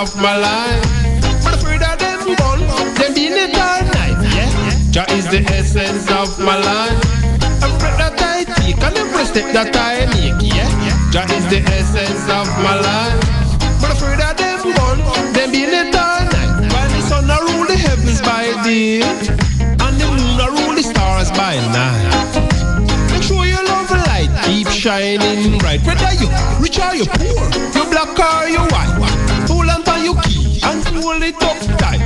of my life. But afraid of them gun, them being it all night, yeah. Jah is the essence of my life. Every breath that I take and every step that I make, yeah. Jah is the essence of my life. But afraid of them gun, them being it all night. While the sun a rule the heavens by day, and the moon a rule the stars by night. Make sure your love light keep shining bright. Whether you rich or you poor, you black or you white, hold on to your key and hold it up tight.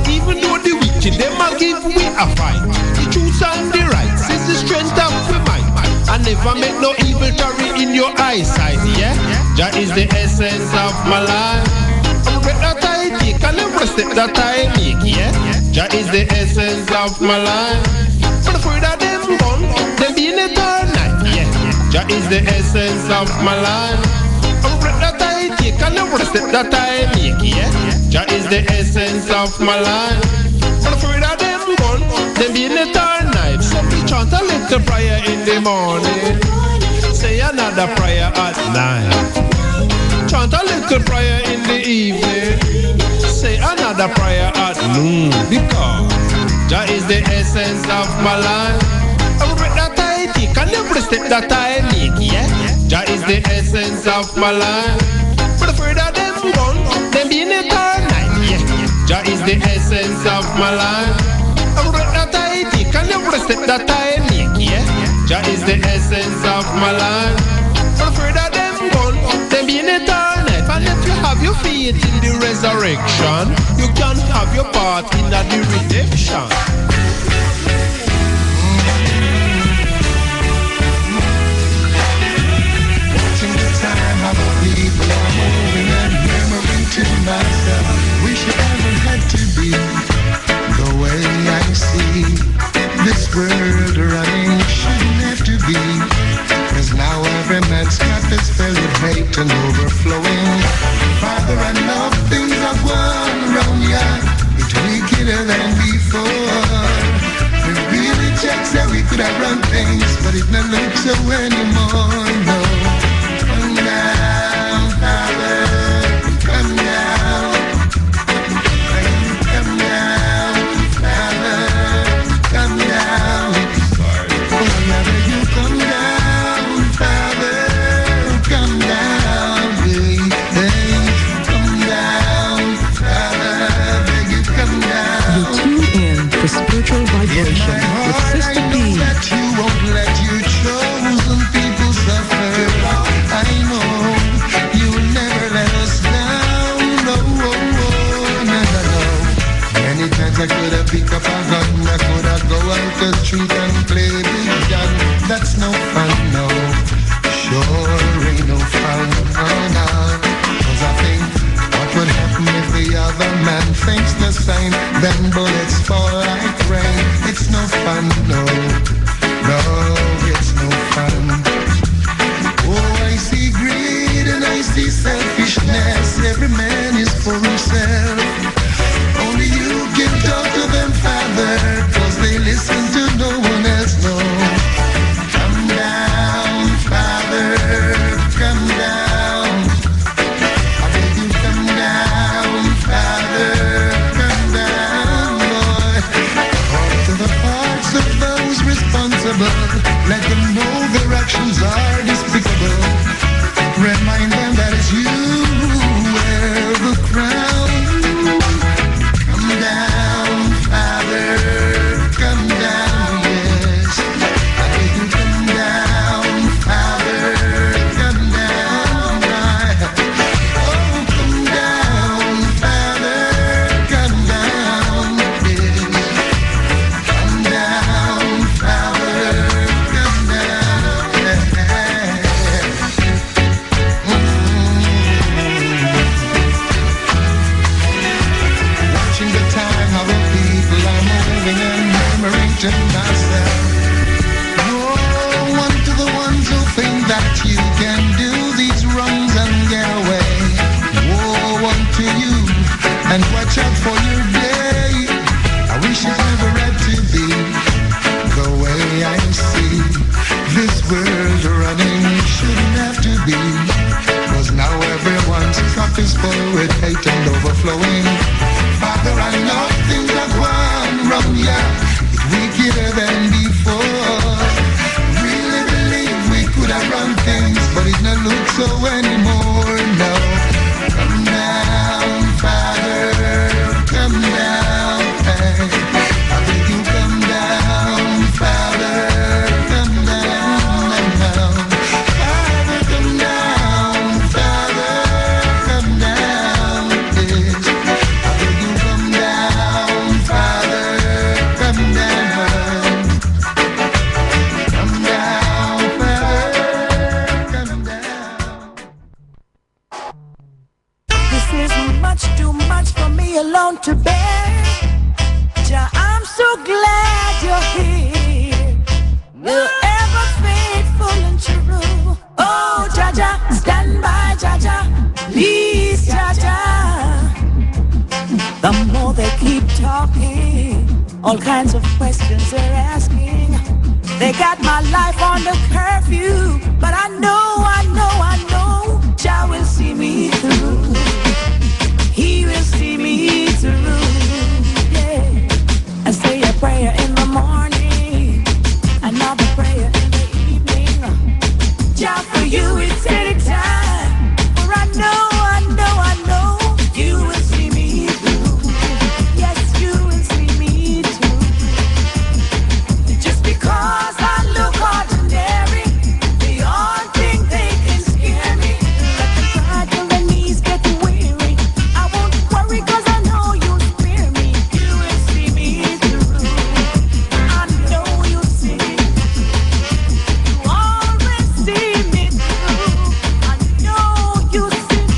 Even though the wicked them a give we a fight, the truth and the rights is the strength of we mind. And never make no evil tarry in your eyesight, yeah. Jah is the essence of my life. Every breath that I take and every step that I make, yeah. Jah is the essence of my life. But afraid of them gun, them being it all night, yeah. Jah is the essence of my life. Every breath that I take and every step that I make, yeah. Jah is the essence of my life. But afraid of them gun, them being it all night. So we chant a little prayer in the morning, say another prayer at night. Chant a little prayer in the evening, say another prayer at noon. Because Jah is the essence of my life. Every breath that I take and every step that I make, yeah. Jah is the essence of my life. But afraid of them gun, them being it all night, yeah. Jah is the essence of my life. Every breath that I take and every step that I make, yeah. Jah is the essence of my life. But afraid of them gun, them being it all night. And if you have your faith in the resurrection, you can have your part in the redemption. Watching the time, how the people are moving and murmuring to myself, wish it never had to be the way I see this world running. Shouldn't have to be, 'cause now every man's cup is filled with hate and overflowing. Father, I know things are going wrong, yeah. It's wickeder than before. We really checks that we could have run things, but it don't look so anymore, no. Come down, Father, come down. Come down, Father, come down. Whenever you come down, Father, come down, hey, come down, Father, beg you come down. You tune in to Spiritual Vibration with Sista P. That you won't let your chosen people suffer. I know you will never let us down. No, no, no, no. Many times I could have picked up a gun, I could have go out the street and play big gun. That's no fun, no. Sure ain't no fun, oh no. 'Cause I think what would happen if the other man thinks the same? Then bullets fall like rain. It's no fun, no. No, it's no fun. Oh, I see greed and I see selfishness. Every man is for himself. Only you can talk to them, Father, 'cause they listen to no one else, no. Come down, Father, come down. I beg you, come down, Father, come down, Lord. Talk to the hearts of those responsible. Let them know their actions are despicable. Remind them that it's you who wear the crown. Come down, Father, come down, yes. I beg you, come down, Father, come down, right. Oh, come down, Father, come down, yes. Come down, Father, come down, yeah. Watching the time, how the people are moving and murmuring to myself. Oh, one to the ones who think that you can do these wrongs and get away. Oh, one to you, and watch out for your day. I wish it never had to be the way I see this world running. Shouldn't have to be, 'cause now everyone's caught is full with hate and overflowing. Father, I know things are going wrong, yeah. It's wickeder than before. Really believe we could have run things, but it not look so anymore, no. Come down, Father, come down, hey. I think you come down, Father, come down, now. Father, come down, Father, come down, yes. I think you come down, Father, come down. Come down, Father, come down. This is much too much for me alone to bear. Jah, I'm so glad you're here. You're ever faithful and true. Oh, Jah Jah, stand by, Jah Jah. Please, Jah Jah. The more they keep talking, all kinds of questions they're asking. They got my life on the curfew, but I know, Jah will see me through. He will see me through. Yeah. I say a prayer in the morning, another prayer in the evening. Jah, for you it's any time. For I know, you will see me through. Yes, you will see me through. Just because I look ordinary, they all think they can scare me. Let them try till their knees get weary. I won't worry 'cause I know you'll spare me. You will see me through. I know you'll see me. You always see me through. I know you'll see me.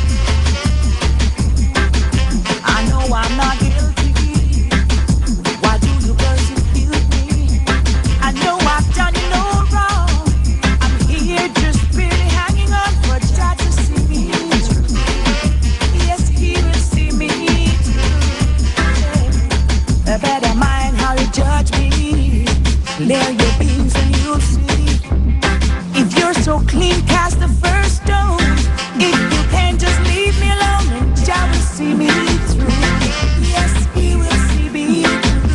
I know I'm not guilty. Why do you persecute me? I know I've done no wrong. I'm here just really hanging on for Jah to see me through. Yes, He will see me through. A better mind how you judge me. Clear your beams and you'll see. If you're so clean, cast the first stone. If you can't, just leave me alone and Jah will see me through. Yes, He will see me through.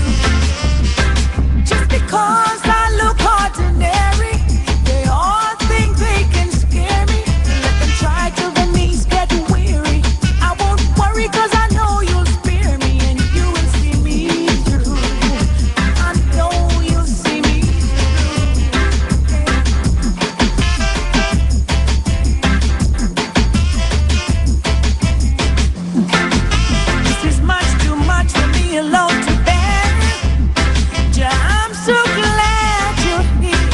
Just because I look ordinary, they all think they can scare me. Let them try till their knees get weary. I won't worry 'cause I know you'll spare me and you will see me through. I know you'll see me through. This is much too much for me alone to bear. Jah, I'm so glad you're here.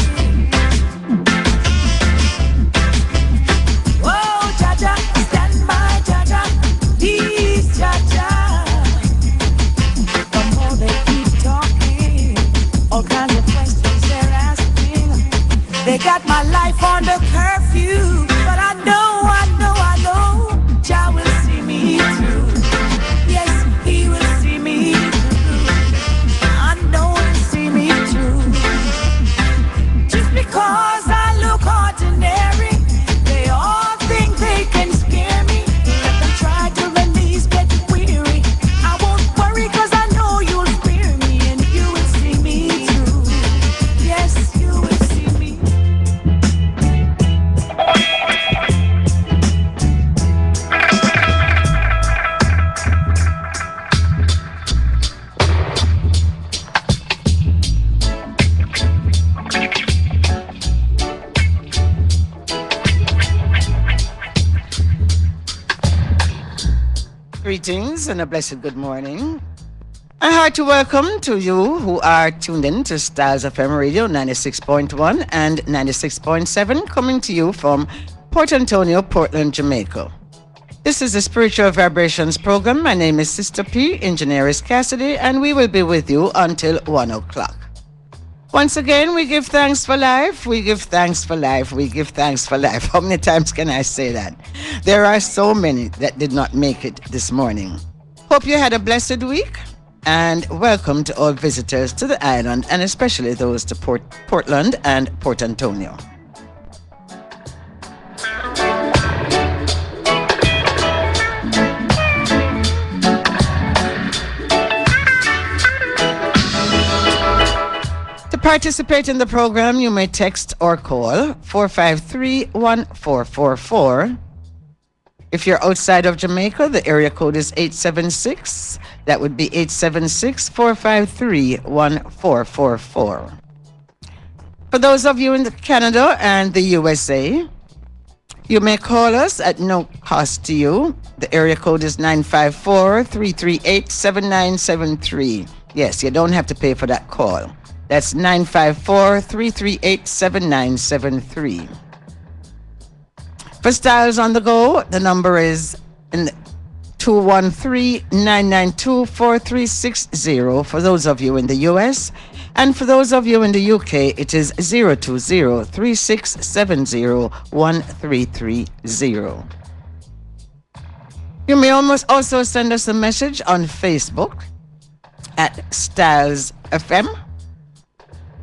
Oh, Jah Jah, stand by, Jah Jah. Please, Jah Jah. The more they keep talking, all kinds of questions they're asking. They got my life on the curfew, but I know, Jah will see me through. Yes, He will see me through. I know He'll see me through. Just because I look ordinary, they all think they can scare me. Let them try till their knees get weary. I won't worry 'cause I know you'll spare me and you will see me through. Yes, you will see me. Greetings and a blessed good morning. A hearty welcome to you who are tuned in to Styles FM Radio 96.1 and 96.7, coming to you from Port Antonio, Portland, Jamaica. This is the Spiritual Vibrations program. My name is Sista P, Engineeress Cassidy, and we will be with you until 1 o'clock. Once again, we give thanks for life. We give thanks for life. We give thanks for life. How many times can I say that? There are so many that did not make it this morning. Hope you had a blessed week, and welcome to all visitors to the island, and especially those to Portland and Port Antonio. participate in the program, you may text or call 453-1444. If you're outside of Jamaica, the area code is 876. That would be 876-453-1444. For those of you in Canada and the USA, you may call us at no cost to you. The area code is 954-338-7973. Yes, you don't have to pay for that call. That's 954-338-7973. For Styles on the Go, the number is 213-992-4360 for those of you in the US. And for those of you in the UK, it is 020-3670-1330. You may also send us a message on Facebook at Styles FM,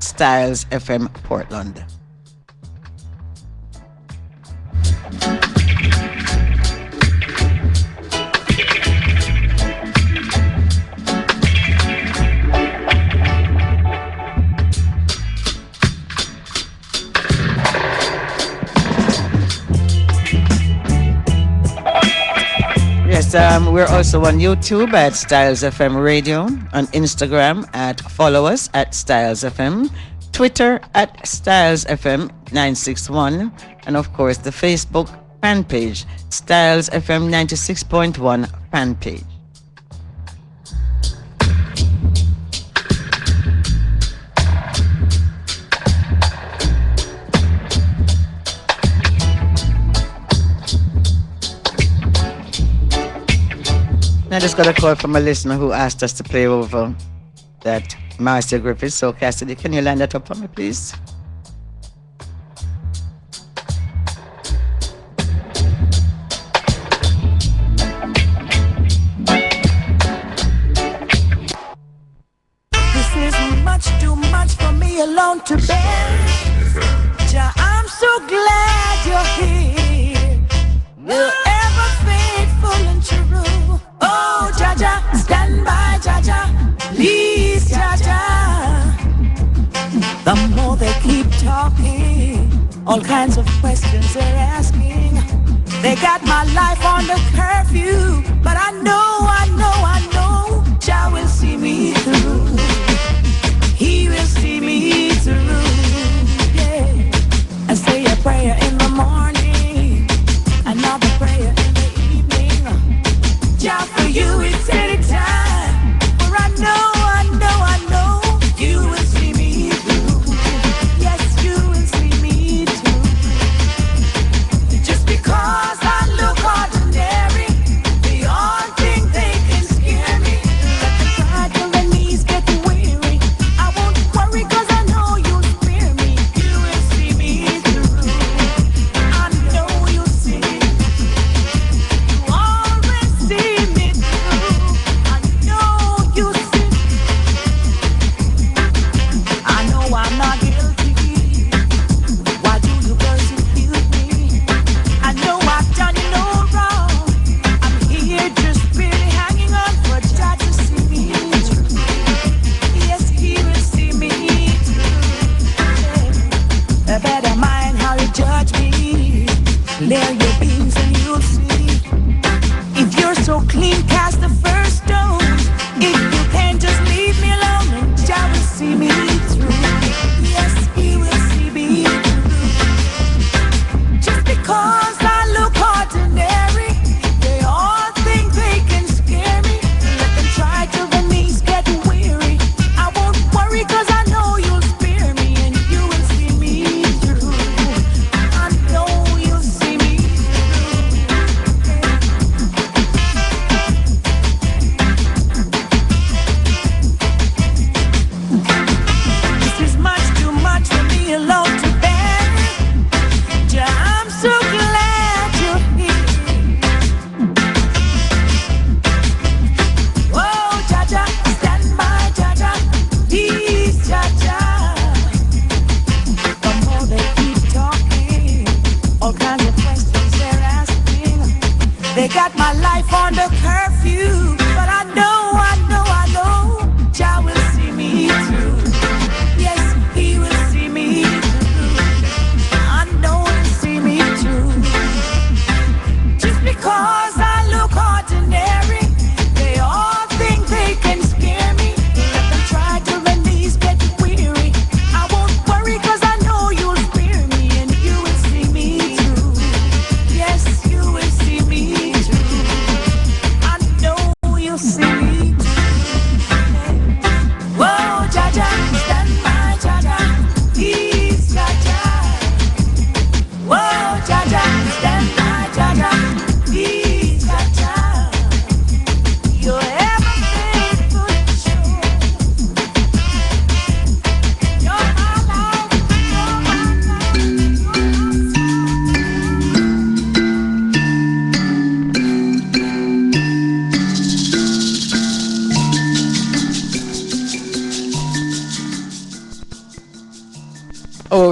Styles FM Portland. We're also on YouTube at Styles FM Radio, on Instagram at follow us at Styles FM, Twitter at Styles FM 961, and of course the Facebook fan page, Styles FM 96.1 fan page. I just got a call from a listener who asked us to play over that Marcia Griffiths. So, Cassidy, can you line that up for me, please? This is much too much for me alone to bear. Ja, I'm so glad you're here. You're ever faithful and true. Oh, Jaja, stand by, Jaja, please, Jaja. The more they keep talking, all kinds of questions they're asking. They got my life on the curfew, but I know, Jah will see me through. He will see me through. Yeah. I say a prayer in the morning, another prayer in the evening. Jah for you it's any time, for I know you will see me through. Yes, you will see me through. Just because I look ordinary, they all think they can scare me. Let them try till their knees get weary. I won't worry 'cause I know you'll spare me. You will see me through. I know you'll see. You always see me through. I know you see. I know I'm not guilty. Why do you persecute me? I know I've done no wrong. I'm here just barely hanging on for Jah to see me through. Yes, He will see me through. A better mind how you judge me. Clear your beams and you'll see. If you're so clean, cast the first stone. If you can't, just leave me alone and Jah will see me through. Yes, He will see me through. Just because I look ordinary, they all think they can scare me. Let them try till their knees get weary. I won't worry 'cause I know you'll spare me and you will see me through. I know you'll see me This is much too much for me alone to bear. Ja, I'm so glad you're here. Oh, Jaja, stand by, Jaja, please, Jaja. The more they keep talking, all kinds of questions they're asking. They got my life on the curfew, but I know, Jah will see me through. Yes, He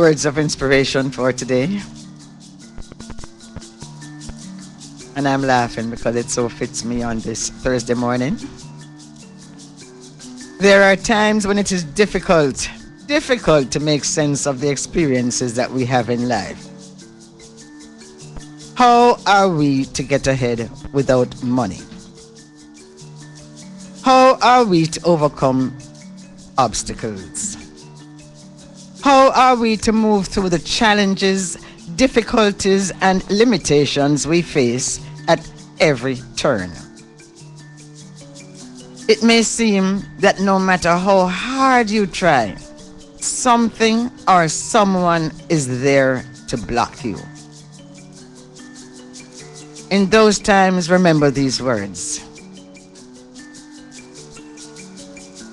words of inspiration for today. And I'm laughing because it so fits me on this Thursday morning. There are times when it is difficult to make sense of the experiences that we have in life. How are we to get ahead without money? How are we to overcome obstacles? How are we to move through the challenges, difficulties, and limitations we face at every turn? It may seem that no matter how hard you try, something or someone is there to block you. In those times, remember these words.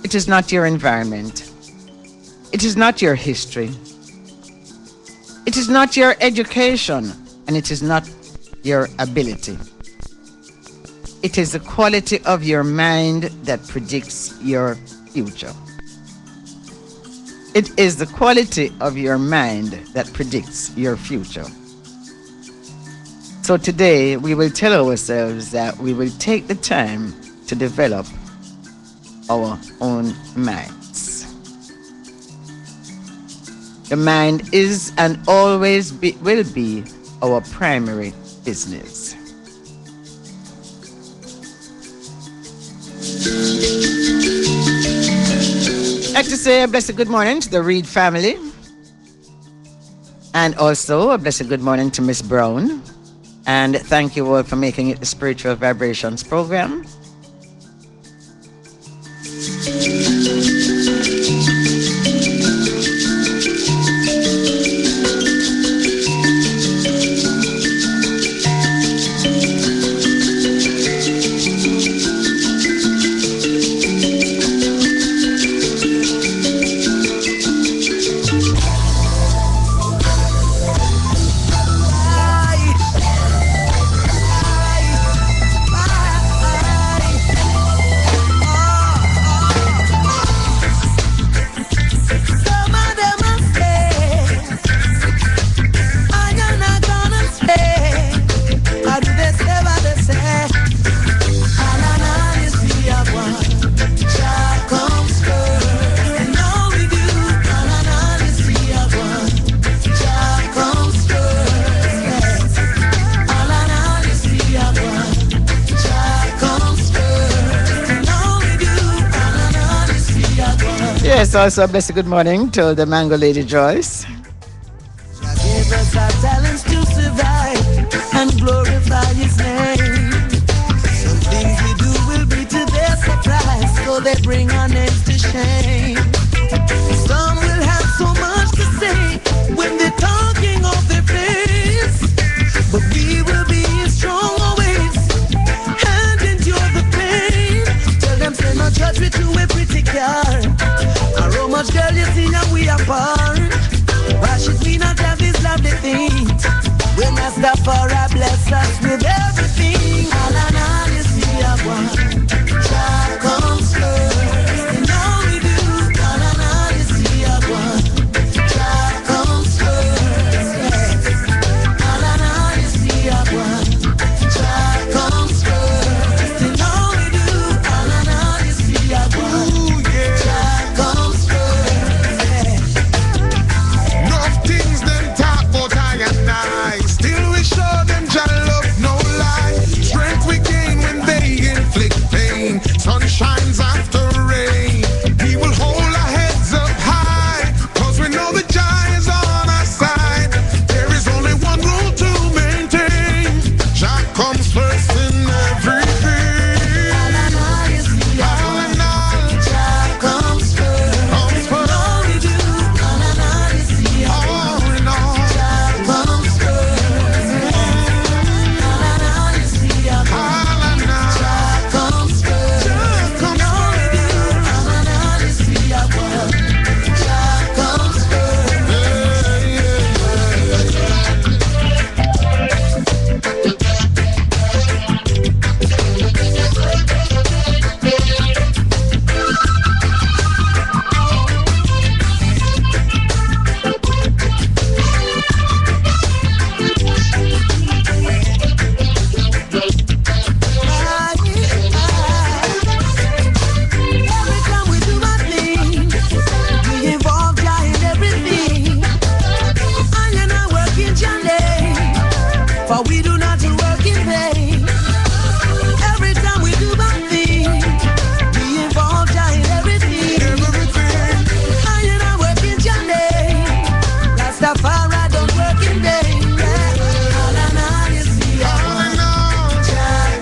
It is not your environment. It is not your history. It is not your education, and it is not your ability. It is the quality of your mind that predicts your future. It is the quality of your mind that predicts your future. So today we will tell ourselves that we will take the time to develop our own minds. The mind is and always will be our primary business. I'd like to say a blessed good morning to the Reed family. And also a blessed good morning to Miss Brown. And thank you all for making it the Spiritual Vibrations program. Yes, also a blessed good morning to the Mango Lady Joyce. God gave us our talents to survive and glorify His name. Some things we do will be to their surprise, so they bring our names to shame. Some will have so much to say when they're talking of their face, but we will be strong always and endure the pain. Tell them, say no judge we to a pretty girl. How much girl you see and we apart. for we do not work in vain. Every time we do bad thing, we involve Jah in everything. I and I work in Jah name. Rastafari don't work in vain. All I know is Jah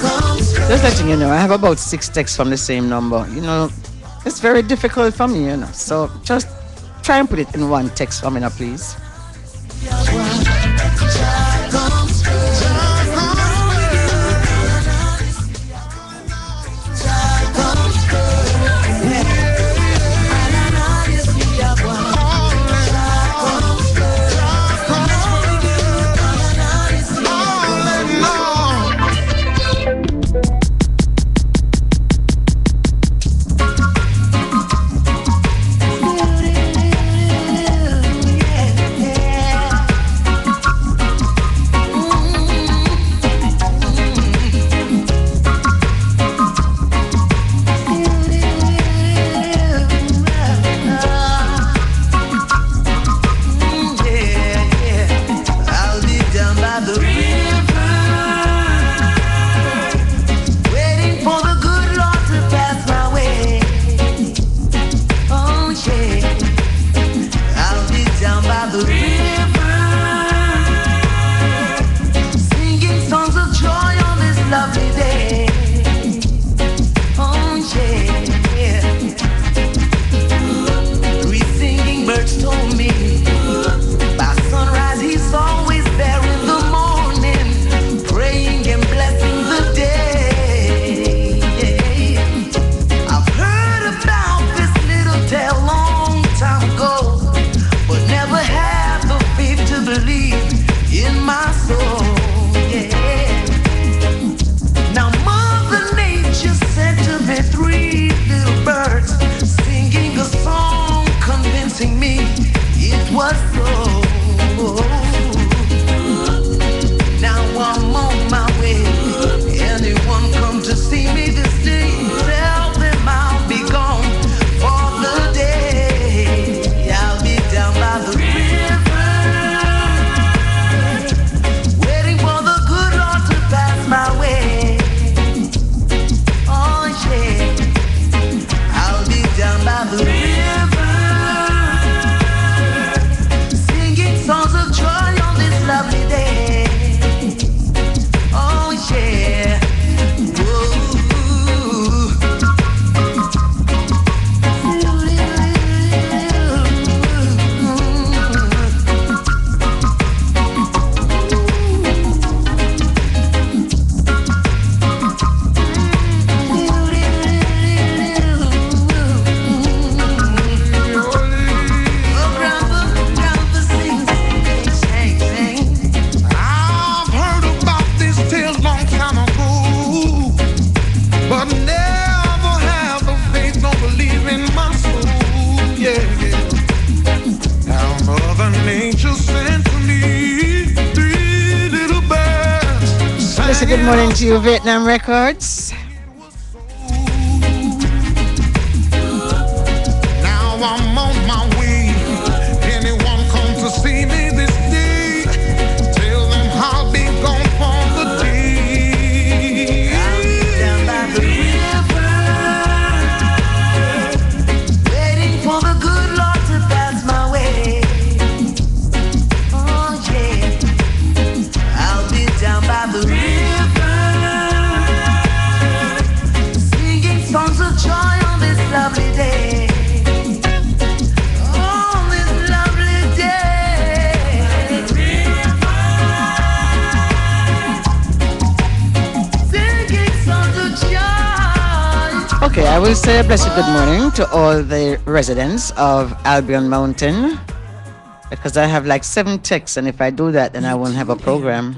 comes first. Just letting you know, I have about 6 texts from the same number. You know, it's very difficult for me, you know. So just try and put it in one text for me now, please. Good morning to you, Vietnam Records. Now I'm on my way. Anyone come to see me this day? Tell them I'll be gone for the day. I'll be down by the river, waiting for the good Lord to pass my way. Oh yeah, I'll be down by the river. Lovely day. Oh, this lovely day. Singing songs of joy. Okay, I will say a blessed good morning to all the residents of Albion Mountain, because I have like 7 texts, and if I do that, then I won't have a program.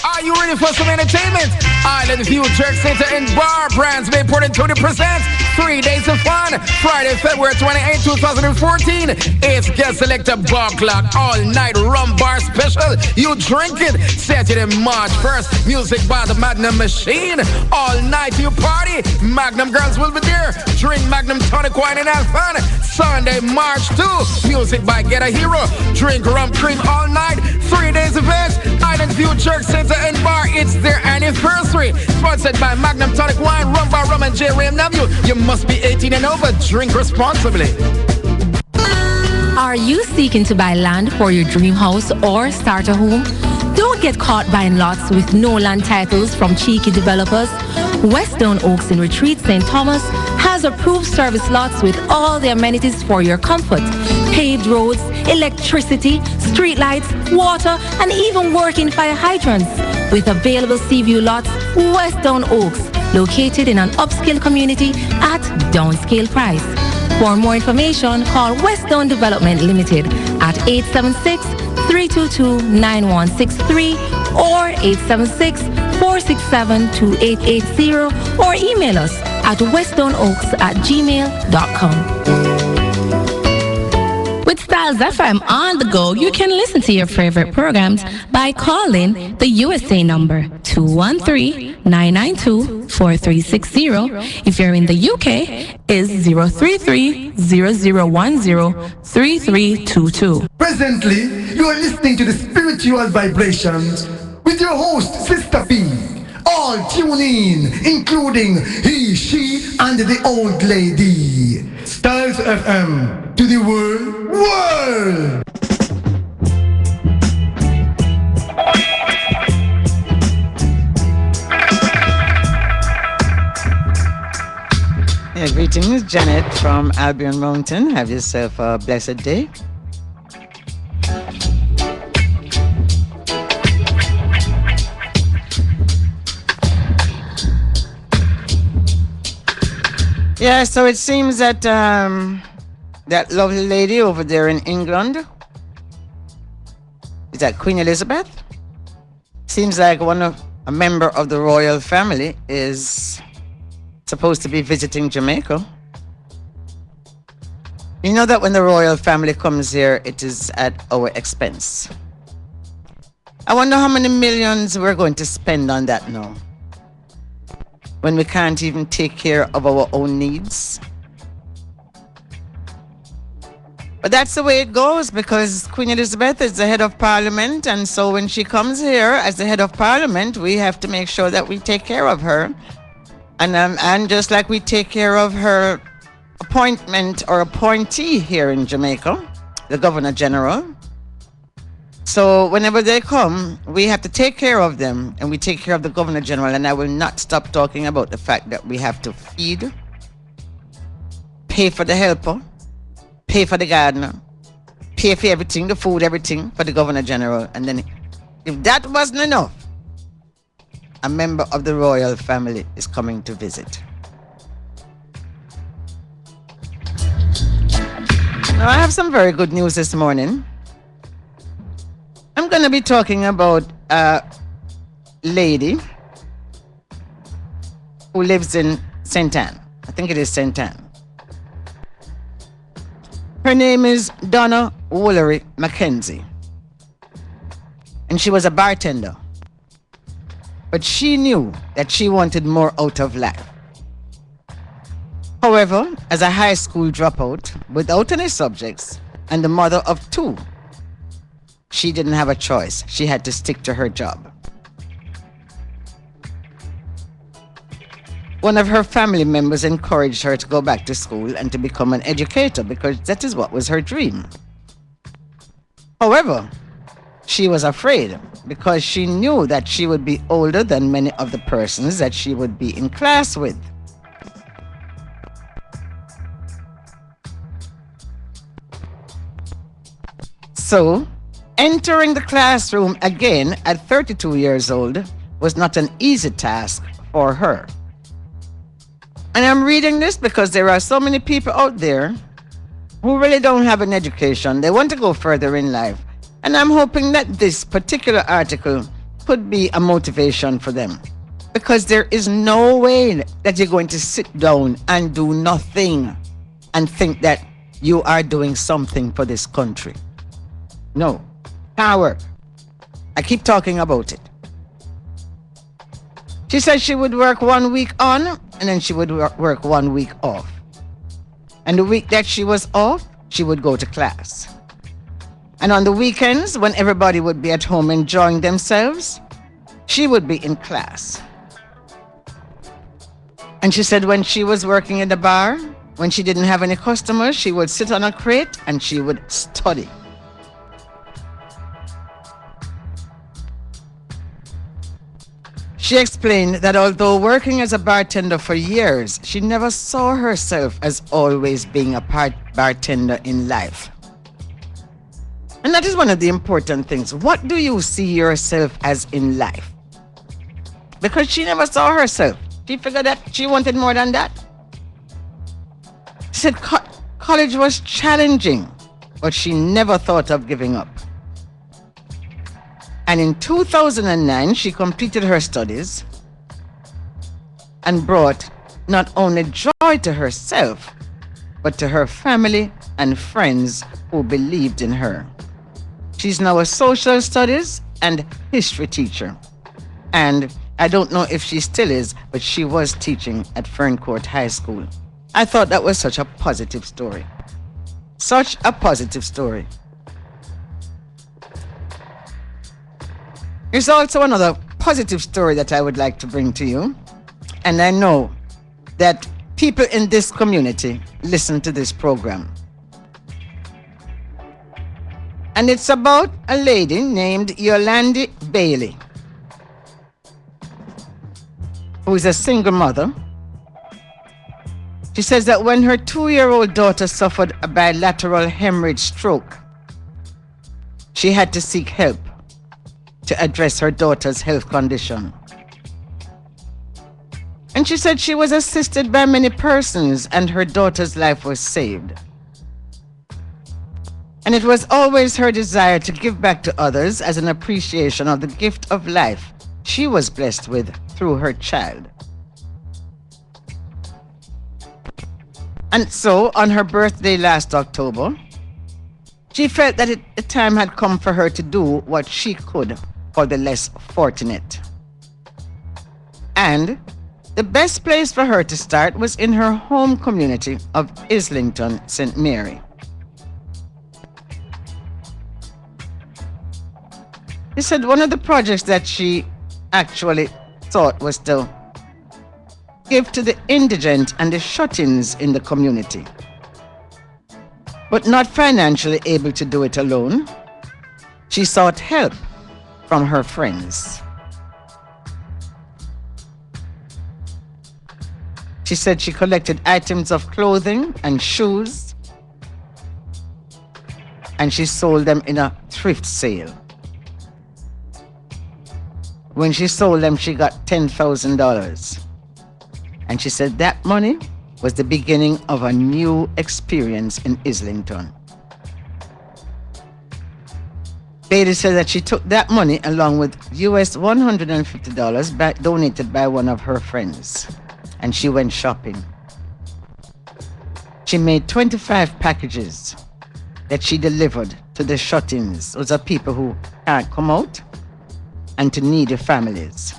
Are Are you ready for some entertainment? Island View Jerk Center and Bar Brands may put into the presents 3 days of fun. Friday, February 28, 2014. It's guest selector Bar Clock all night rum bar special. You drink it. Saturday, March 1st. Music by the Magnum Machine. All night you party. Magnum girls will be there. Drink Magnum tonic wine and have fun. Sunday, March 2. Music by Get a Hero. Drink rum cream all night. 3 days event. Island View Jerk Center and Bar. It's their anniversary. Sponsored by Magnum Tonic Wine, Rum Bar Rum and JRMW. You must be 18 and over. Drink responsibly. Are you seeking to buy land for your dream house or start a home? Don't get caught buying lots with no land titles from cheeky developers. Westdown Oaks in Retreat St. Thomas has approved service lots with all the amenities for your comfort. Paved roads, electricity, street lights, water, and even working fire hydrants. With available Seaview lots, Westdown Oaks, located in an upscale community at downscale price. For more information, call Westdown Development Limited at 876-322-9163 or 876-467-2880 or email us at westdownoaks@gmail.com. With Styles FM on the go, you can listen to your favorite programs by calling the USA number 213-992-4360. If you're in the UK, is 033-0010-3322. Presently, you are listening to the Spiritual Vibrations with your host, Sista P. All tune in, including he, she, and the old lady. Styles FM to the world. Yeah, greetings, Janet from Albion Mountain. Have yourself a blessed day. Yeah, so it seems that that lovely lady over there in England, is that Queen Elizabeth? Seems like a member of the royal family is supposed to be visiting Jamaica. You know that when the royal family comes here, it is at our expense. I wonder how many millions we're going to spend on that now, when we can't even take care of our own needs. But that's the way it goes, because Queen Elizabeth is the head of parliament, and so when she comes here as the head of parliament, we have to make sure that we take care of her. And just like we take care of her appointment or appointee here in Jamaica, the Governor General. So whenever they come, we have to take care of them, and we take care of the Governor General. And I will not stop talking about the fact that we have to feed, pay for the helper, pay for the gardener, pay for everything, the food, everything for the Governor General. And then if that wasn't enough, a member of the royal family is coming to visit. Now, I have some very good news this morning. I'm going to be talking about a lady who lives in St. Anne. I think it is St. Anne. Her name is Donna Woolery Mackenzie. And she was a bartender. But she knew that she wanted more out of life. However, as a high school dropout, without any subjects, and the mother of two, she didn't have a choice. She had to stick to her job. One of her family members encouraged her to go back to school and to become an educator, because that is what was her dream. However, she was afraid, because she knew that she would be older than many of the persons that she would be in class with. So, entering the classroom again at 32 years old was not an easy task for her. And I'm reading this because there are so many people out there who really don't have an education. They want to go further in life. And I'm hoping that this particular article could be a motivation for them. Because there is no way that you're going to sit down and do nothing and think that you are doing something for this country. No, can't work. I keep talking about it. She said she would work 1 week on and then she would work 1 week off. And the week that she was off, she would go to class. And on the weekends, when everybody would be at home enjoying themselves, she would be in class. And she said when she was working in the bar, when she didn't have any customers, she would sit on a crate and she would study. She explained that although working as a bartender for years, she never saw herself as always being a bartender in life. And that is one of the important things. What do you see yourself as in life? Because she never saw herself. She figured that she wanted more than that. She said college was challenging, but she never thought of giving up. And in 2009, she completed her studies and brought not only joy to herself, but to her family and friends who believed in her. She's now a social studies and history teacher. And I don't know if she still is, but she was teaching at Ferncourt High School. I thought that was such a positive story. Such a positive story. There's also another positive story that I would like to bring to you. And I know that people in this community listen to this program. And it's about a lady named Yolandi Bailey, who is a single mother. She says that when her 2-year-old daughter suffered a bilateral hemorrhage stroke, she had to seek help to address her daughter's health condition. And she said she was assisted by many persons and her daughter's life was saved. And it was always her desire to give back to others as an appreciation of the gift of life she was blessed with through her child. And so, on her birthday last October, she felt that the time had come for her to do what she could for the less fortunate. And the best place for her to start was in her home community of Islington, St. Mary. She said one of the projects that she actually thought was to give to the indigent and the shut-ins in the community. But not financially able to do it alone, she sought help from her friends. She said she collected items of clothing and shoes, and she sold them in a thrift sale. When she sold them, she got $10,000. And she said that money was the beginning of a new experience in Islington. Bailey said that she took that money along with US $150 donated by one of her friends. And she went shopping. She made 25 packages that she delivered to the shut-ins. Those are people who can't come out, and to needy families.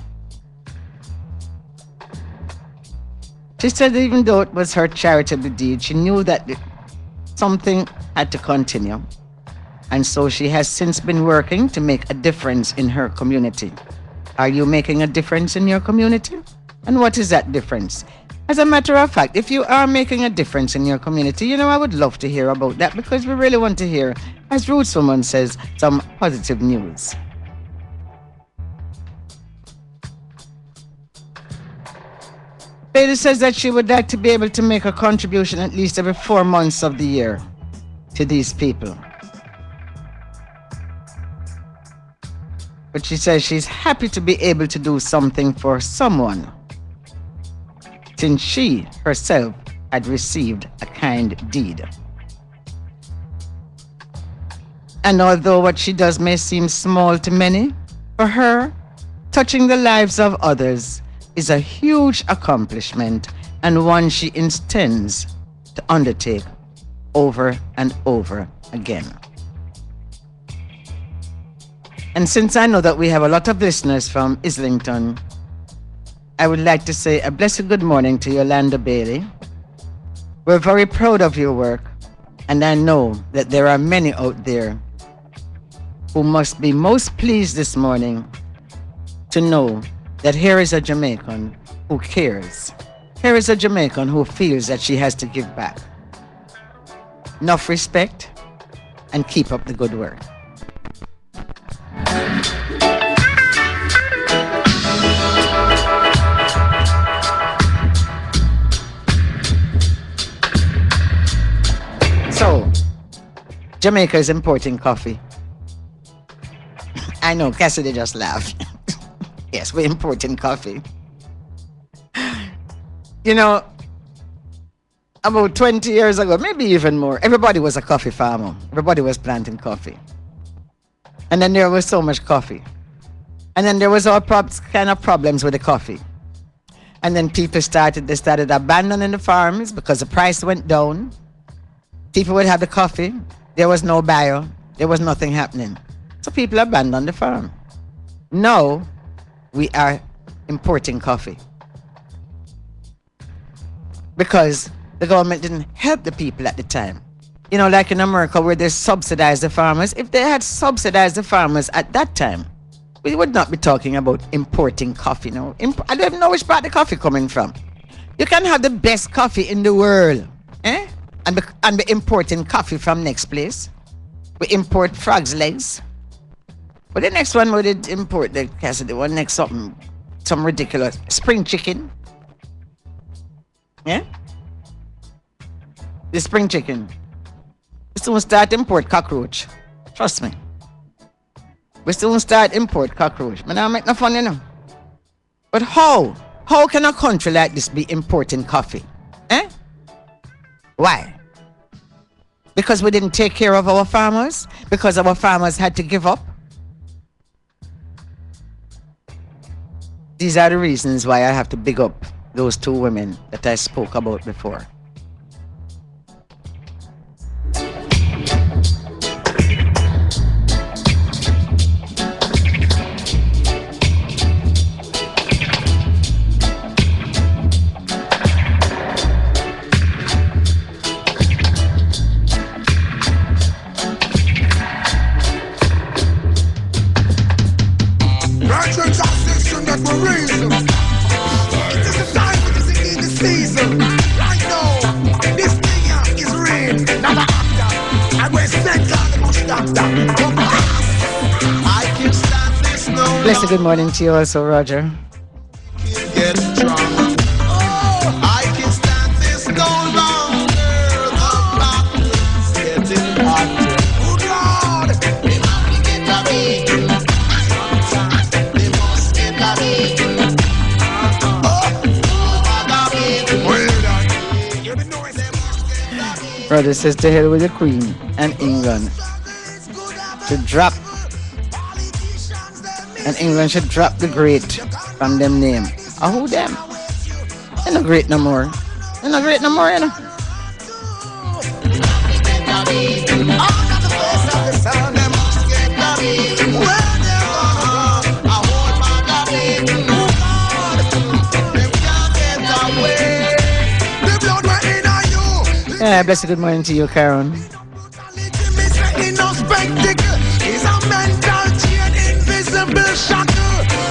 She said that even though it was her charitable deed, she knew that something had to continue. And so she has since been working to make a difference in her community. Are you making a difference in your community? And what is that difference? As a matter of fact, if you are making a difference in your community, I would love to hear about that, because we really want to hear, as Rootswoman says, some positive news. Bailey says that she would like to be able to make a contribution at least every 4 months of the year to these people. But she says she's happy to be able to do something for someone, since she herself had received a kind deed. And although what she does may seem small to many, for her, Touching the lives of others is a huge accomplishment and one she intends to undertake over and over again. And since I know that we have a lot of listeners from Islington, I would like to say a blessed good morning to Yolanda Bailey. We're very proud of your work, and I know that there are many out there who must be most pleased this morning to know that here is a Jamaican who cares. Here is a Jamaican who feels that she has to give back. Enough respect and keep up the good work. So, Jamaica is importing coffee. I know, Cassidy just laughed. Yes, we're importing coffee. You know, about 20 years ago, maybe even more, everybody was a coffee farmer. Everybody was planting coffee. And then there was so much coffee. And then there was all kind of problems with the coffee. And then people started abandoning the farms because the price went down. People would have the coffee. There was no buyer. There was nothing happening. So people abandoned the farm. Now, we are importing coffee. Because the government didn't help the people at the time. You know, like in America where they subsidize the farmers. If they had subsidized the farmers at that time, we would not be talking about importing coffee now. I don't even know which part the coffee coming from. You can have the best coffee in the world, and be importing coffee from next place. We import frogs' legs. But the next one we did import the Cassidy one next some ridiculous spring chicken. Yeah? The spring chicken. We soon start import cockroach. Trust me. We soon start import cockroach. But now make no fun, you know. But how? How can a country like this be importing coffee? Why? Because we didn't take care of our farmers? Because our farmers had to give up? These are the reasons why I have to big up those two women that I spoke about before. Blessed good morning to you also, Roger. Get drunk. I can stand this no longer. The battle's getting hotter. Good Lord, they must get a beating. They must get a beating. Brother says to hell with the Queen and England to drop. And England should drop the great from them name. Who them? They're not great no more. They're not great no more, you know. Yeah, blessed good morning to you, Karen.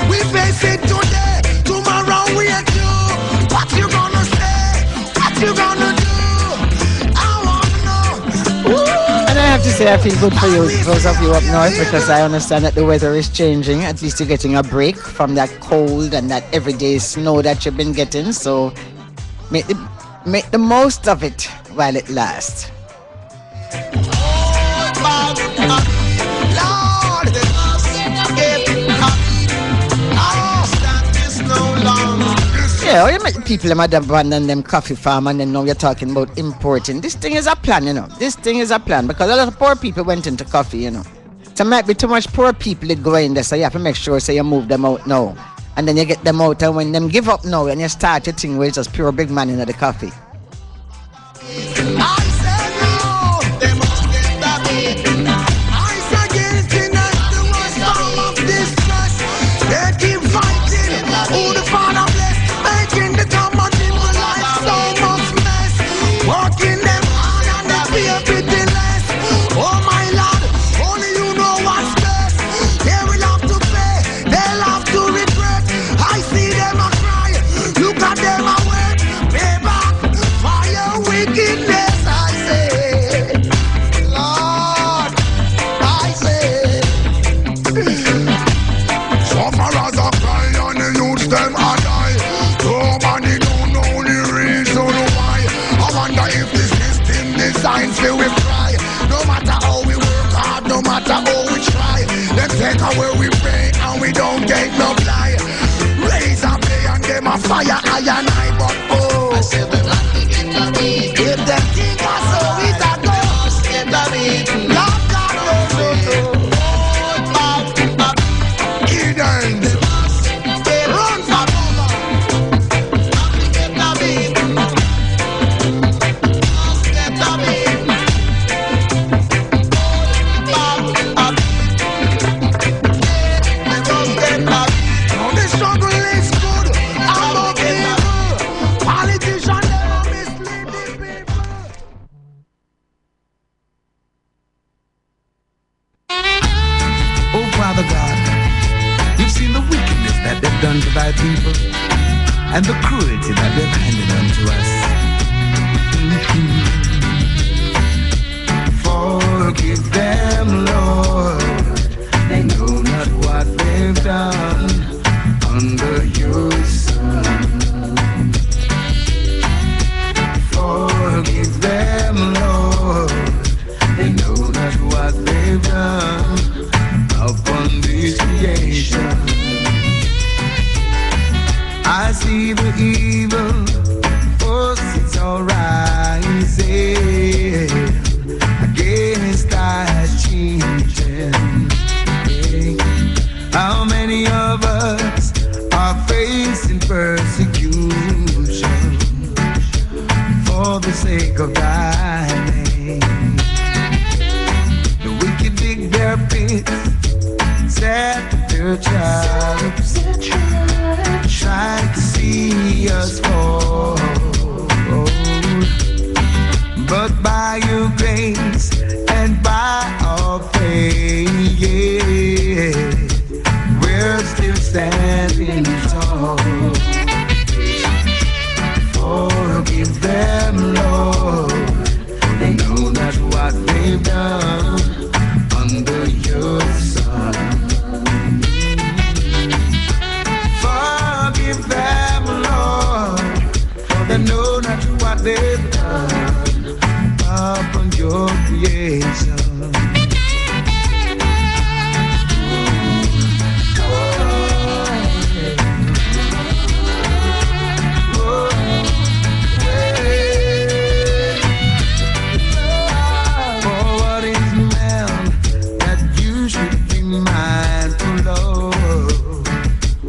We face it today, tomorrow we do. What you gonna say? What you gonna do? I wanna know. And I have to say I feel good for you, those of you up north, because I understand that the weather is changing. At least you're getting a break from that cold and that everyday snow that you've been getting. So make the most of it while it lasts. Yeah, you make people might abandon them coffee farm and then now you're talking about importing. This thing is a plan, you know. This thing is a plan because a lot of poor people went into coffee, you know. So might be too much poor people that go in there, so you have to make sure so you move them out now. And then you get them out, and when them give up now, and you start your thing where it's just pure big man in the coffee. I said no, they must get that beat. I said guilty, not the worst form of distress. They keep fighting, who the Father bless, making the common in my life so much mess. Working them hard and they feel pitiless. Oh my Lord, only you know what's best. They will have to pay, they'll have to regret. I see them a cry, look at them a wait. Payback for your wickedness, I say. Lord, I say. Sufferers a cry and the youths them a die. Nobody don't know the reason why. I wonder if this system designed for we cry. No matter how we work hard, no matter how we try, them take away we pray and we don't get no fly. Raise and pay and them a fire I and I, but oh, I say them not to get a beat. If them think I so it a go, must get a beat. Lord God knows Eden, they run for cover. Not to get a beat. Must get a beat. Now the struggle is good, I'm okay. Politicians never mislead the people. Oh, Father God, you've seen the wickedness that they've done to thy people and the cruelty that they've handed unto us. Forgive them, Lord. They know not what they've done under your sun. Forgive them, Lord. They know not what they've done upon this creation. I see the evil forces are rising against thy children. How many of us are facing persecution for the sake of thy name? The wicked dig their pits, set their traps, try to see us fall. But by your grace and by our faith, yeah, we're still standing tall. Forgive them, Lord. They know not what they've done under your sun. Forgive them, Lord, for they know not what they've done upon your creation. For what is man that you should be mindful of?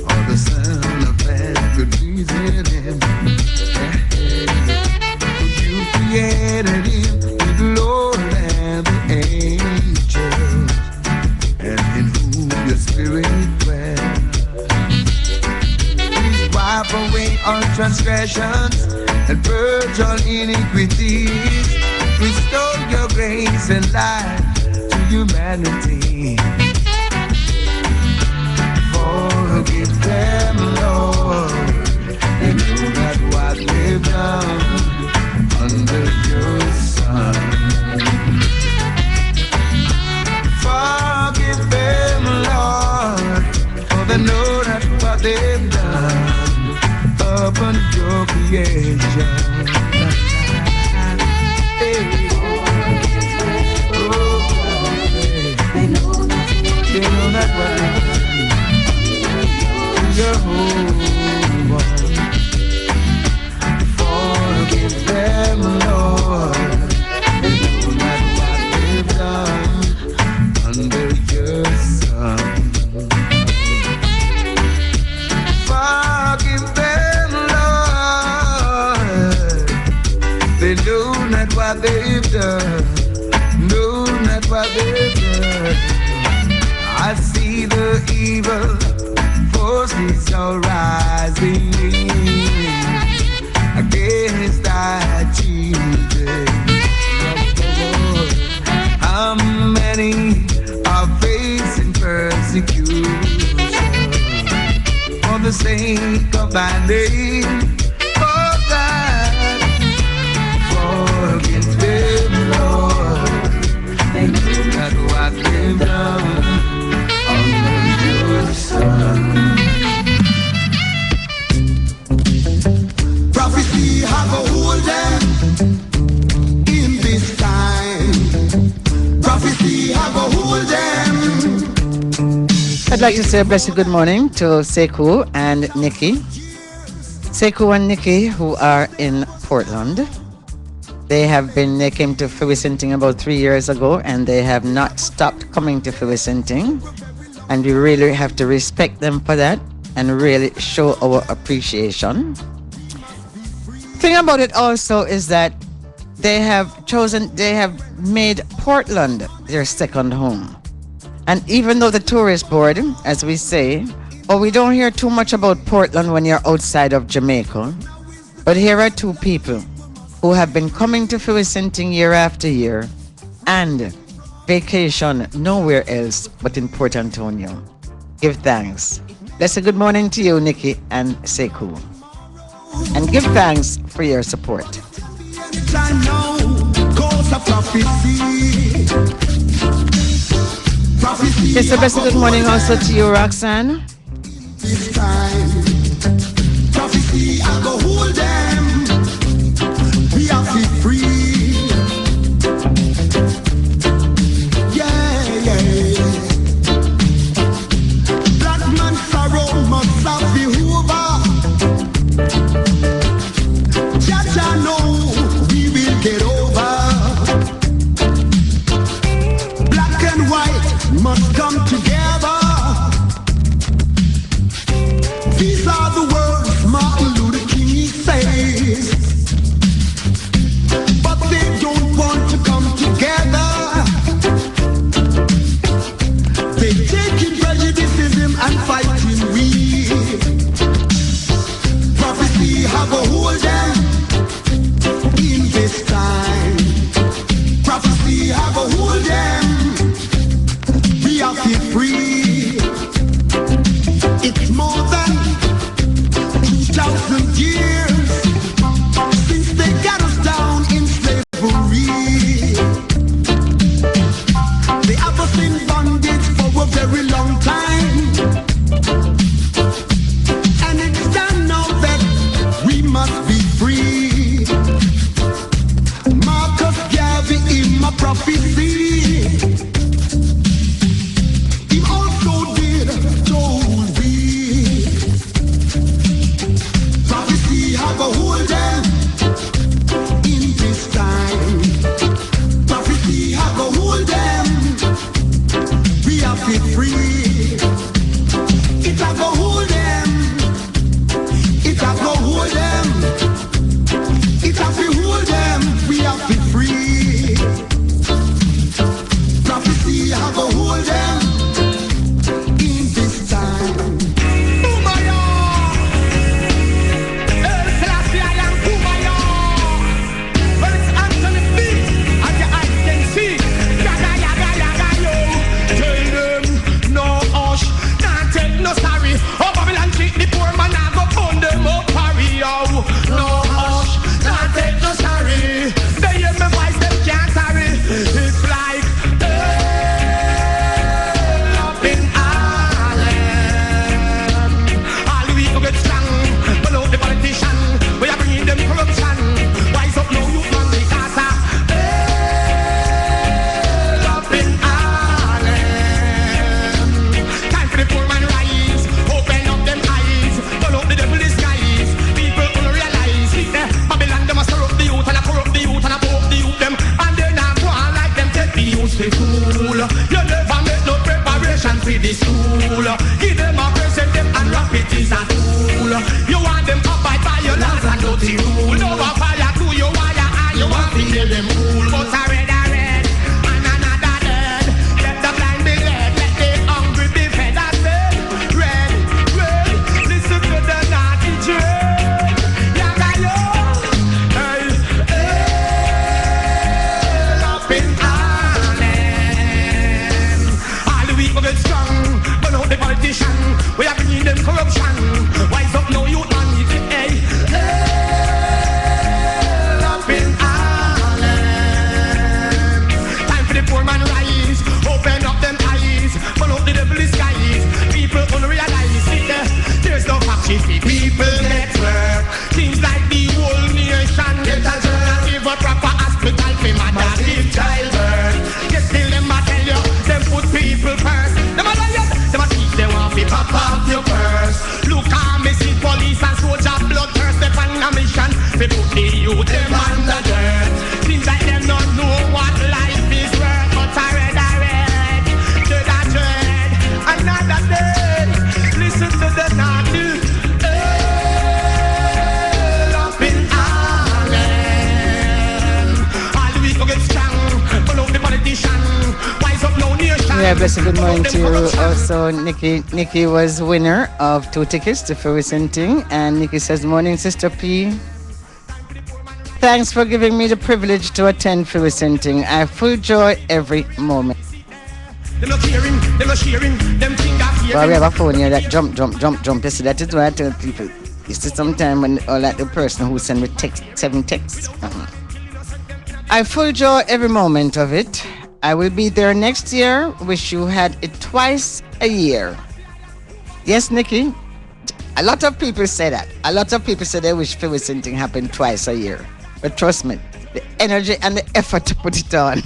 Or the Son of Man could reason him. You created him with the Lord and the angels, and in whom your spirit dwells. Please wipe away all transgressions and purge all iniquities. Restore your grace and life to humanity. Forgive them, Lord. They know not what they've done under your sun. Forgive them, Lord, for they know not what they've done upon your creation. Hey. Oh, hey. They know not what they've done. Your holy one. Forgive them, Lord. They know not what they've done under your what they've done. No, not what they've done. I see the evil forces are rising against our children. How many are facing persecution for the sake of my name? Oh God, forgive them, Lord. They know not what they've done. Prophecy have a hold them in this time. Prophecy have a hold them. I'd like to say a blessed good morning to Sekou and Nikki. Sekou and Nikki, who are in Portland. They came to Fewicenting about 3 years ago, and they have not stopped coming to Fewicenting. And we really have to respect them for that and really show our appreciation. Thing about it also is that they have made Portland their second home. And even though the tourist board, as we say, we don't hear too much about Portland when you're outside of Jamaica. But here are two people who have been coming to Fewicenting year after year and vacation nowhere else but in Port Antonio. Give thanks. Blessed good morning to you, Nikki and Sekou. And give thanks for your support. It's a blessed good morning also to you, Roxanne. This time, prophecy, I go hold them. We are free. Must come together. These are the words Martin Luther King says, but they don't want to come together. They take in prejudicism and fighting we. Prophecy have a hold them in this time. Prophecy have a hold them. We are free. It's more than 2,000 years since they got us down in slavery. They have us in bondage for a very long time, and it's time now that we must be free. Marcus Garvey in my prophecy. Them fi pop off your purse. Look how me see police and soldier blood thirst up on a mission. Fi put the youth them on the dirt. Seems like them not know what life is worth. But I read, dread, another day. Listen to the naughty. Up in Ireland. All the week we get strong. Follow the politician. Wise up no nation. Yeah, blessed good morning to you. Also, Nikki was winner of 2 tickets to Fewicenting. And Nikki says, morning, Sister P. Thanks for giving me the privilege to attend Fewicenting. I have full joy every moment. Them not hearing, them not sharing, them think I'm hearing. Well, we have a phone here that jump. You see, that is why I tell people. You see, sometime when, or like the person who sent me 7 texts. I have full joy every moment of it. I will be there next year. Wish you had it twice a year. Yes, Nikki. A lot of people say that. A lot of people say they wish Fewicenting happened twice a year. But trust me, the energy and the effort to put it on.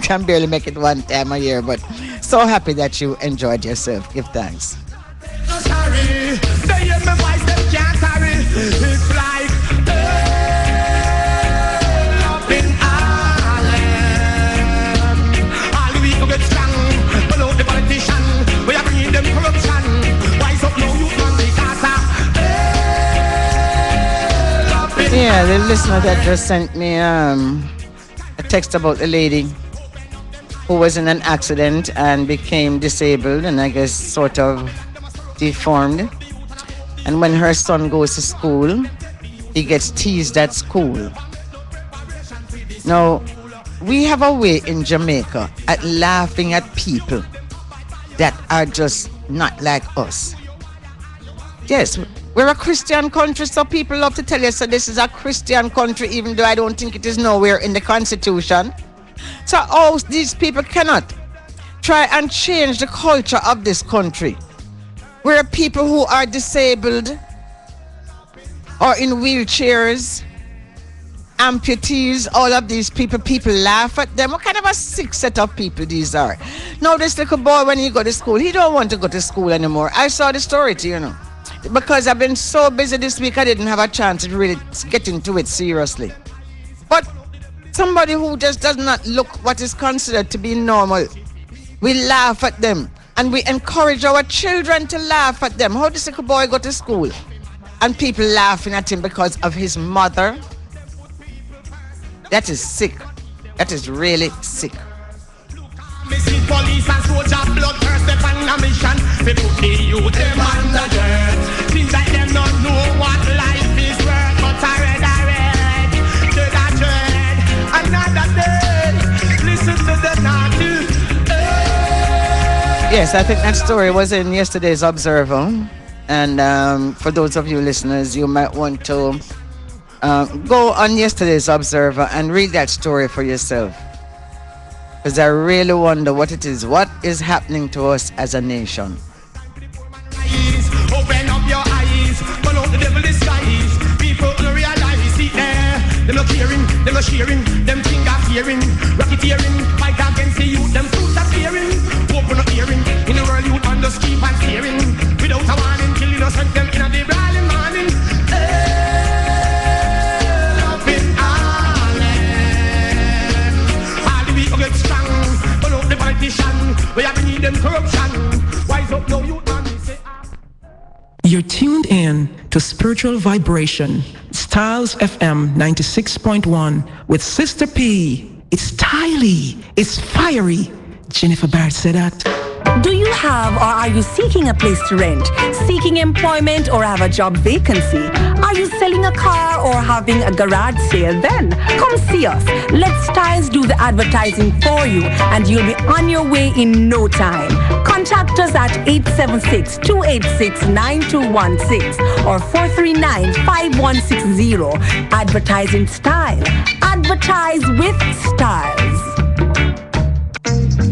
Can barely make it one time a year, but so happy that you enjoyed yourself. Give thanks. Sorry, they hear my voice, they can't carry. It's like up in Ireland. All the week we get strong, follow the politician. We are bringing them corruption. Wise up now, you man, they can't up in Yeah, the listener that just sent me a text about the lady who was in an accident and became disabled and I guess sort of deformed. And when her son goes to school, he gets teased at school. Now, we have a way in Jamaica at laughing at people that are just not like us. Yes, we're a Christian country, so people love to tell you, so this is a Christian country, even though I don't think it is nowhere in the Constitution. So all these people cannot try and change the culture of this country, where people who are disabled or in wheelchairs, amputees, all of these people laugh at them. What kind of a sick set of people these are? Now this little boy, when he go to school, he don't want to go to school anymore. I saw the story too, you know. Because I've been so busy this week, I didn't have a chance to really get into it seriously. But somebody who just does not look what is considered to be normal, we laugh at them. And we encourage our children to laugh at them. How does this little boy go to school? And people laughing at him because of his mother. That is sick. That is really sick. Me see police and soldier blood thirst up on a mission. They put the youth them on the dirt. Seems like them not know what life is worth. But I read, dread, another day. Listen to the naughty. Yes, I think that story was in yesterday's Observer. And for those of you listeners, you might want to go on yesterday's Observer and read that story for yourself. Because I really wonder what it is. What is happening to us as a nation? Open up your eyes, follow the devil disguise. People don't realize it there. They're not hearing, they're not sharing, them finger fearing, racketeering, fight against the youth, them fruits are fearing. Open up hearing, in the world youth on the keep on staring. Without a warning, kill innocent them in a the early morning. Up in Ireland, all the week get strong, follow the politician. We are bringing them corruption. Wise up now, youth man. You're tuned in to Spiritual Vibration, Styles FM 96.1 with Sister P. It's styly, it's fiery. Jennifer Barrett said that. Do you have or are you seeking a place to rent, seeking employment or have a job vacancy? Are you selling a car or having a garage sale? Then come see us. Let Styles do the advertising for you and you'll be on your way in no time. Contact us at 876-286-9216 or 439-5160. Advertising Style. Advertise with Styles.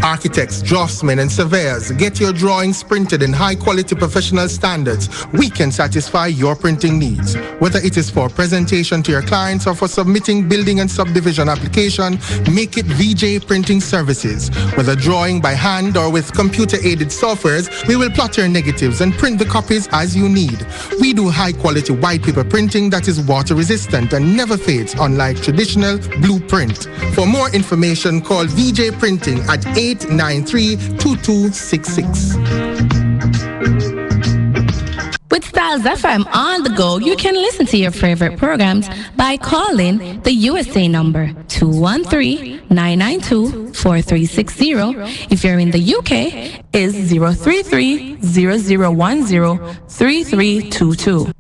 Architects, draftsmen, and surveyors, get your drawings printed in high-quality professional standards. We can satisfy your printing needs. Whether it is for presentation to your clients or for submitting building and subdivision application, make it VJ Printing Services. Whether drawing by hand or with computer-aided softwares, we will plot your negatives and print the copies as you need. We do high-quality white paper printing that is water-resistant and never fades, unlike traditional blueprint. For more information, call VJ Printing at 893-2266. With Styles FM on the go, you can listen to your favorite programs by calling the USA number 213-992-4360. If you're in the UK, is 033-0010-3322.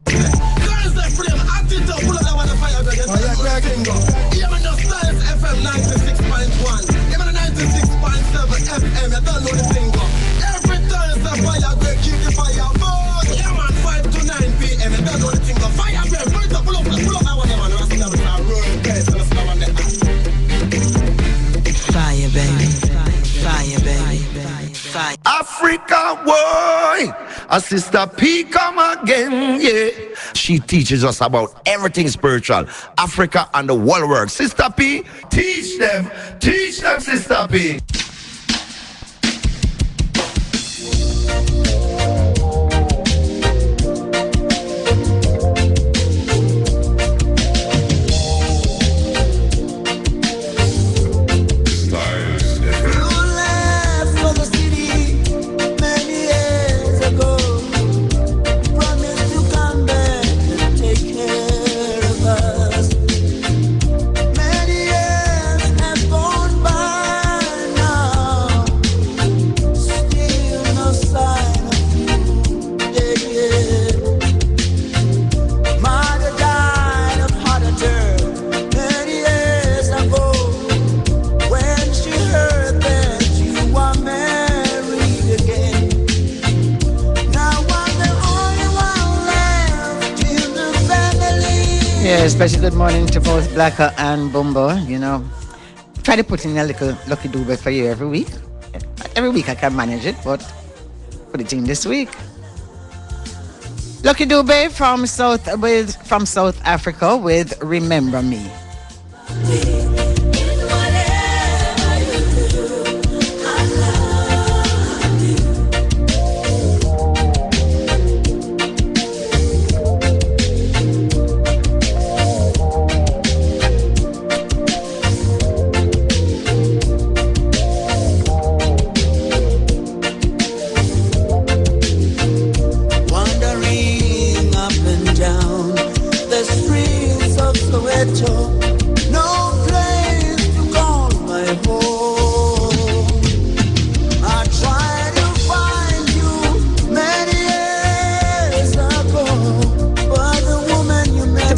Africa, boy, a Sister P come again, yeah. She teaches us about everything spiritual, Africa and the world work. Sister P, teach them, Sister P. Special good morning to both Blacker and Bumbo. You know, try to put in a little lucky doobie for you every week. Every week I can manage it, but put it in this week. Lucky doobie from South Africa with Remember Me.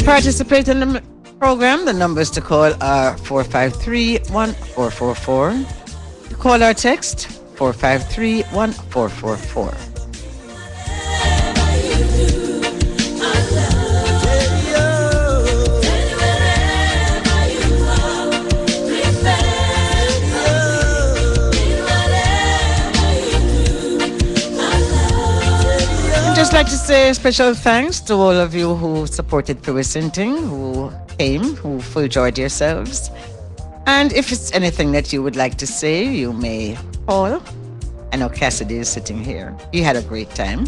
Participate in the program. The numbers to call are 453-1444. Call or text 453-1444. Just like to say special thanks to all of you who supported Presenting, who came, who enjoyed yourselves. And if it's anything that you would like to say, you may call. I know Cassidy is sitting here. You had a great time.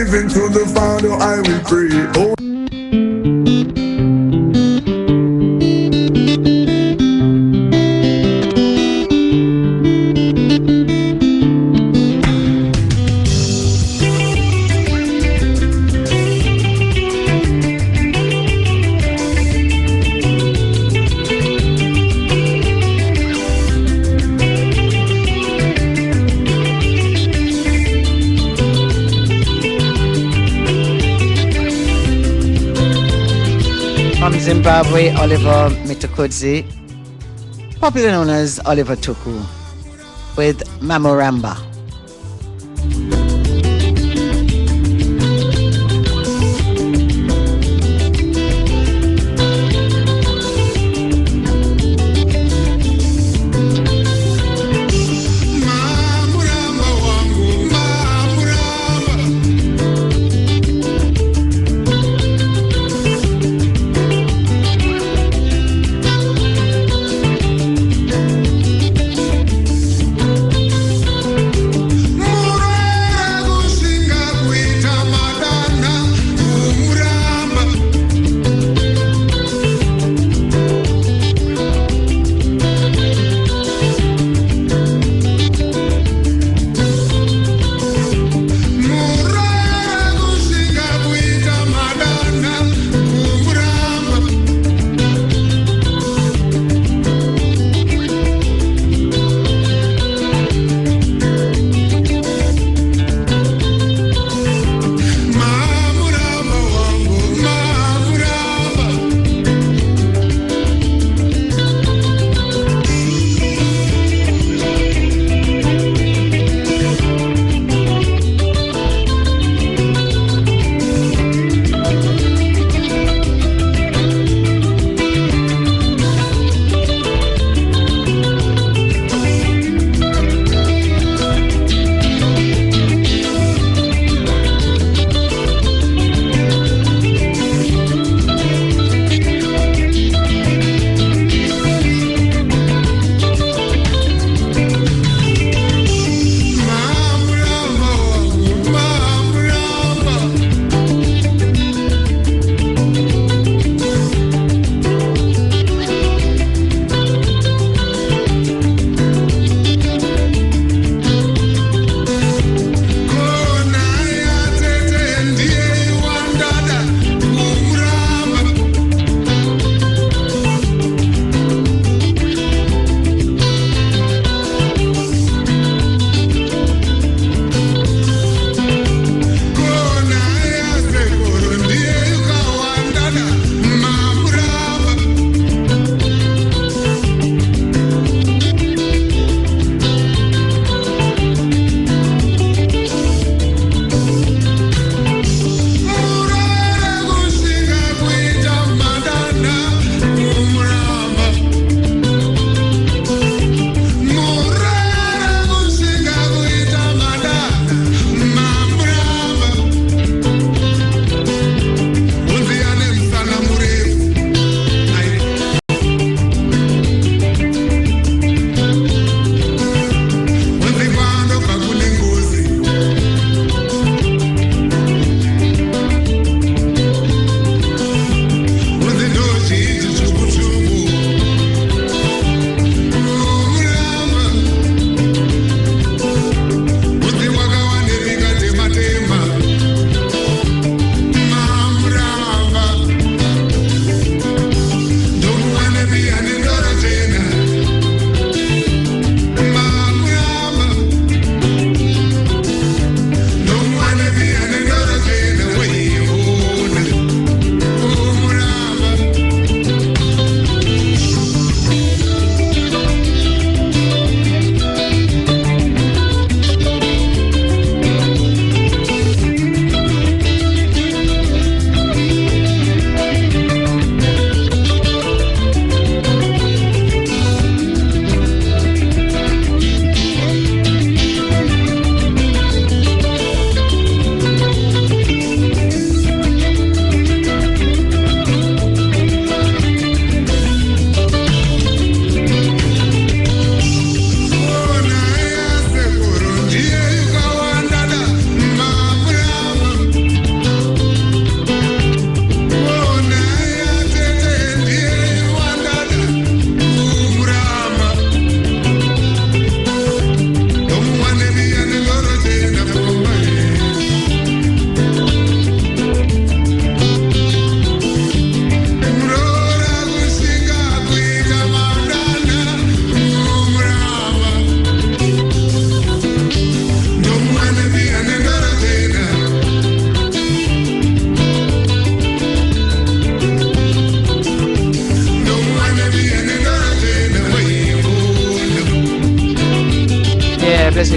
living to the Father I will pray. Oh. From Zimbabwe, Oliver Mtukudzi, popular known as Oliver Tuku, with Mamoramba.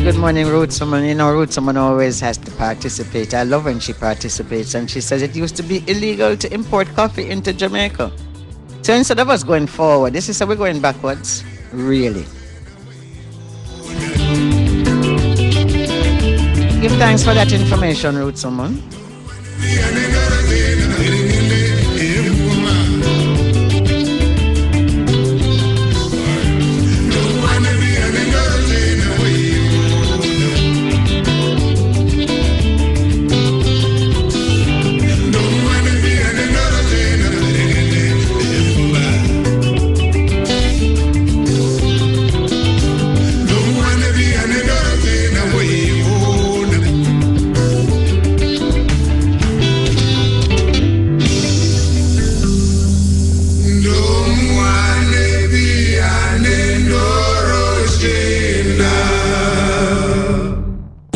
say good morning, Roots Woman. You know, Roots Woman always has to participate. I love when she participates. And she says it used to be illegal to import coffee into Jamaica. So instead of us going forward, this is how we're going backwards. Really. Give thanks for that information, Roots Woman.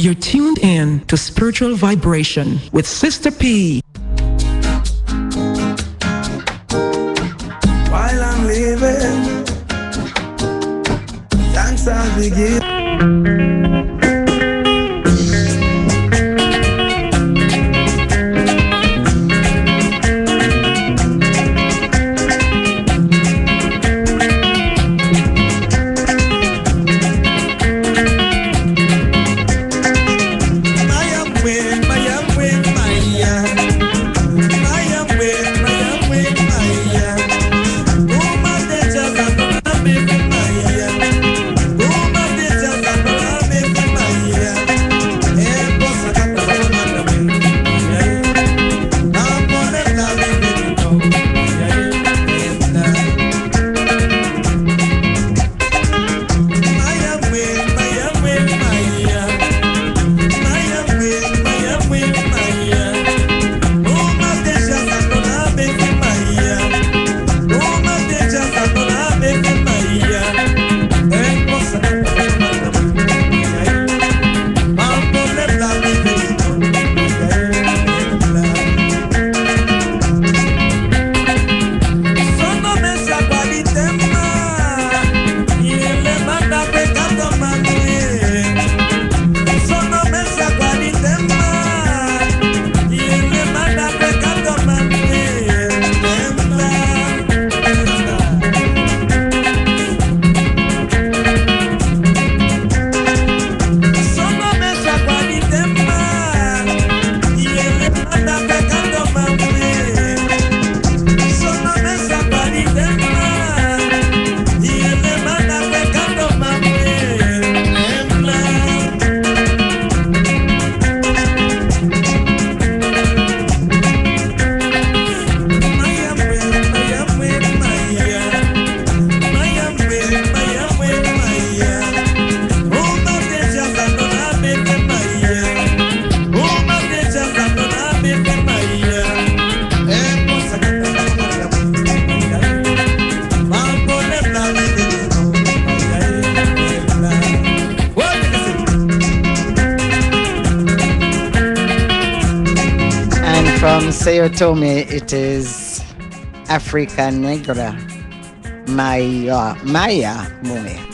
You're tuned in to Spiritual Vibration with Sister P. While I'm living, thanks I'll be giving. Sayo told me it is Africa Negra, Maya Moe.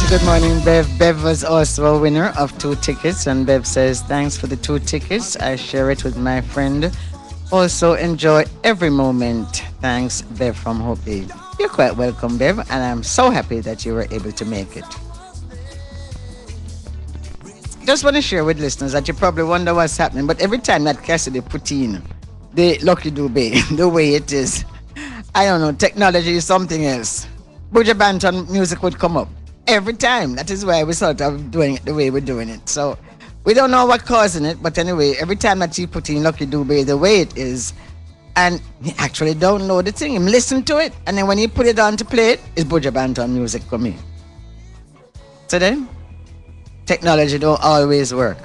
Good morning, Bev. Bev was also a winner of 2 tickets, and Bev says, thanks for the 2 tickets. I share it with my friend. Also enjoy every moment. Thanks, Bev from Hope Bay. You're quite welcome, Bev, and I'm so happy that you were able to make it. Just want to share with listeners that you probably wonder what's happening, but every time that Cassidy put in the Lucky Dube, the way it is, I don't know, technology is something else. Buja Banton music would come up every time. That is why we sort of doing it the way we're doing it. So we don't know what causing it, but anyway, every time that you put in Lucky Dube the way it is, and he actually don't know the thing, him listen to it, and then when he put it on to play it, it's Buja Banton music coming. So then, technology don't always work.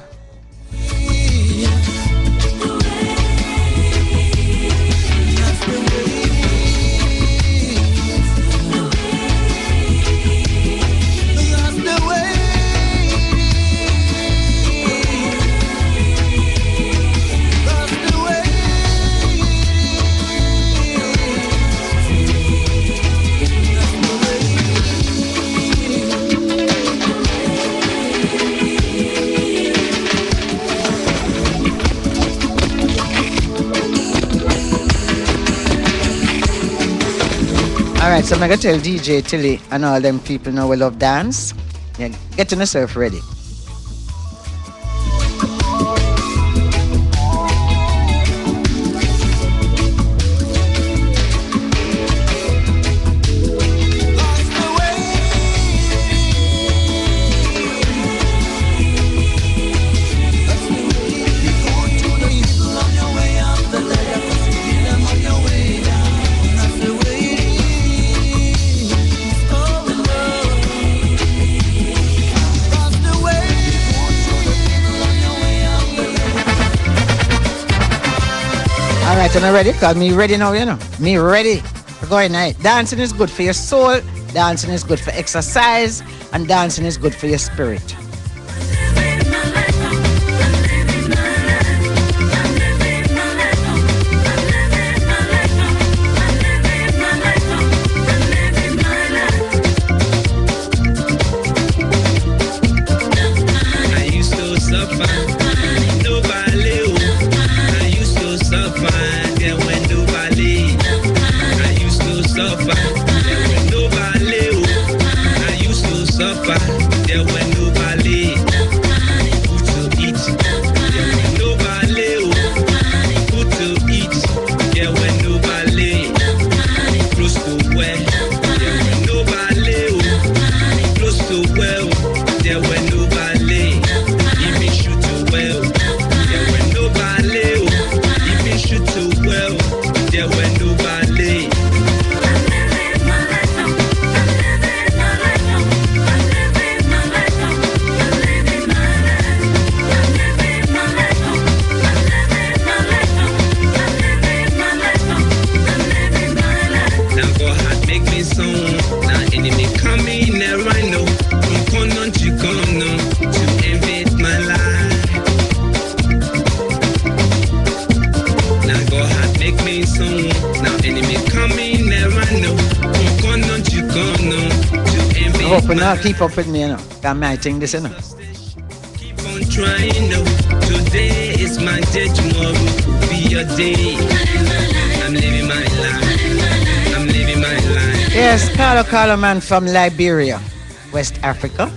Alright, so I'm gonna tell DJ Tilly and all them people know we love dance. Yeah, getting yourself ready. Alright, am I ready? Cause me ready now, you know. Me ready. We're going night. Dancing is good for your soul, dancing is good for exercise, and dancing is good for your spirit. Keep up with me, you know. I'm writing this, you know. Keep on trying, no. Today is my day, tomorrow will be your day. I'm living my life. I'm living my life. Yes, Carlo man from Liberia, West Africa.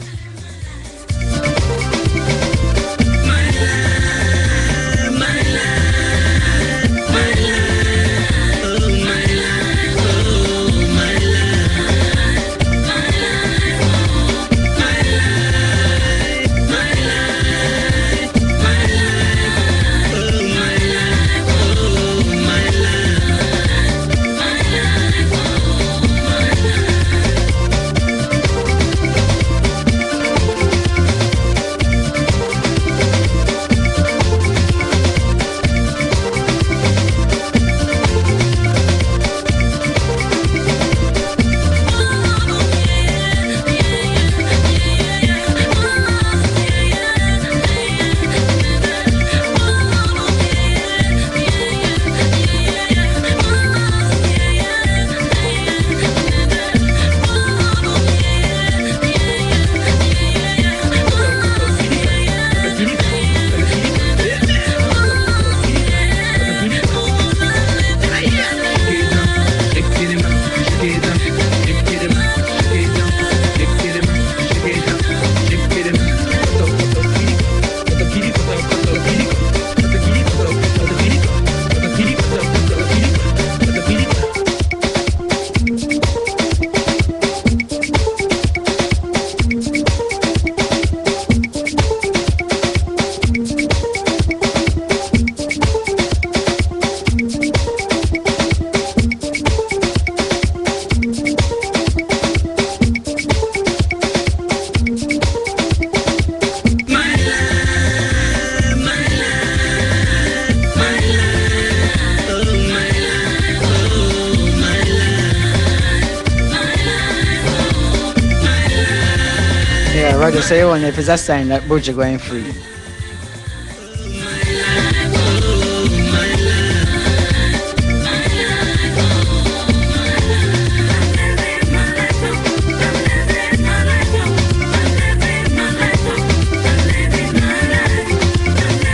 brother say, oh, if it's a sign that Butcher going free.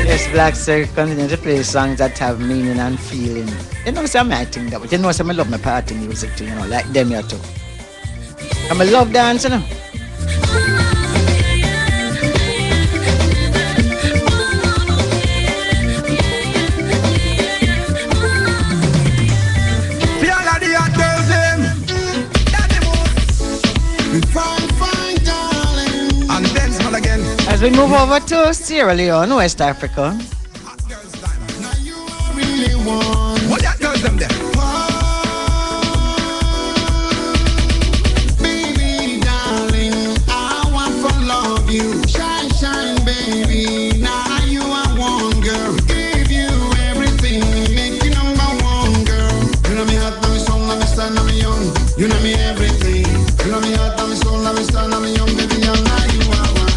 Yes, Black Sir continue to play songs that have meaning and feeling. You know, some I think that, but you know, some I love my party music too, you know, like them here too. And I love dance, you know. As we move over to Sierra Leone, West Africa. What that girls them there? Baby, darling, I want to love you. Shine, shine, baby. Now you are one girl. Give you everything. Make you number one girl. You know me heart, now me soul, now me stand, now me young. You know me everything. You know me heart, now me soul, now me stand, now me young, baby, young. Now you are one.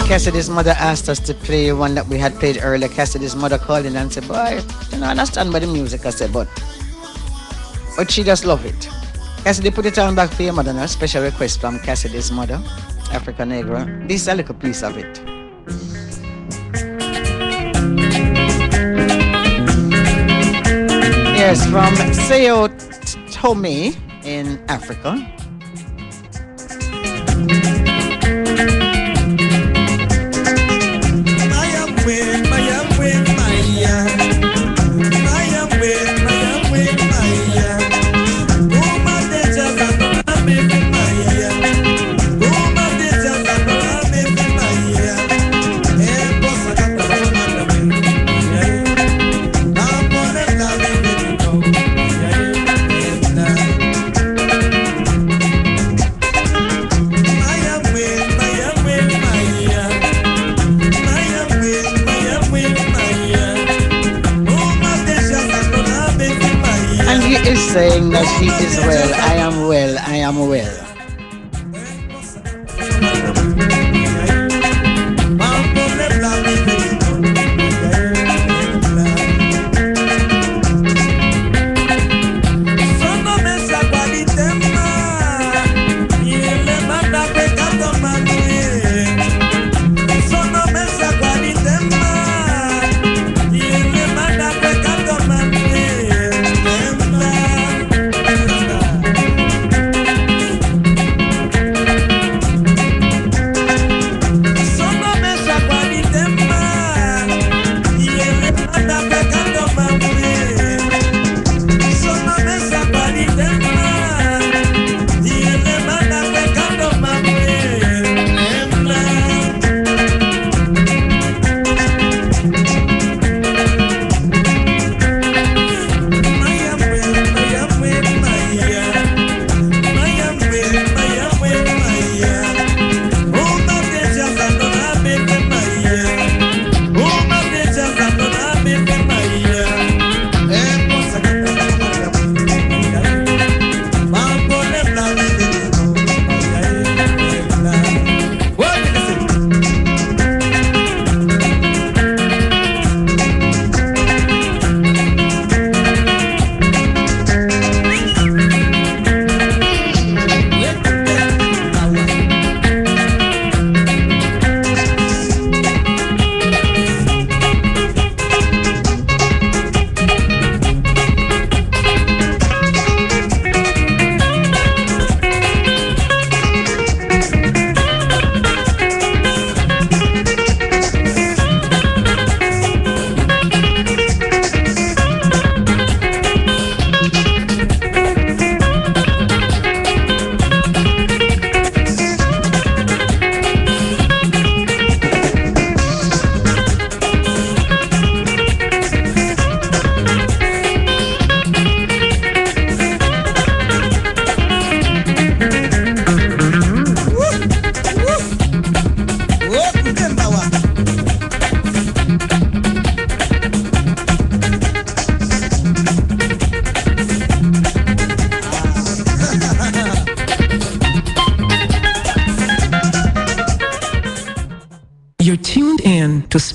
Cassidy's mother asked us to play one that we had played earlier. Cassidy's mother called in and said, boy, you know, I understand by the music. I said, but she just love it. Cassidy, put it on back for your mother now. Special request from Cassidy's mother, Africa Negra. This is a little piece of it. Yes, from Sao Tome in Africa. Saying that he is well, I am well, I am well.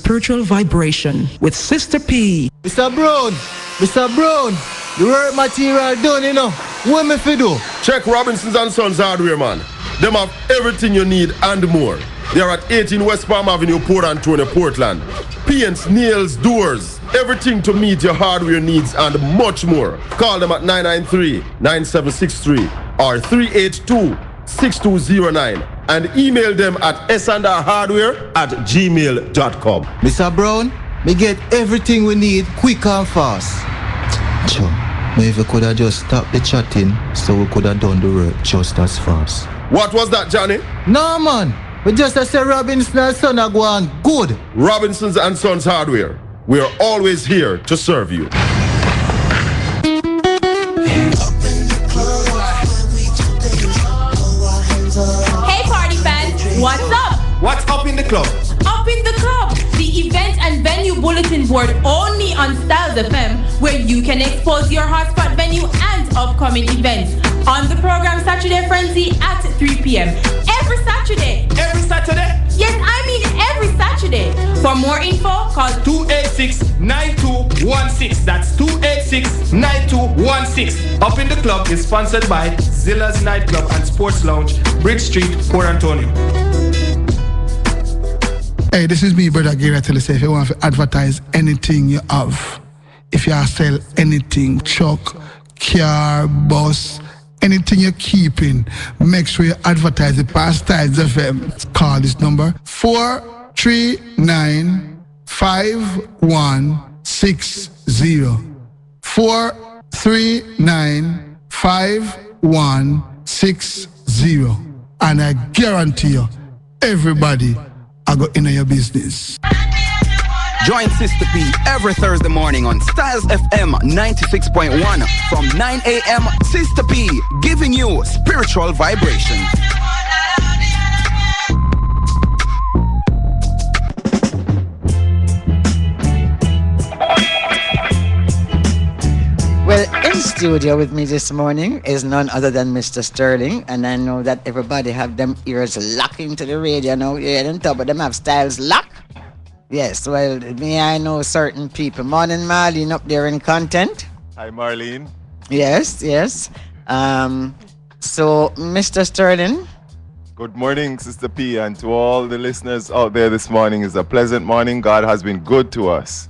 spiritual vibration with Sister P. Mr. Brown, the work material done, you know. What me fi do? Check Robinson's and Sons Hardware, man. Them have everything you need and more. They are at 18 West Palm Avenue, Port Antonio, Portland. Paints, nails, doors, everything to meet your hardware needs and much more. Call them at 993-9763 or 382-6209 and email them at sandarhardware@gmail.com. Mr. Brown, me get everything we need quick and fast. Sure. Maybe we could have just stopped the chatting so we could have done the work just as fast. What was that, Johnny? No, man. We just say Robinson and Son are going good. Robinson's and Sons Hardware. We are always here to serve you. Hey party fans, what's up? What's up in the club? Up in the club, the event and venue bulletin board only on Styles FM, where you can expose your hotspot venue and upcoming events. On the program Saturday Frenzy at 3 p.m. Every Saturday. Every Saturday? Yes, I mean every Saturday. For more info, call 286-9216. That's 286-9216. Up in the club is sponsored by Zilla's Nightclub and Sports Lounge, Bridge Street, Port Antonio. Hey, this is me, Brother Gary. I tell you, say, if you want to advertise anything you have, if you sell anything, truck, car, bus, anything you're keeping, make sure you advertise it past Styles FM. Call this number 439-5160. 439-5160. And I guarantee you, everybody I go into your business. Join Sister P every Thursday morning on Styles FM 96.1 from 9 a.m. Sister P giving you spiritual vibrations. Well, in studio with me this morning is none other than Mr. Sterling, and I know that everybody have them ears locking to the radio now. Yeah, on top of them have Styles lock. Yes, well, me, I know certain people. Morning, Marlene, up there in content. Hi, Marlene. Yes, yes. So, Mr. Sterling. Good morning, Sister P, and to all the listeners out there this morning. It's a pleasant morning. God has been good to us.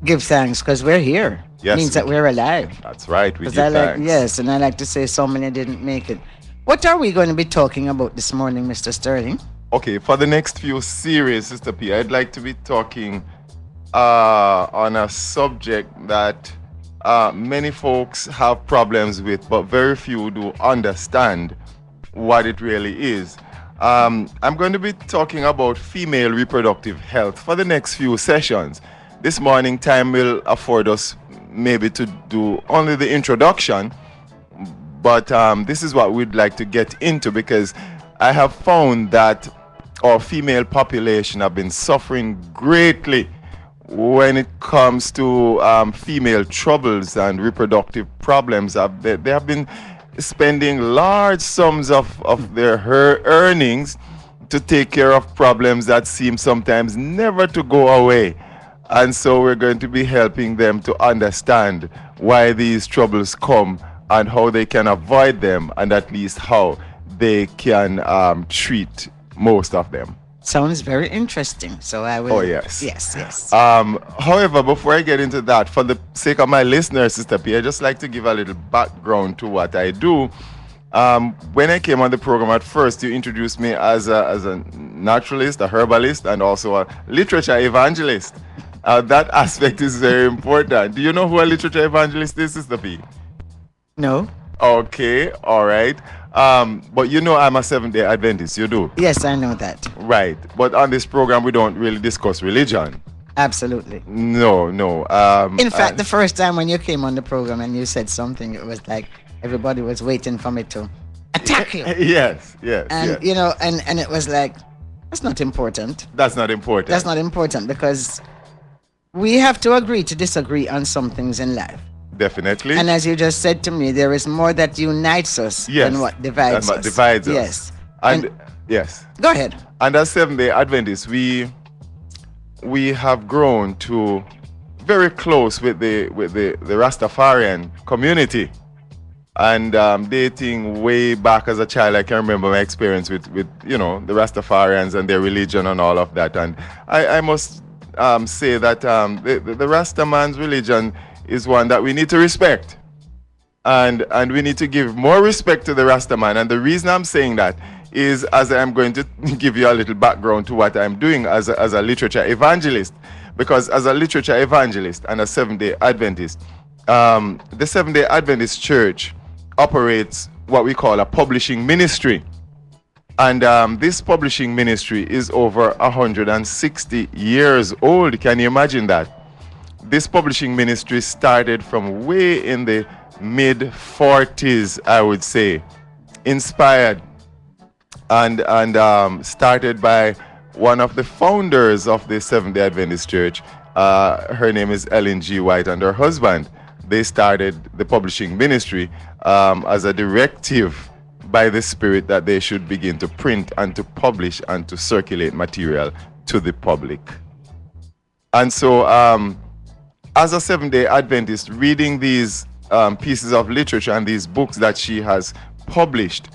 Give thanks, because we're here. Yes. Means that we're alive. That's right, we give thanks. thanks. Yes, and I like to say so many didn't make it. What are we going to be talking about this morning, Mr. Sterling? Okay, for the next few series, Sister P, I'd like to be talking on a subject that many folks have problems with, but very few do understand what it really is. I'm going to be talking about female reproductive health for the next few sessions. This morning, time will afford us maybe to do only the introduction, but this is what we'd like to get into, because I have found that our female population have been suffering greatly when it comes to female troubles and reproductive problems. They have been spending large sums of their earnings to take care of problems that seem sometimes never to go away. And so we're going to be helping them to understand why these troubles come and how they can avoid them, and at least how they can treat most of them. Sounds very interesting. So I will. Oh, yes. Yes, yes. However, before I get into that, for the sake of my listeners, Sister P, I just like to give a little background to what I do. When I came on the program at first, you introduced me as a naturalist, a herbalist, and also a literature evangelist. That aspect is very important. Do you know who a literature evangelist is, Sister P? No. Okay, all right. But you know I'm a Seventh-day Adventist, you do? Yes, I know that. Right. But on this program, we don't really discuss religion. Absolutely. No. In fact, the first time when you came on the program and you said something, it was like everybody was waiting for me to attack you. Yes. And, you know, and it was like, that's not important. That's not important. That's not important, because we have to agree to disagree on some things in life. Definitely. And as you just said to me, there is more that unites us than what divides us. What divides us. Yes. And yes. Go ahead. And as Seventh-day Adventists, we we have grown to very close with the Rastafarian community. And dating way back as a child, I can remember my experience with the Rastafarians and their religion and all of that. And I must say that the Rastaman's religion is one that we need to respect. And we need to give more respect to the Rastaman. And the reason I'm saying that is, as I'm going to give you a little background to what I'm doing as a literature evangelist. Because as a literature evangelist and a Seventh-day Adventist, the Seventh-day Adventist Church operates what we call a publishing ministry. And this publishing ministry is over 160 years old. Can you imagine that? This publishing ministry started from way in the mid-40s, I would say. Inspired and started by one of the founders of the Seventh-day Adventist Church. Her name is Ellen G. White, and her husband. They started the publishing ministry as a directive by the Spirit that they should begin to print and to publish and to circulate material to the public. And so as a Seventh-day Adventist, reading these pieces of literature and these books that she has published,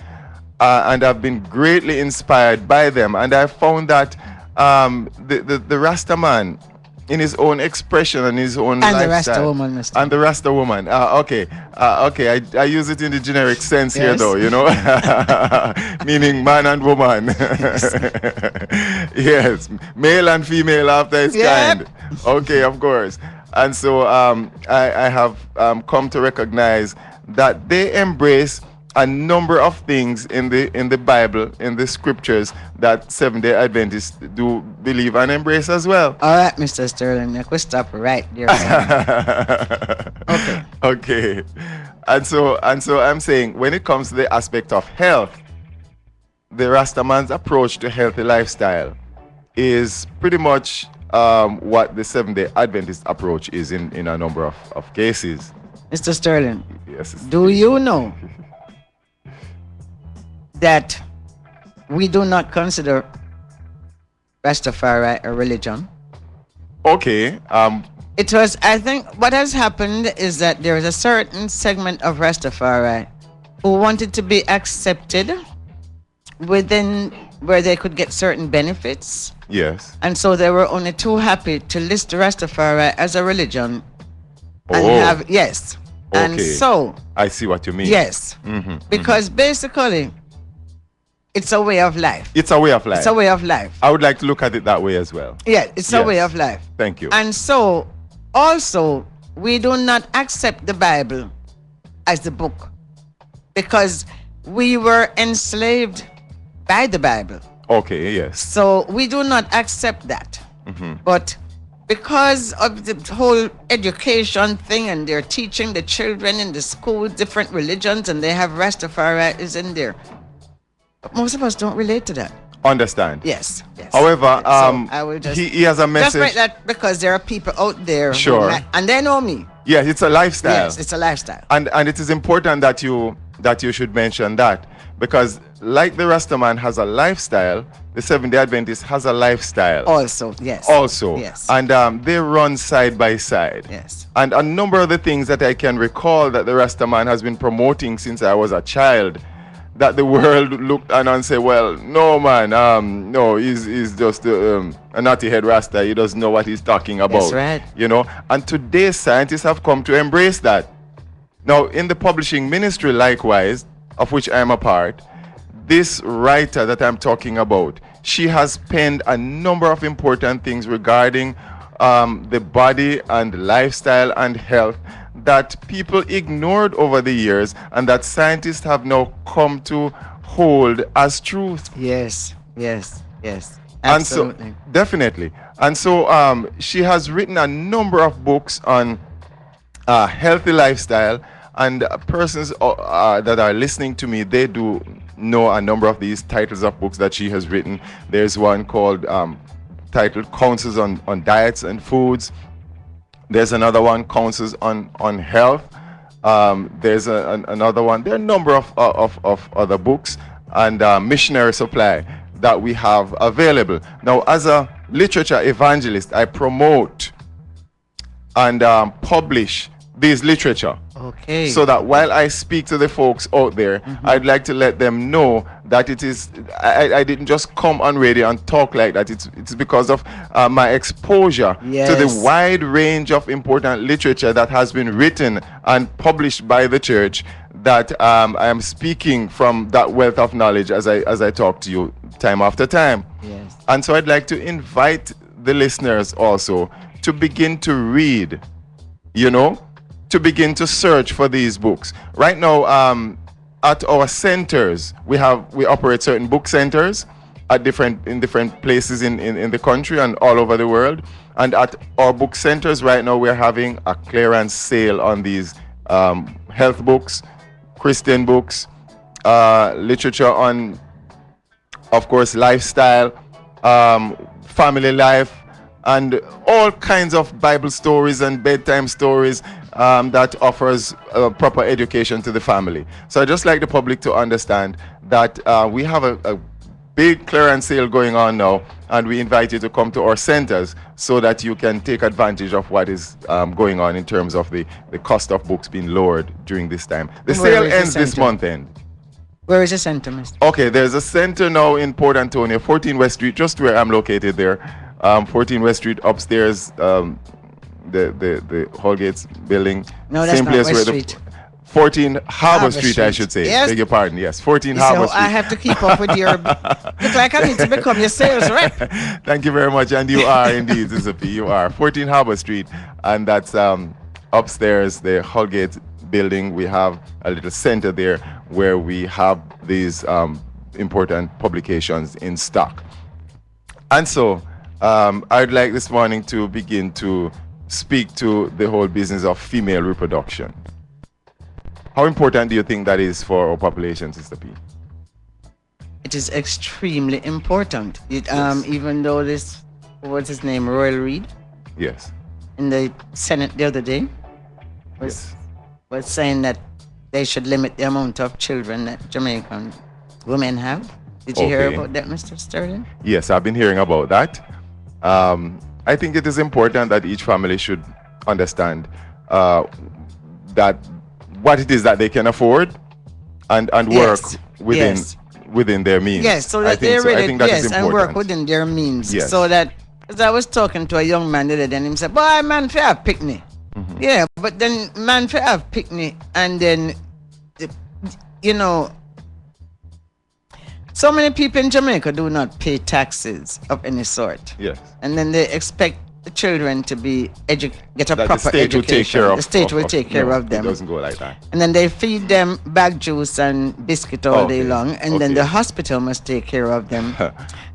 and I've been greatly inspired by them. And I found that the Rastaman, in his own expression and his own and lifestyle. The Rasta woman, Mr. And the Rasta woman. Okay. I use it in the generic sense here, though, meaning man and woman. Yes, male and female after his kind. Okay, of course. And so I have come to recognize that they embrace a number of things in the Bible, in the scriptures, that Seventh-day Adventists do believe and embrace as well. All right, Mr. Sterling, I could stop right there. Okay. Okay. And so I'm saying, when it comes to the aspect of health, the Rastaman's approach to healthy lifestyle is pretty much what the Seventh-day Adventist approach is in a number of cases. Mr. Sterling, yes. Do you know that we do not consider Rastafari a religion? Okay. I think what has happened is that there is a certain segment of Rastafari who wanted to be accepted within where they could get certain benefits. Yes. And so they were only too happy to list Rastafari as a religion. And Okay. And so I see what you mean. yes. Because basically it's a way of life. It's a way of life. It's a way of life. I would like to look at it that way as well. Yeah, it's a way of life. Thank you. And so, also, we do not accept the Bible as the book because we were enslaved by the Bible. Okay, yes. So, we do not accept that. But because of the whole education thing, and they're teaching the children in the school different religions, and they have Rastafari is in there. But most of us don't relate to that. Understand. Yes. However, So I will he has a message. Just like that, because there are people out there. Sure. And they know me. Yes, it's a lifestyle. Yes, it's a lifestyle. And it is important that you should mention that, because like the Rastaman has a lifestyle, the Seventh-day Adventist has a lifestyle. Also, yes. Also. Yes. And they run side by side. Yes. And a number of the things that I can recall that the Rastaman has been promoting since I was a child, that the world looked and said, well, no man, no, he's just a naughty head Rasta. He doesn't know what he's talking about. That's right. And today's scientists have come to embrace that. Now, in the publishing ministry, likewise, of which I am a part, this writer that I'm talking about, she has penned a number of important things regarding the body and lifestyle and health that people ignored over the years, and that scientists have now come to hold as truth. Yes, yes, yes. Absolutely. And so, definitely. And so she has written a number of books on healthy lifestyle, and persons that are listening to me, they do know a number of these titles of books that she has written. There's one called titled Counsels on Diets and Foods. There's another one, Counsels on Health. There's another one. There are a number of other books and missionary supply that we have available. Now, as a literature evangelist. I promote and publish these literature. Okay. So that while I speak to the folks out there, I'd like to let them know that it is, I didn't just come on radio and talk like that. It's because of my exposure to the wide range of important literature that has been written and published by the church, that I am speaking from that wealth of knowledge as I talk to you time after time. Yes. And so I'd like to invite the listeners also to begin to read, to begin to search for these books. Right now, at our centers, we operate certain book centers in different places in the country and all over the world. And at our book centers right now, we're having a clearance sale on these health books, Christian books, literature on, of course, lifestyle, family life, and all kinds of Bible stories and bedtime stories that offers proper education to the family. So I just like the public to understand that we have a big clearance sale going on now, and we invite you to come to our centers so that you can take advantage of what is going on in terms of the cost of books being lowered during this time. The sale ends this month end. Where is the center, Mr.? Okay, there's a center now in Port Antonio, 14 West Street, just where I'm located there. 14 West Street upstairs, the Holgate's building. No, that's not West Street. 14 Harbor Street, I should say. Yes. Beg your pardon. Yes, 14 Harbor Street. I have to keep up with your... Look like I need to become your sales rep. Thank you very much, and you are indeed, Sista P. You are. 14 Harbor Street, and that's upstairs, the Holgate building. We have a little center there where we have these important publications in stock. And so, I'd like this morning to begin to speak to the whole business of female reproduction. How important do you think that is for our population, Sista P? It is extremely important. Even though what's his name, Royal Reed? Yes. In the Senate the other day was saying that they should limit the amount of children that Jamaican women have. Did you hear about that, Mr. Sterling? Yes, I've been hearing about that. I think it is important that each family should understand that what it is that they can afford and work within their means. Yes, so that they're ready, I think that is important. and work within their means. Yes. So that, as I was talking to a young man the other day, and he said, boy, man, for have picnic. Yeah, but then man for have picnic, and then, so many people in Jamaica do not pay taxes of any sort. Yes. And then they expect the children to be get a that proper the state education. Will take care of, the state will take care of them. It doesn't go like that. And then they feed them bag juice and biscuit all day long, and then the hospital must take care of them.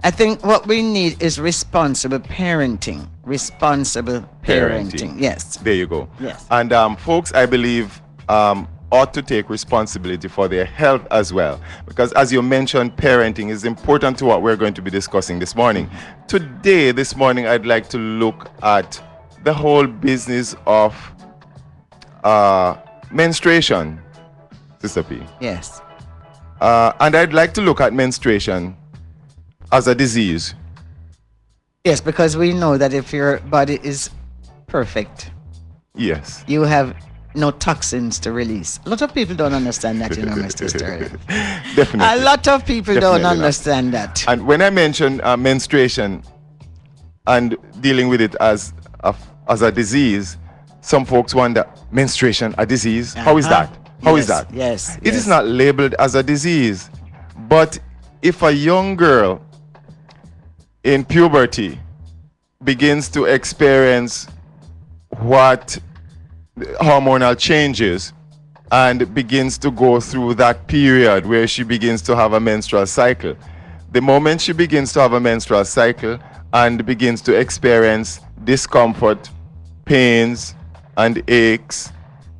I think what we need is responsible parenting. Responsible parenting. Yes. There you go. Yes. And folks, I believe ought to take responsibility for their health as well, because as you mentioned, parenting is important to what we're going to be discussing this morning. This morning, I'd like to look at the whole business of menstruation, Sista P. Yes. And I'd like to look at menstruation as a disease. Yes, because we know that if your body is perfect, yes, you have no toxins to release. A lot of people don't understand that, Mr. Sterling. Definitely. A lot of people don't understand that. And when I mention menstruation and dealing with it as a disease, some folks wonder, menstruation, a disease? How is that? How is that? Yes. It is not labeled as a disease. But if a young girl in puberty begins to experience what hormonal changes and begins to go through that period where she begins to have a menstrual cycle. The moment she begins to have a menstrual cycle and begins to experience discomfort, pains, and aches,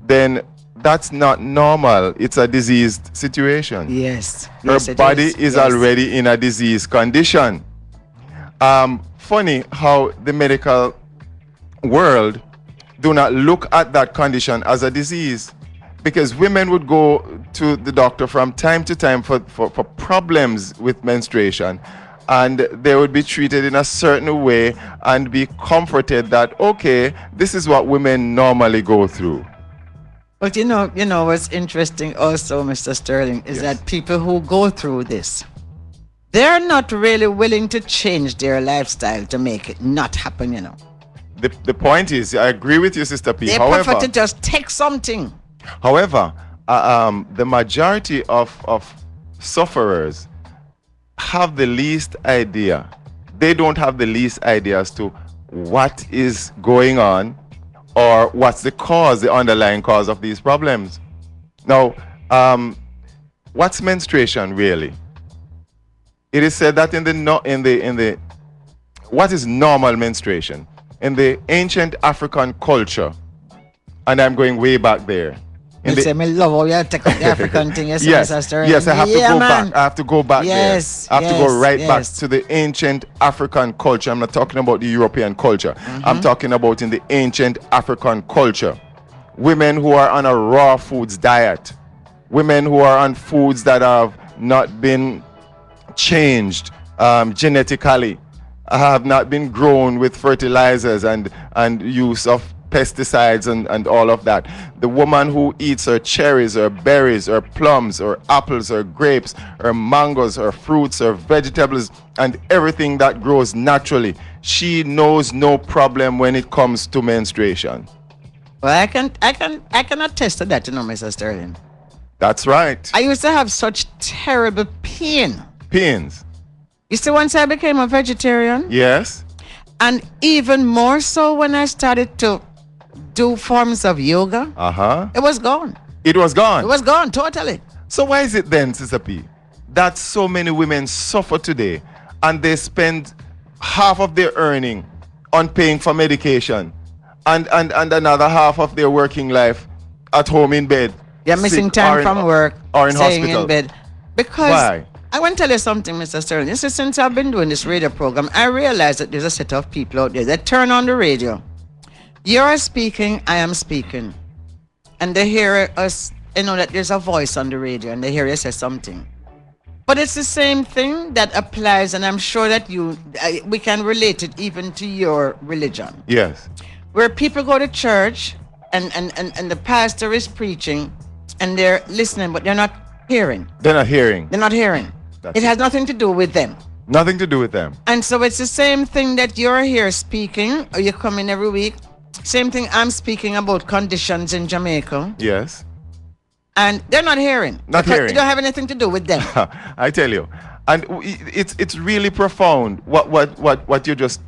then that's not normal. It's a diseased situation. Yes. Her body is already in a diseased condition. Funny how the medical world do not look at that condition as a disease, because women would go to the doctor from time to time for problems with menstruation, and they would be treated in a certain way and be comforted that, okay, this is what women normally go through. But you know what's interesting also, Mr. Sterling, is that people who go through this, they're not really willing to change their lifestyle to make it not happen, you know. The point is, I agree with you, Sister P. They prefer to just take something. However, the majority of sufferers have the least idea. They don't have the least idea as to what is going on or what's the underlying cause of these problems. Now, what's menstruation really? It is said that in the what is normal menstruation? In the ancient African culture, and I'm going way back there. I love how you take up the African thing. Yes, yes, I have to go back. I have to go back there. I have to go right back to the ancient African culture. I'm not talking about the European culture. I'm talking about in the ancient African culture. Women who are on a raw foods diet. Women who are on foods that have not been changed genetically, have not been grown with fertilizers and use of pesticides and all of that. The woman who eats her cherries or berries or plums or apples or grapes or mangoes or fruits or vegetables and everything that grows naturally, she knows no problem when it comes to menstruation. Well, I can attest to that, you know, Mr. Sterling. That's right. I used to have such terrible pains. You see, once I became a vegetarian. Yes. And even more so when I started to do forms of yoga. It was gone. It was gone? It was gone, totally. So why is it then, Sister P, that so many women suffer today and they spend half of their earning on paying for medication and another half of their working life at home in bed? You're missing time from work or in staying hospital. in bed. Because why? I want to tell you something, Mr. Sterling. You see, since I've been doing this radio program, I realize that there's a set of people out there that turn on the radio. You're speaking, I am speaking. And they hear us, you know, that there's a voice on the radio and they hear you say something. But it's the same thing that applies, and I'm sure that we can relate it even to your religion. Yes. Where people go to church and the pastor is preaching and they're listening, but they're not hearing. They're not hearing. They're not hearing. It has nothing to do with them. Nothing to do with them. And so it's the same thing that you're here speaking, or you come in every week. Same thing I'm speaking about conditions in Jamaica. Yes. And they're not hearing. Not hearing. It don't have anything to do with them. I tell you. And it's really profound what you just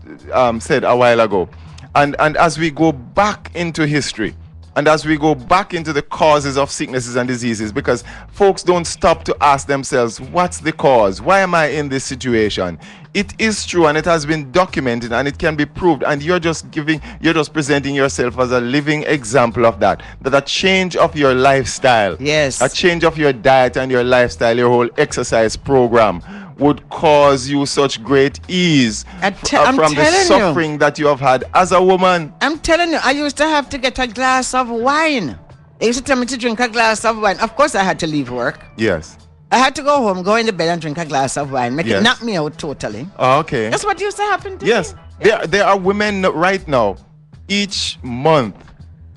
said a while ago. And as we go back into history, and as we go back into the causes of sicknesses and diseases, because folks don't stop to ask themselves, what's the cause? Why am I in this situation? It is true, and it has been documented, and it can be proved, and you're just presenting yourself as a living example of that a change of your lifestyle, yes, a change of your diet and your lifestyle, your whole exercise program would cause you such great ease from the suffering that you have had as a woman. I'm telling you, I used to have to get a glass of wine. They used to tell me to drink a glass of wine. Of course, I had to leave work. Yes. I had to go home, go in the bed and drink a glass of wine. Make it knock me out totally. Oh, okay. That's what used to happen to me. Yes. There are women right now, each month,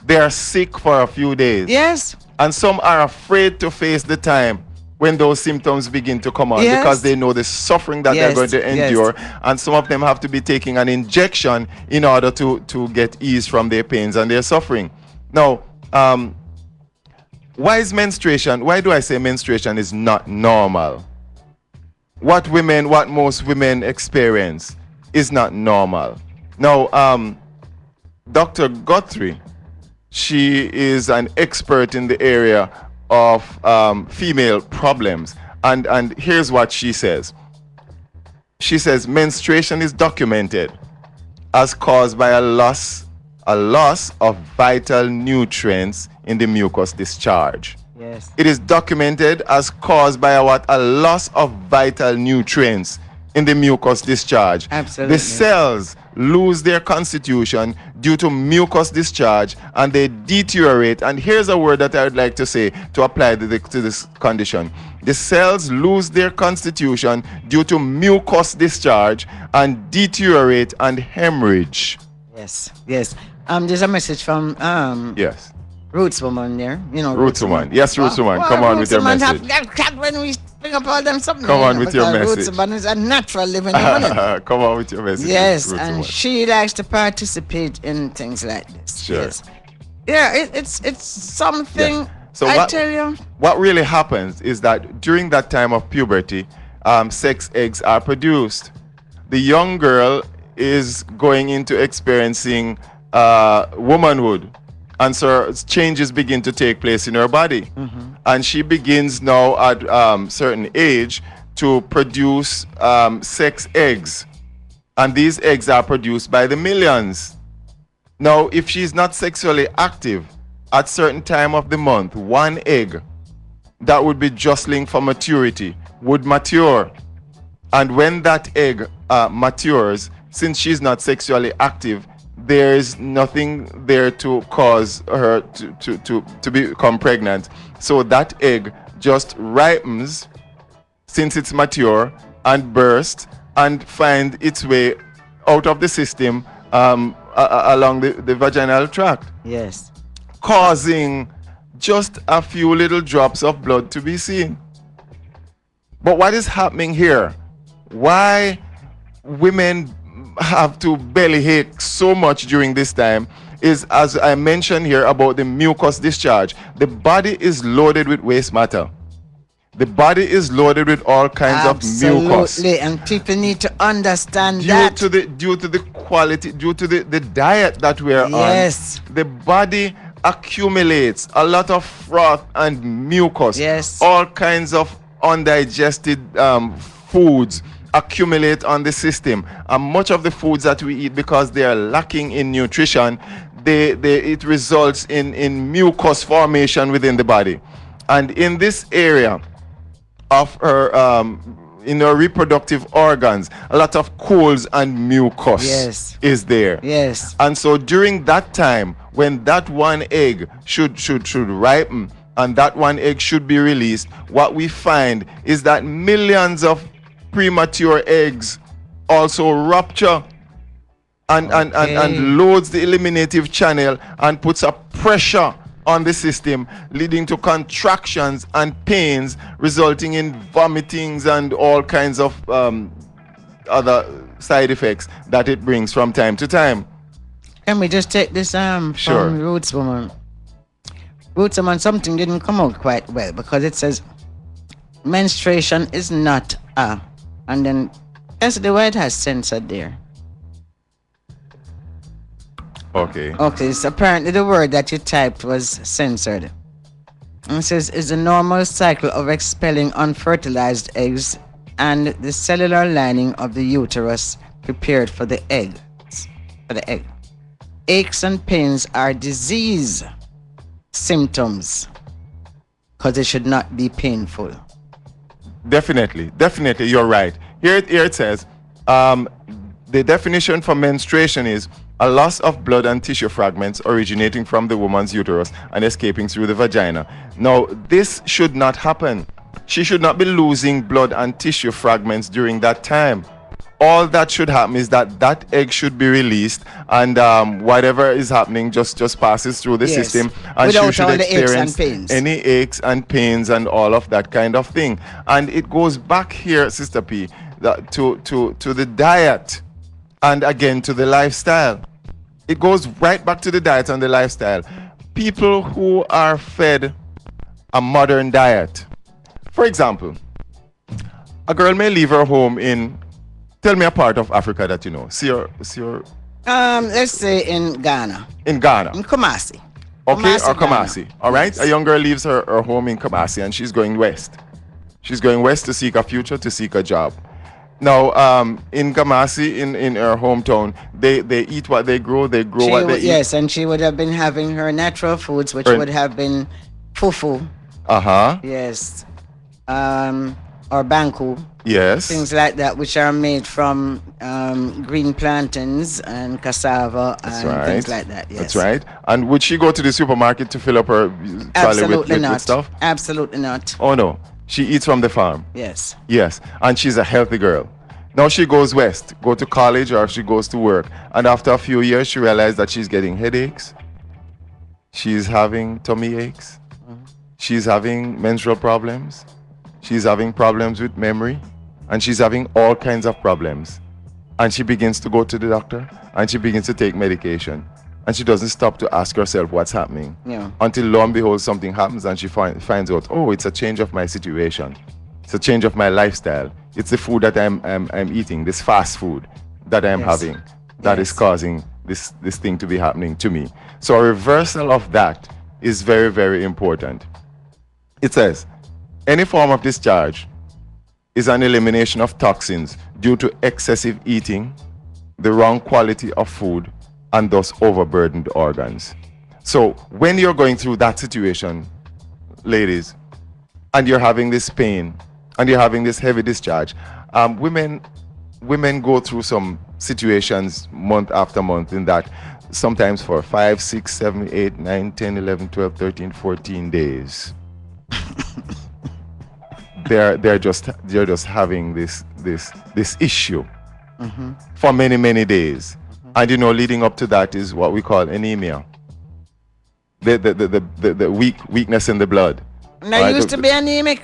they are sick for a few days. Yes. And some are afraid to face the time when those symptoms begin to come on, because they know the suffering that they're going to endure. And some of them have to be taking an injection in order to get ease from their pains and their suffering. Now, why do I say menstruation is not normal? What most women experience is not normal. Now, Dr. Guthrie, she is an expert in the area of female problems, and here's what she says. She says menstruation is documented as caused by a loss of vital nutrients in the mucus discharge. Yes. It is documented as caused by a loss of vital nutrients in the mucus discharge. Absolutely. The cells lose their constitution due to mucus discharge, and they deteriorate. And here's a word that I would like to say to apply to this condition. The cells lose their constitution due to mucus discharge and deteriorate and hemorrhage. Yes, yes. There's a message from yes, Roots Woman there. You know, Roots Woman. Yes, Roots Woman. Come on with your message. When we bring up all them something. Come on with your message. Roots Woman is a natural living woman. Come on with your message. Yes, Roots and Woman. she likes to participate in things like this. Sure. Yes. Yeah, it's something. Yes. So I tell you. What really happens is that during that time of puberty, sex eggs are produced. The young girl is going into experiencing womanhood, and so changes begin to take place in her body. And she begins now at certain age to produce sex eggs, and these eggs are produced by the millions. Now, if she's not sexually active at certain time of the month, one egg that would be jostling for maturity would mature, and when that egg matures, since she's not sexually active, there is nothing there to cause her to become pregnant. So that egg just ripens since it's mature and bursts and find its way out of the system along the vaginal tract. Yes. Causing just a few little drops of blood to be seen. But what is happening here? Why women have to belly ache so much during this time is, as I mentioned here about the mucus discharge, the body is loaded with waste matter. The body is loaded with all kinds of mucus. Absolutely, and people need to understand due that. to the quality, due to the diet that we are Yes. on, the body accumulates a lot of froth and mucus. Yes. All kinds of undigested foods accumulate on the system, and much of the foods that we eat, because they are lacking in nutrition, it results in mucus formation within the body. And in this area of her in her reproductive organs, a lot of colds and mucus is there. Yes. And so during that time, when that one egg should ripen and that one egg should be released, what we find is that millions of premature eggs also rupture and loads the eliminative channel and puts a pressure on the system, leading to contractions and pains, resulting in vomitings and all kinds of other side effects that it brings from time to time. Can we just take this Sure. from Roots Woman? Roots Woman, something didn't come out quite well, because it says menstruation is not and then yes, the word has censored there. Okay. Okay, so apparently the word that you typed was censored. And it says, is the normal cycle of expelling unfertilized eggs and the cellular lining of the uterus prepared for the egg. Aches and pains are disease symptoms, because it should not be painful. Definitely, you're right. Here it says, the definition for menstruation is a loss of blood and tissue fragments originating from the woman's uterus and escaping through the vagina. Now, this should not happen. She should not be losing blood and tissue fragments during that time. All that should happen is that egg should be released, and whatever is happening just passes through the system, and without she should all the aches and experience pains. any aches and pains and all of that kind of thing. And it goes back here, Sister P, to the diet, and again to the lifestyle. It goes right back to the diet and the lifestyle. People who are fed a modern diet. For example, a girl may leave her home in, tell me a part of Africa that you know. See your Let's say in Ghana. In Ghana. In Kumasi. Okay, or Ghana. Kumasi. All right. A young girl leaves her home in Kumasi and she's going west. She's going west to seek a future, to seek a job. Now, in Kumasi, in her hometown, they eat what they grow what they eat. Yes, and she would have been having her natural foods, which would have been fufu. Uh-huh. Yes. or banku. Yes. Things like that, which are made from green plantains and cassava and things like that. Yes. That's right. And would she go to the supermarket to fill up her trolley with stuff? Absolutely not. Oh no. She eats from the farm. Yes. Yes. And she's a healthy girl. Now she goes west, go to college or she goes to work. And after a few years, she realized that she's getting headaches. She's having tummy aches. She's having menstrual problems. She's having problems with memory. And she's having all kinds of problems. And she begins to go to the doctor and she begins to take medication. And she doesn't stop to ask herself what's happening. Yeah. Until lo and behold, something happens and she finds out, oh, it's a change of my situation. It's a change of my lifestyle. It's the food that I'm eating, this fast food that I'm having, that is causing this thing to be happening to me. So a reversal of that is very, very important. It says, any form of discharge is an elimination of toxins due to excessive eating, the wrong quality of food, and thus overburdened organs. So when you're going through that situation, ladies, and you're having this pain, and you're having this heavy discharge, women go through some situations month after month in that sometimes for 5, 6, 7, 8, 9, 10, 11, 12, 13, 14 days. they're just having this issue for many days. And you know, leading up to that is what we call anemia. The weakness in the blood. And I used to be anemic.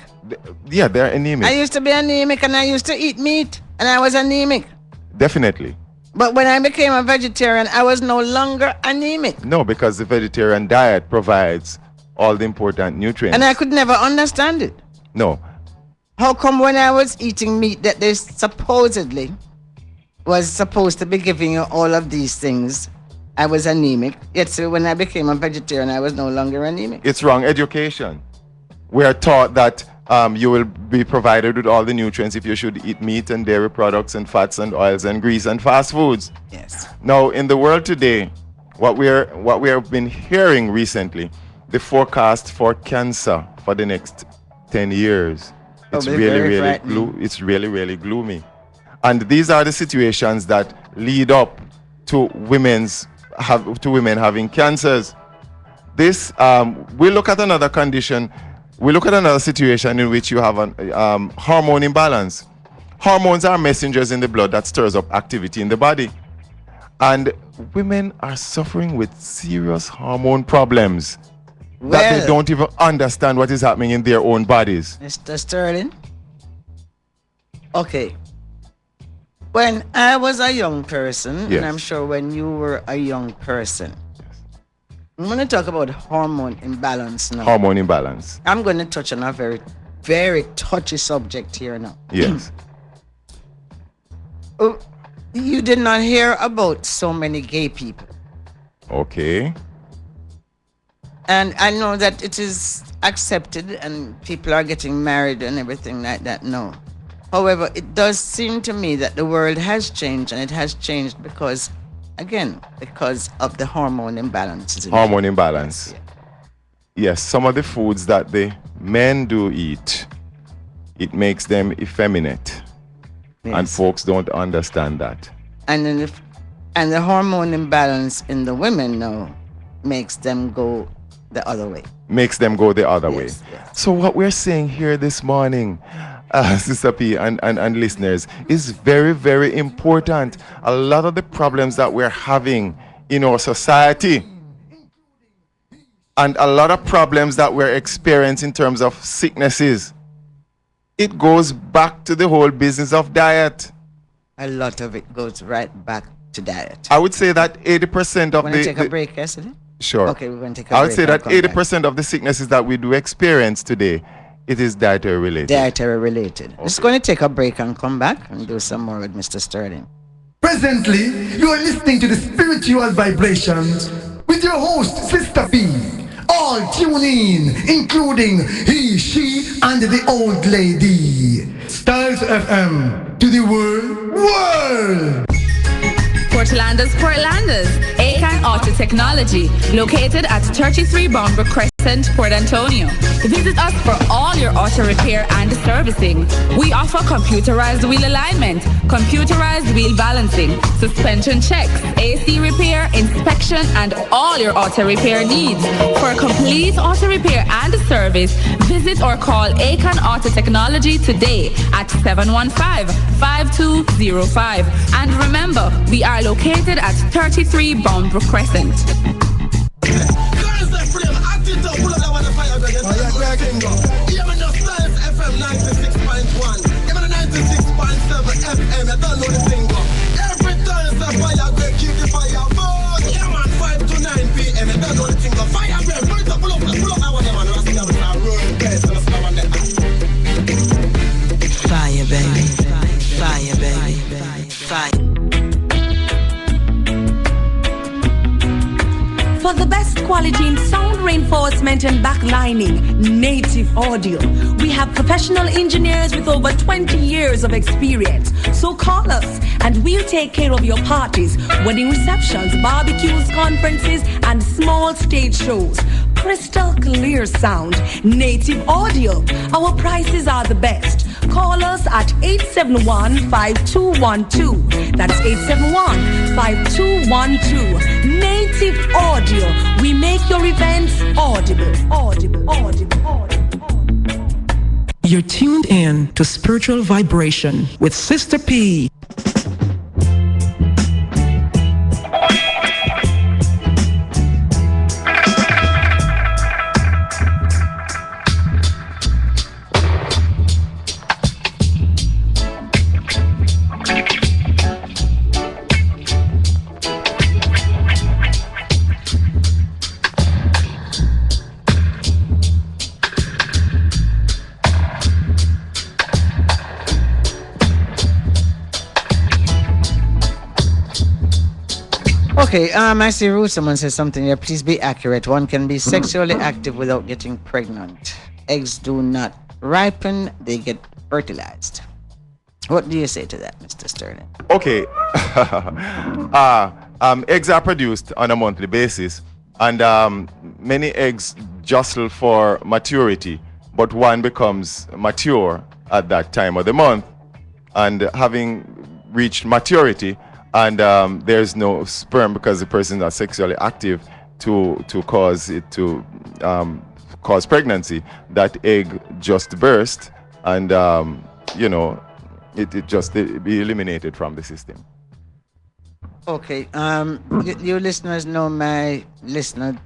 Yeah, they're anemic. I used to be anemic and I used to eat meat and I was anemic. Definitely. But when I became a vegetarian, I was no longer anemic. No, because the vegetarian diet provides all the important nutrients. And I could never understand it. No. How come when I was eating meat that they supposedly was supposed to be giving you all of these things, I was anemic. Yet so when I became a vegetarian, I was no longer anemic. It's wrong education. We are taught that you will be provided with all the nutrients if you should eat meat and dairy products and fats and oils and grease and fast foods. Yes. Now, in the world today, what we have been hearing recently, the forecast for cancer for the next 10 years, it's really gloomy. And these are the situations that lead up to women having cancers. This we look at another condition. We look at another situation in which you have a hormone imbalance. Hormones are messengers in the blood that stirs up activity in the body. And women are suffering with serious hormone problems that they don't even understand what is happening in their own bodies. Mr. Sterling? Okay. When I was a young person, and I'm sure when you were a young person, I'm going to talk about hormone imbalance now. Hormone imbalance. I'm going to touch on a very, very touchy subject here now. Yes. You did not hear about so many gay people. Okay. And I know that it is accepted and people are getting married and everything like that. No. However, it does seem to me that the world has changed, and it has changed because of the hormone imbalance. Hormone imbalance. Yes, some of the foods that the men do eat, it makes them effeminate. Yes. And folks don't understand that. And the hormone imbalance in the women now makes them go the other way. Makes them go the other way. Yes. So what we're saying here this morning, Sista P and listeners, is very, very important. A lot of the problems that we're having in our society and a lot of problems that we're experiencing in terms of sicknesses, it goes back to the whole business of diet. A lot of it goes right back to diet. I would say that 80% of the... take a break yesterday? Sure. Okay, we're going to take a break. I would say that 80% of the sicknesses that we do experience today, it is dietary related. Dietary related. Okay. Just going to take a break and come back and do some more with Mr. Sterling. Presently, you are listening to the Spiritual Vibrations with your host, Sista P. All tune in, including he, she, and the old lady. Styles FM to the world. Portlanders, Acan Auto Technology, located at 33 Boundbrook Crescent Crescent, Port Antonio. Visit us for all your auto repair and servicing. We offer computerized wheel alignment, computerized wheel balancing, suspension checks, AC repair, inspection, and all your auto repair needs. For complete auto repair and service, visit or call Acon Auto Technology today at 715-5205. And remember, we are located at 33 Boundbrook Crescent. Fire, baby. Fire, baby. Fire. For the best quality in sound reinforcement and backlining, Native Audio. We have professional engineers with over 20 years of experience. So call us and we'll take care of your parties, wedding receptions, barbecues, conferences, and small stage shows. Crystal clear sound, Native Audio. Our prices are the best. Call us at 871-5212. That's 871-5212. Native Audio. We make your events audible. You're tuned in to Spiritual Vibration with Sista P. Okay, I see Ruth, someone says something here. Please be accurate. One can be sexually active without getting pregnant. Eggs do not ripen, they get fertilized. What do you say to that, Mr. Sterling? Okay. Eggs are produced on a monthly basis, and many eggs jostle for maturity, but one becomes mature at that time of the month, and having reached maturity, and there's no sperm because the person is not sexually active to cause it to cause pregnancy. That egg just burst, and it just be eliminated from the system. Okay, you listeners know my listener,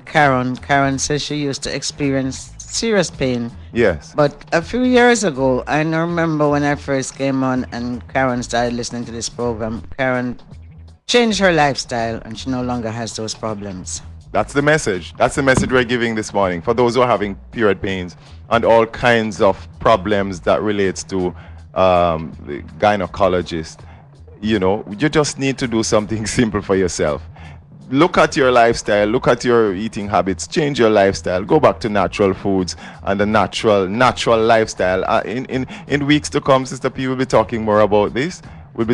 Karen. Karen says she used to experience serious pain. Yes. But a few years ago, I remember when I first came on and Karen started listening to this program, Karen changed her lifestyle and she no longer has those problems. That's the message. That's the message we're giving this morning for those who are having period pains and all kinds of problems that relates to the gynecologist. You just need to do something simple for yourself. Look at your lifestyle, look at your eating habits, change your lifestyle, go back to natural foods and the natural lifestyle. In weeks to come, Sister P will be talking more about this. But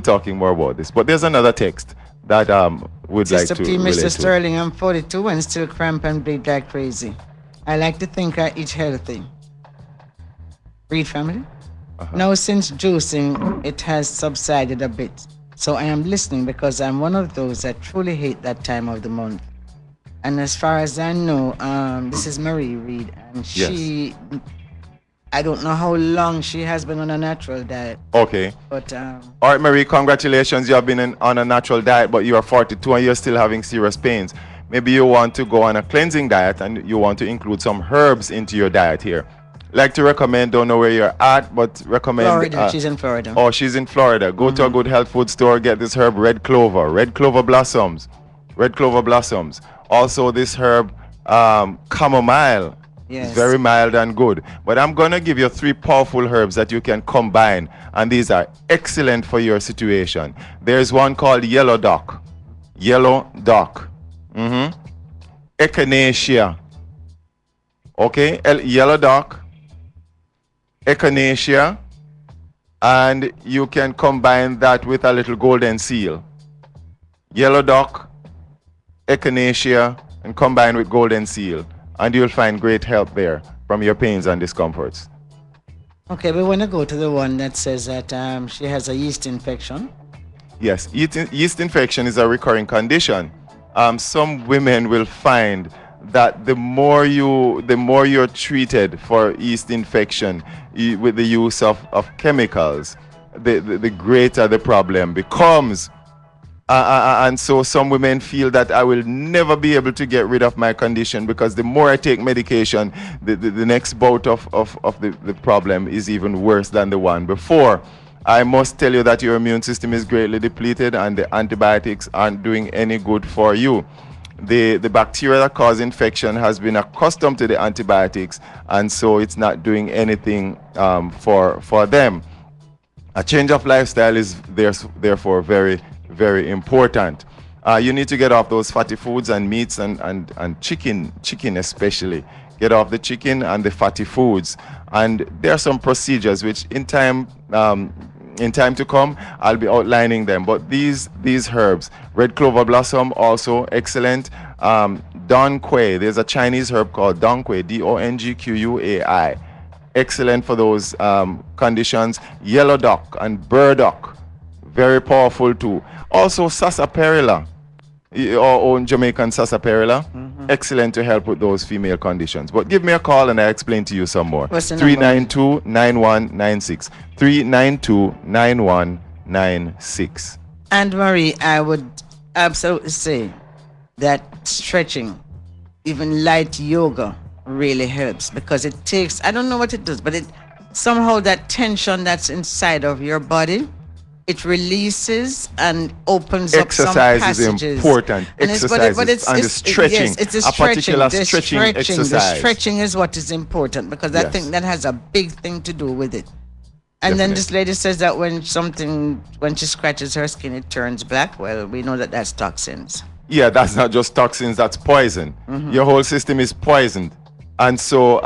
there's another text that would Sister like to P, relate Mr. to. Sterling, I'm 42 and still cramp and bleed like crazy. I like to think I eat healthy. Read family? Now since juicing, it has subsided a bit. So I am listening because I'm one of those that truly hate that time of the month. And as far as I know, this is Marie Reed, and she, I don't know how long she has been on a natural diet. Okay. But all right, Marie, congratulations. You have been on a natural diet, but you are 42 and you're still having serious pains. Maybe you want to go on a cleansing diet and you want to include some herbs into your diet here. Like to recommend, don't know where you're at, but recommend. Florida, she's in Florida. Oh, she's in Florida. Go to a good health food store, get this herb, red clover blossoms. Also this herb, chamomile. Yes. It's very mild and good. But I'm going to give you 3 powerful herbs that you can combine, and these are excellent for your situation. There's one called yellow dock. Echinacea. Okay, yellow dock, echinacea, and you can combine that with a little golden seal. Yellow dock, echinacea, and combine with golden seal. and you'll find great help there from your pains and discomforts. Okay, we want to go to the one that says that she has a yeast infection. Yes, yeast infection is a recurring condition. Some women will find that the more you're treated for yeast infection with the use of chemicals, the greater the problem becomes. And so some women feel that I will never be able to get rid of my condition because the more I take medication, the next bout of the problem is even worse than the one before. I must tell you that your immune system is greatly depleted and the antibiotics aren't doing any good for you. The bacteria that cause infection has been accustomed to the antibiotics, and so it's not doing anything for them. A change of lifestyle is therefore very, very important. You need to get off those fatty foods and meats and chicken especially. Get off the chicken and the fatty foods. And there are some procedures which in time to come I'll be outlining them. But these herbs, red clover blossom, also excellent. Dong Quai, there's a Chinese herb called Dong Quai, Dongquai. Excellent for those conditions. Yellow dock and burdock, very powerful too. Also sarsaparilla, our own Jamaican sarsaparilla, excellent to help with those female conditions. But give me a call and I explain to you some more. 392-9196. 392-9196. And Marie, I would absolutely say that stretching, even light yoga, really helps because it takes, I don't know what it does, but it somehow that tension that's inside of your body, it releases and opens up some passages. Exercise is important. Exercise and the stretching. Yes, it's a particular stretching exercise. The stretching is what is important because I think that has a big thing to do with it. And then this lady says that when she scratches her skin, it turns black. Well, we know that that's toxins. Yeah, that's not just toxins, that's poison. Your whole system is poisoned. And so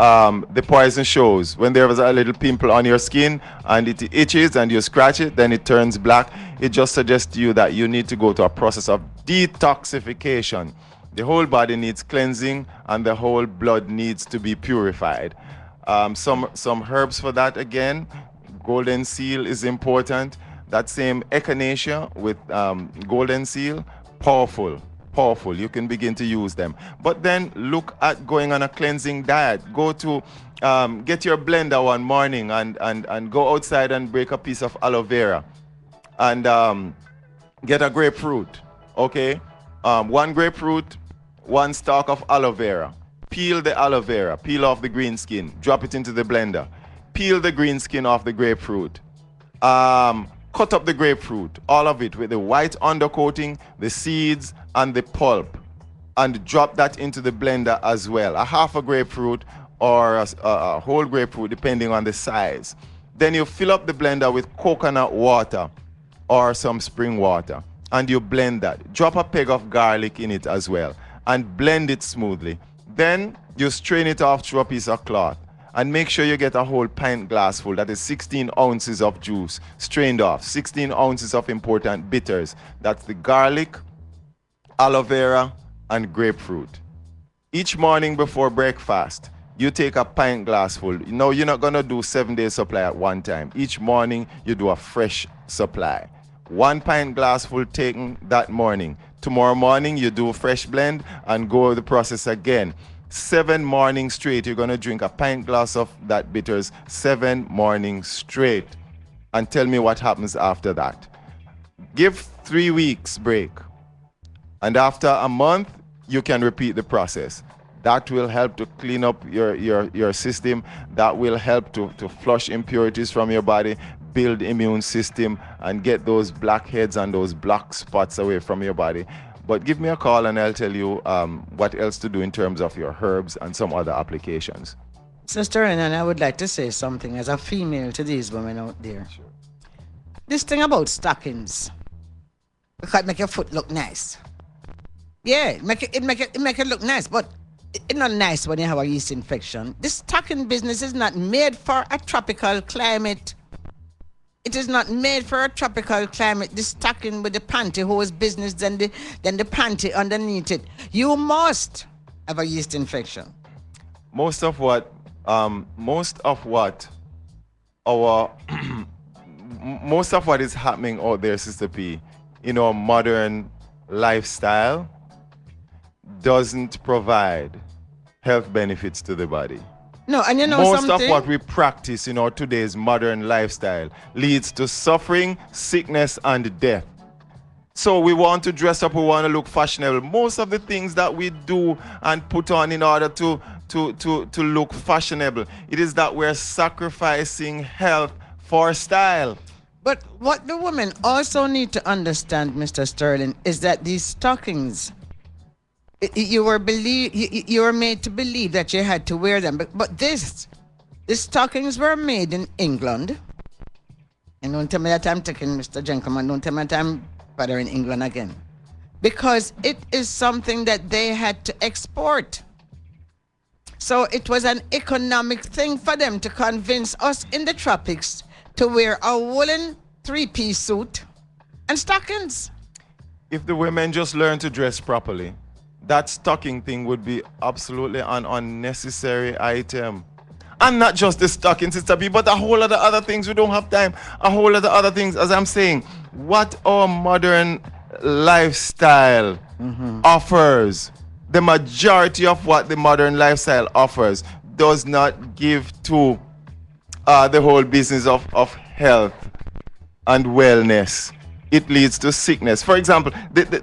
the poison shows when there was a little pimple on your skin and it itches and you scratch it, then it turns black. It just suggests to you that you need to go to a process of detoxification. The whole body needs cleansing and the whole blood needs to be purified. Some herbs for that again, golden seal is important. That same echinacea with golden seal, powerful. You can begin to use them. But then look at going on a cleansing diet. Go to get your blender one morning and go outside and break a piece of aloe vera and get a grapefruit. Okay, one grapefruit, one stalk of aloe vera. Peel the aloe vera, peel off the green skin, drop it into the blender. Peel the green skin off the grapefruit. Cut up the grapefruit, all of it, with the white undercoating, the seeds, and the pulp, and drop that into the blender as well. A half a grapefruit or a whole grapefruit, depending on the size. Then you fill up the blender with coconut water or some spring water, and you blend that. Drop a peg of garlic in it as well, and blend it smoothly. Then you strain it off through a piece of cloth. And make sure you get a whole pint glass full. That is 16 ounces of juice strained off. 16 ounces of important bitters. That's the garlic, aloe vera, and grapefruit. Each morning before breakfast, you take a pint glass full. No, you're not going to do 7 days supply at one time. Each morning, you do a fresh supply. 1 pint glass full taken that morning. Tomorrow morning, you do a fresh blend and go the process again. 7 mornings straight, you're going to drink a pint glass of that bitters 7 mornings straight, and tell me what happens after that. Give 3 weeks break, and after a month you can repeat the process. That will help to clean up your system. That will help to flush impurities from your body, build immune system, and get those blackheads and those black spots away from your body. But give me a call and I'll tell you what else to do in terms of your herbs and some other applications. Sister, and I would like to say something as a female to these women out there. Sure. This thing about stockings, because it make your foot look nice. Yeah, it make it look nice, but it's not nice when you have a yeast infection. This stocking business is not made for a tropical climate. It is not made for a tropical climate. This stocking with the pantyhose business, then the panty underneath it. You must have a yeast infection. most of what our most of what is happening out there, Sister P, in our modern lifestyle doesn't provide health benefits to the body. No, and you know most something? of what we practice in our today's modern lifestyle leads to suffering, sickness, and death. So we want to dress up, we want to look fashionable. Most of the things that we do and put on in order to look fashionable, it is that we're sacrificing health for style. But what the women also need to understand, Mr. Sterling, is that these stockings, you were made to believe that you had to wear them. But these stockings were made in England. And don't tell me that I'm taking Mr. Gentleman, don't tell me that I'm bothering England again. Because it is something that they had to export. So it was an economic thing for them to convince us in the tropics to wear a woolen three-piece suit and stockings. If the women just learn to dress properly, that stocking thing would be absolutely an unnecessary item. And not just the stocking, Sister B, but a whole lot of other things. We don't have time. A whole lot of other things. As I'm saying, what our modern lifestyle offers, the majority of what the modern lifestyle offers does not give to the whole business of health and wellness. It leads to sickness. For example,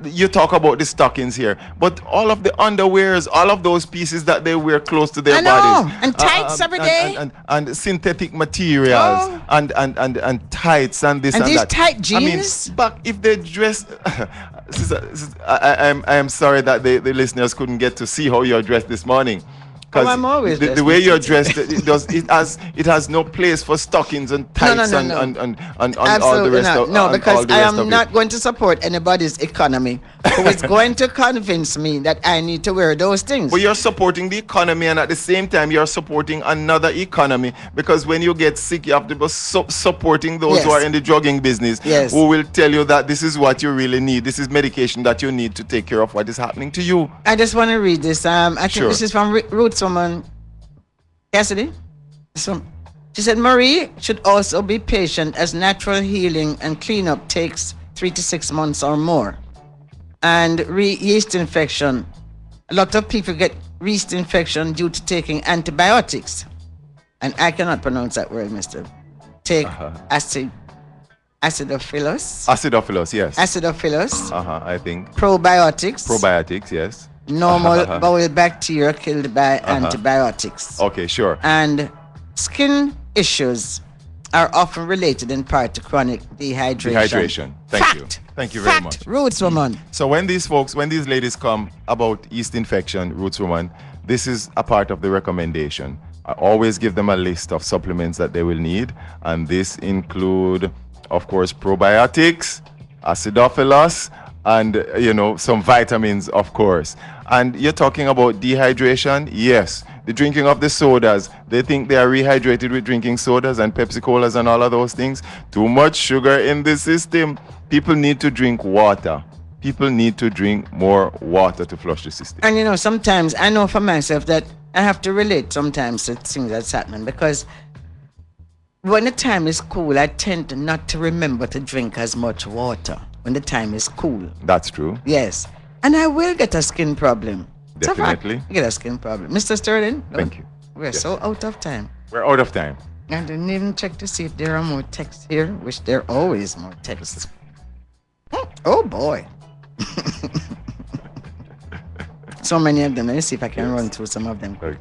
you talk about the stockings here, but all of the underwears, all of those pieces that they wear close to their bodies, and tights every day, and synthetic materials, and tights and this and these that. tight jeans. I mean, but if they dress, I am sorry that the listeners couldn't get to see how you're dressed this morning. I'm always the way you're dressed, it has no place for stockings and tights and all the rest of no, because I am not going to support anybody's economy who is going to convince me that I need to wear those things. But you're supporting the economy, and at the same time you're supporting another economy, because when you get sick you have to be supporting those who are in the drugging business, who will tell you that this is what you really need, this is medication that you need to take care of what is happening to you. I just want to read this. I think this is from Roots Woman Cassidy. So she said Marie should also be patient, as natural healing and cleanup takes 3 to 6 months or more. And yeast infection, a lot of people get yeast infection due to taking antibiotics, and I cannot pronounce that word, mister. Take acidophilus, yes. Acidophilus, I think probiotics, yes. Normal bowel bacteria killed by antibiotics. Okay, sure. And skin issues are often related in part to chronic dehydration. Thank you very much. Roots Woman. So when these ladies come about yeast infection, Roots Woman, this is a part of the recommendation. I always give them a list of supplements that they will need, and this include, of course, probiotics, acidophilus, and some vitamins, of course. And you're talking about dehydration. Yes, the drinking of the sodas, they think they are rehydrated with drinking sodas and Pepsi Colas and all of those things. Too much sugar in the system. People need to drink water. People need to drink more water to flush the system. And sometimes I know for myself that I have to relate sometimes to things that's happening, because when the time is cool, I tend not to remember to drink as much water when the time is cool. That's true. Yes. And I will get a skin problem. Definitely. I get a skin problem. Mr. Sterling? Thank you. We're so out of time. We're out of time. I didn't even check to see if there are more texts here, which there are always more texts. Oh, boy. So many of them. Let me see if I can run through some of them. Okay.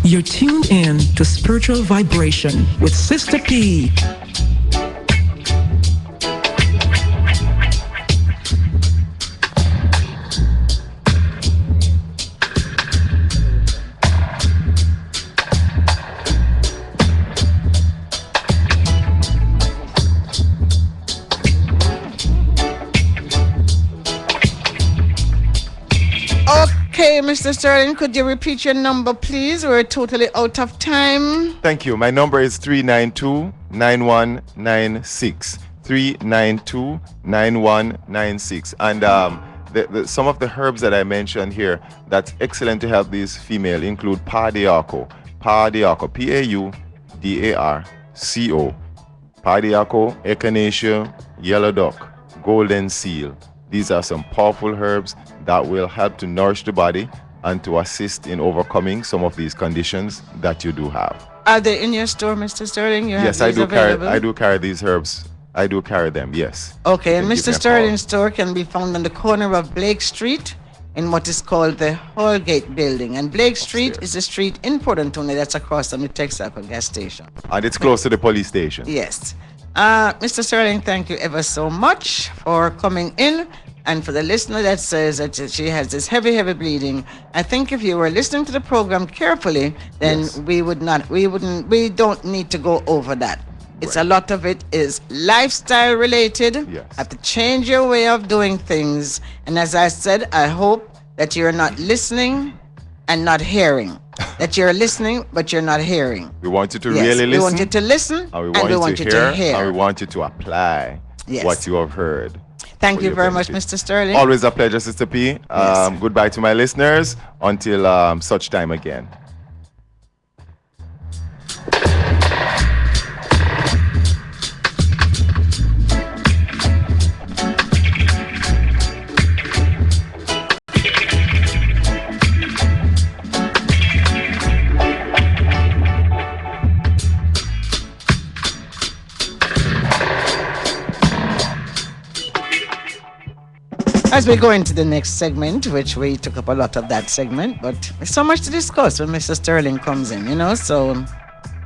You're tuned in to Spiritual Vibration with Sista P. Okay, Mr. Sterling, could you repeat your number, please? We're totally out of time. Thank you. My number is 392-9196. 392-9196. And some of the herbs that I mentioned here that's excellent to help these female include Padiaco, P-A-U-D-A-R-C-O, Padiaco, Echinacea, Yellow Duck, Golden Seal. These are some powerful herbs that will help to nourish the body and to assist in overcoming some of these conditions that you do have. Are they in your store, Mr. Sterling? Yes, I do carry these herbs. I do carry them, yes. Okay, and Mr. Sterling's store can be found on the corner of Blake Street in what is called the Hallgate Building. And Blake Street is a street in Port Antonio that's across from the Texaco gas station. And it's close to the police station. Yes. Mr. Sterling, thank you ever so much for coming in. And for the listener that says that she has this heavy, heavy bleeding, I think if you were listening to the program carefully, then Yes. we don't need to go over that. It's a lot of it is lifestyle related. Yes. Have to change your way of doing things. And as I said, I hope that you're not listening and not hearing. That you're listening, but you're not hearing. We want you to Yes, really listen. We want you to listen, and we want you to hear. And we want you to apply Yes. what you have heard. Thank for you your very much, benefit. Mr. Sterling. Always a pleasure, Sister P. Goodbye to my listeners until such time again. As we go into the next segment, which we took up a lot of that segment, but there's so much to discuss when Mr. Sterling comes in, so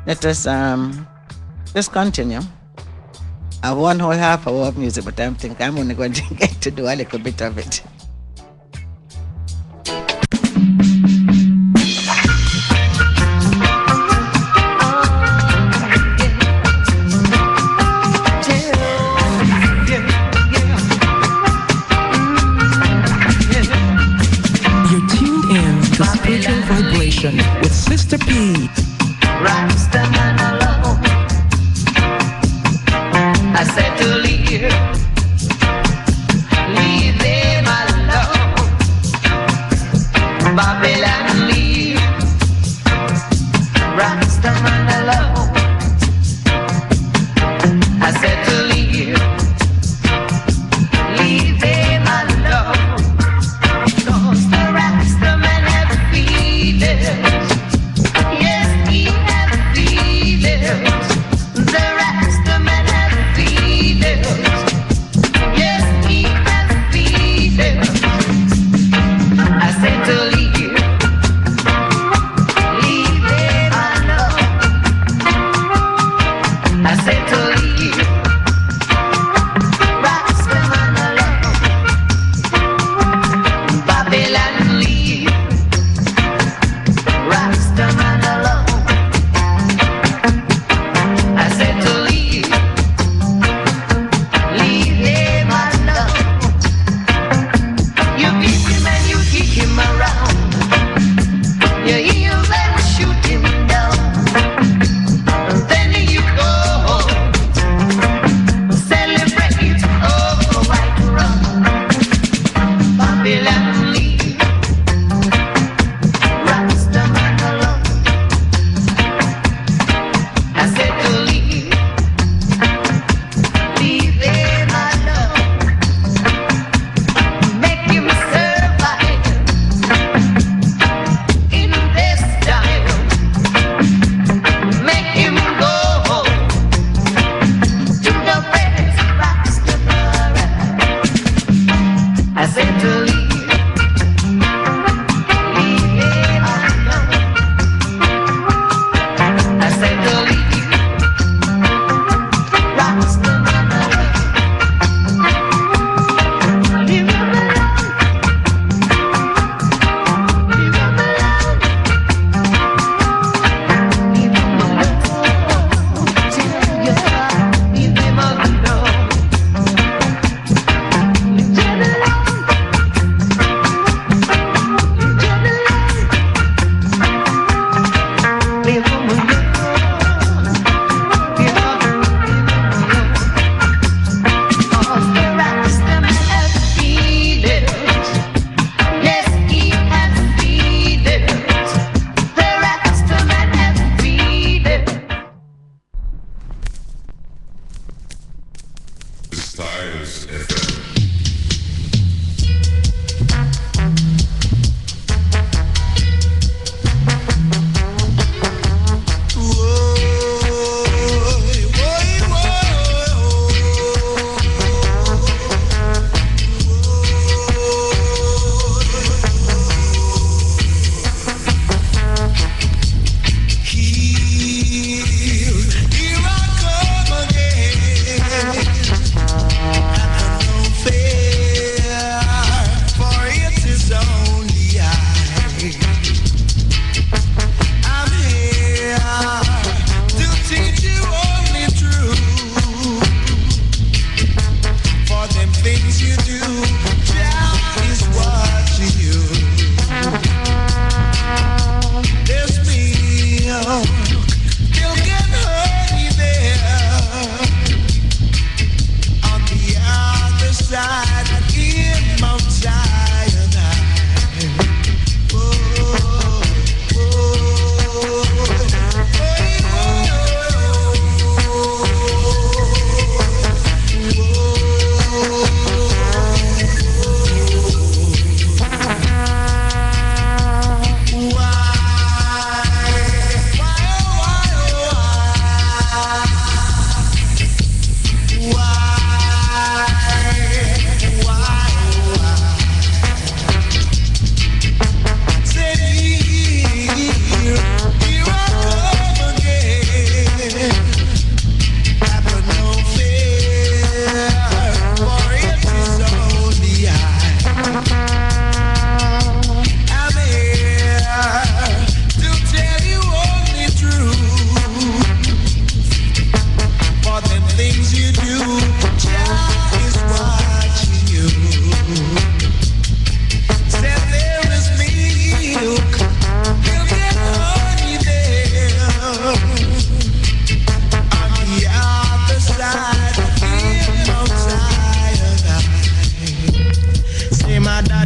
let us just continue. I have one whole half hour of music, but I think I'm only going to get to do a little bit of it. Vibration with Sister P. Rastaman alone. I said to leave them alone. Babylon leave. Rastaman alone. I said to leave them alone. 'Cause the Rastaman have feelings. Yes, he have feelings. The Rastaman have feelings. Yes, he have feelings. I said to leave them alone. I said to leave Rastaman alone. Babylon leave Rastaman alone. I said to leave them alone. You beat him and you kick him around. You heal them, shoot him down. And then you go home, celebrate over white rum. Babylon leave Rastaman alone. I said to leave them alone. Make him survive in this time. Make him go home to the rest Rastafari. I said to leave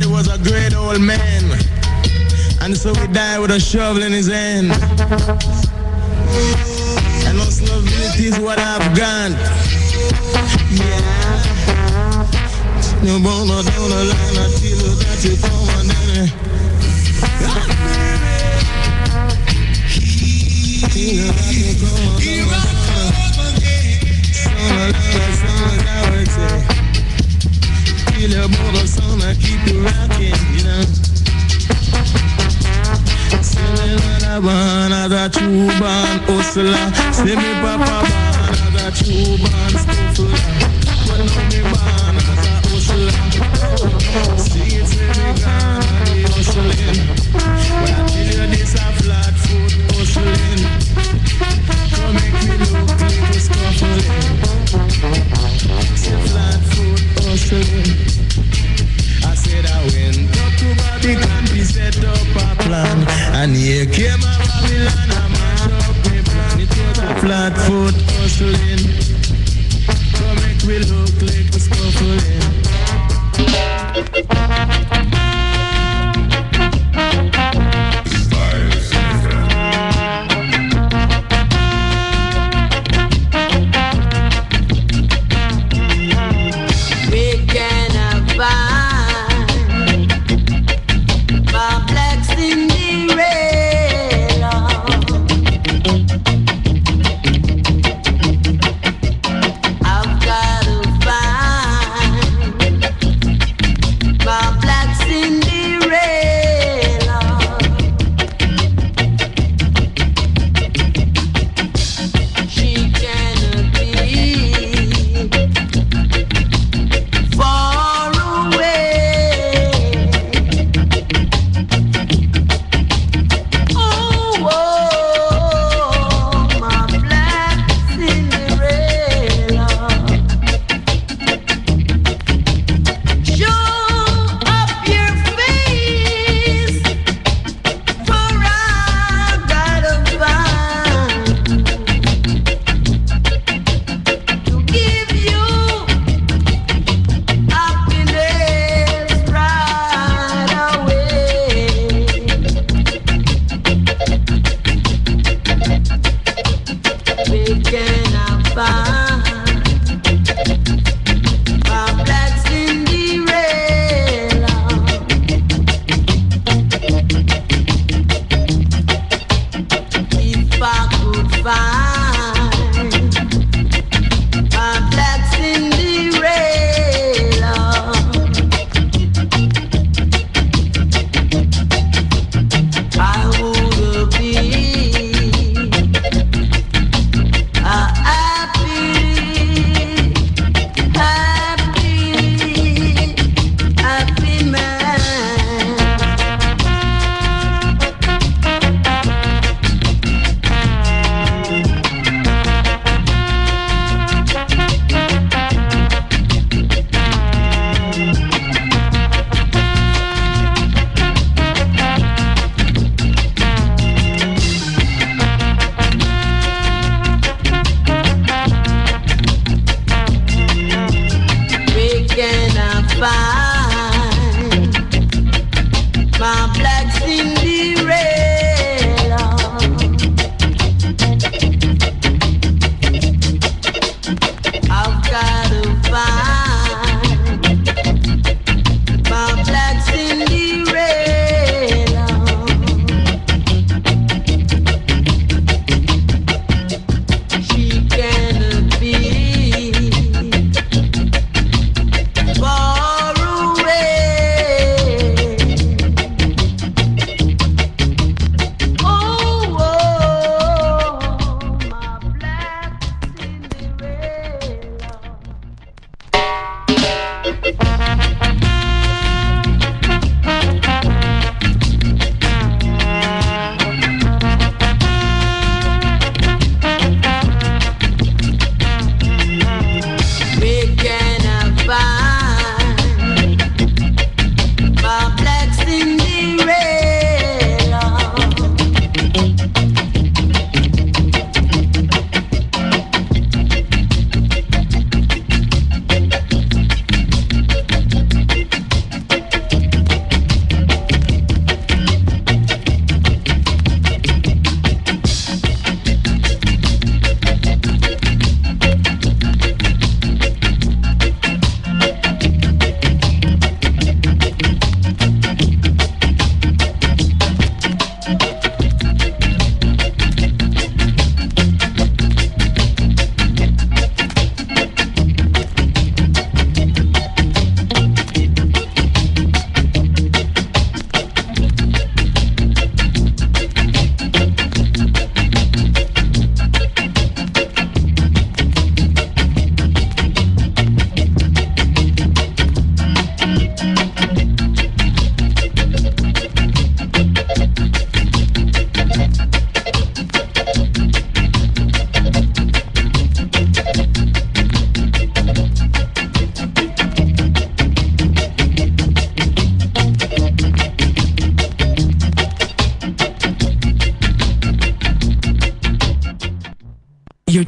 he was a great old man. And so he died with a shovel in his hand. And stability is what I've got. Yeah. No bono down the line until you got you come on then. You got to come on feel your motor sound and keep you rocking, you know. See me mother born as a true born hustler. See me papa born as a true born scuffler. But now me born as a hustler. See it say me gone and me hustling. But I tell you this a flat foot hustling. Come make me look like a scuffling. See flat foot hustling. I said I went up to Babylon, we set up a plan. And here came a Babylon, I mash up my plan. It was a flat foot hustling. Come make we look like a scuffling.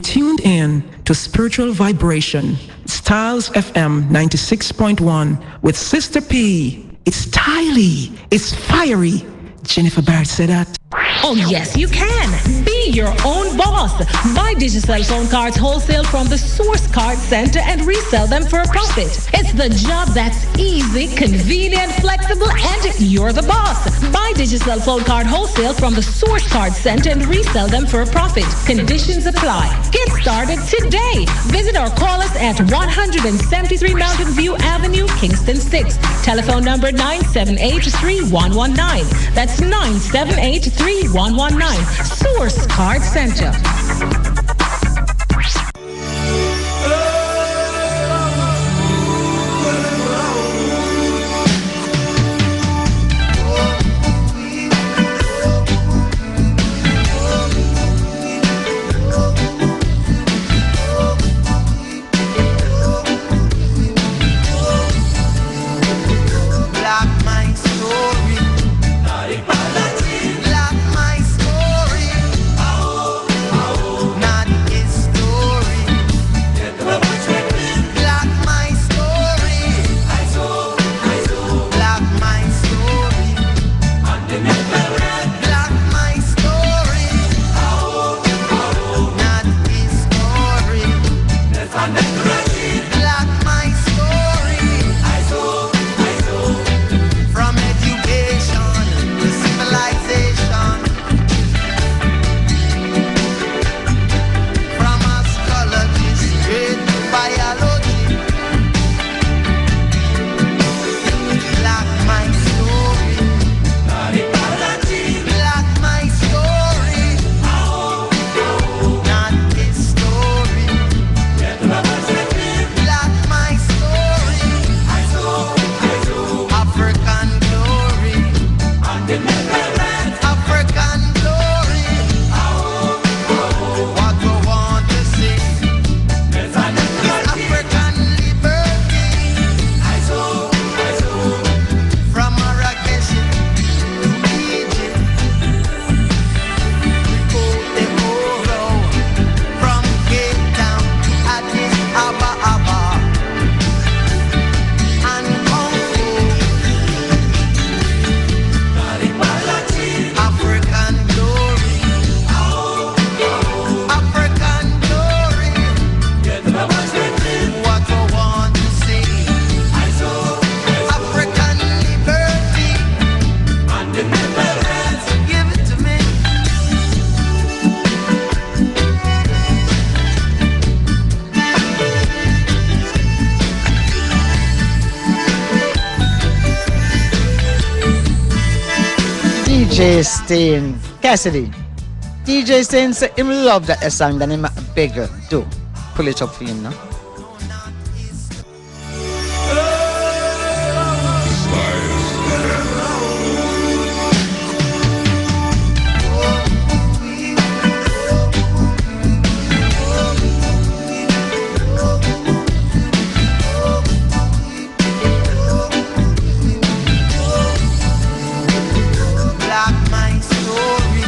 tuned in to Spiritual Vibration, Styles FM 96.1 with Sister P. It's styly, it's fiery. Jennifer Barrett said that. Oh yes, you can. Be your own boss. Buy digital phone cards wholesale from the Source Card Center and resell them for a profit. It's the job that's easy, convenient, flexible, and you're the boss. Buy digital phone card wholesale from the Source Card Center and resell them for a profit. Conditions apply. Get started today. Visit or call us at 173 Mountain View Avenue, Kingston 6. Telephone number 978-3119. That's 978-3119. Source Card Center. DJ Stain, Cassidy. DJ Stain say him love that song, then him beg her, do. Pull it up for him now. Black my story.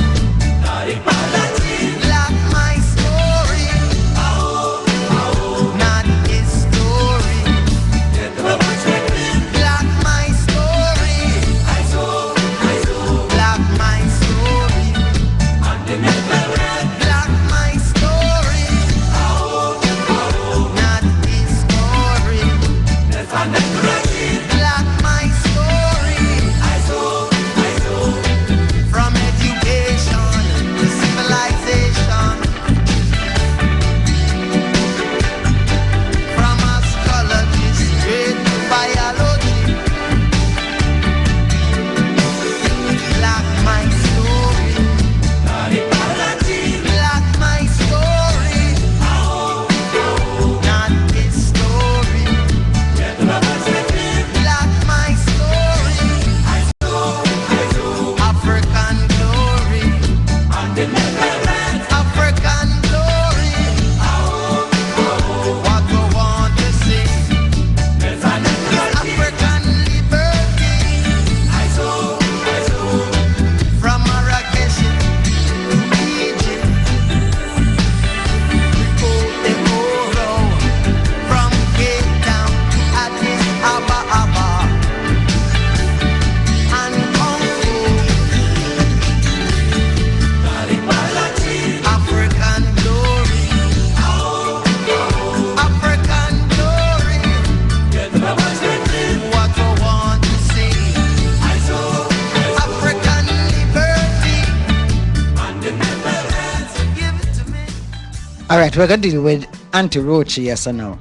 All right, we're going to deal with Auntie Rochi, yes or no?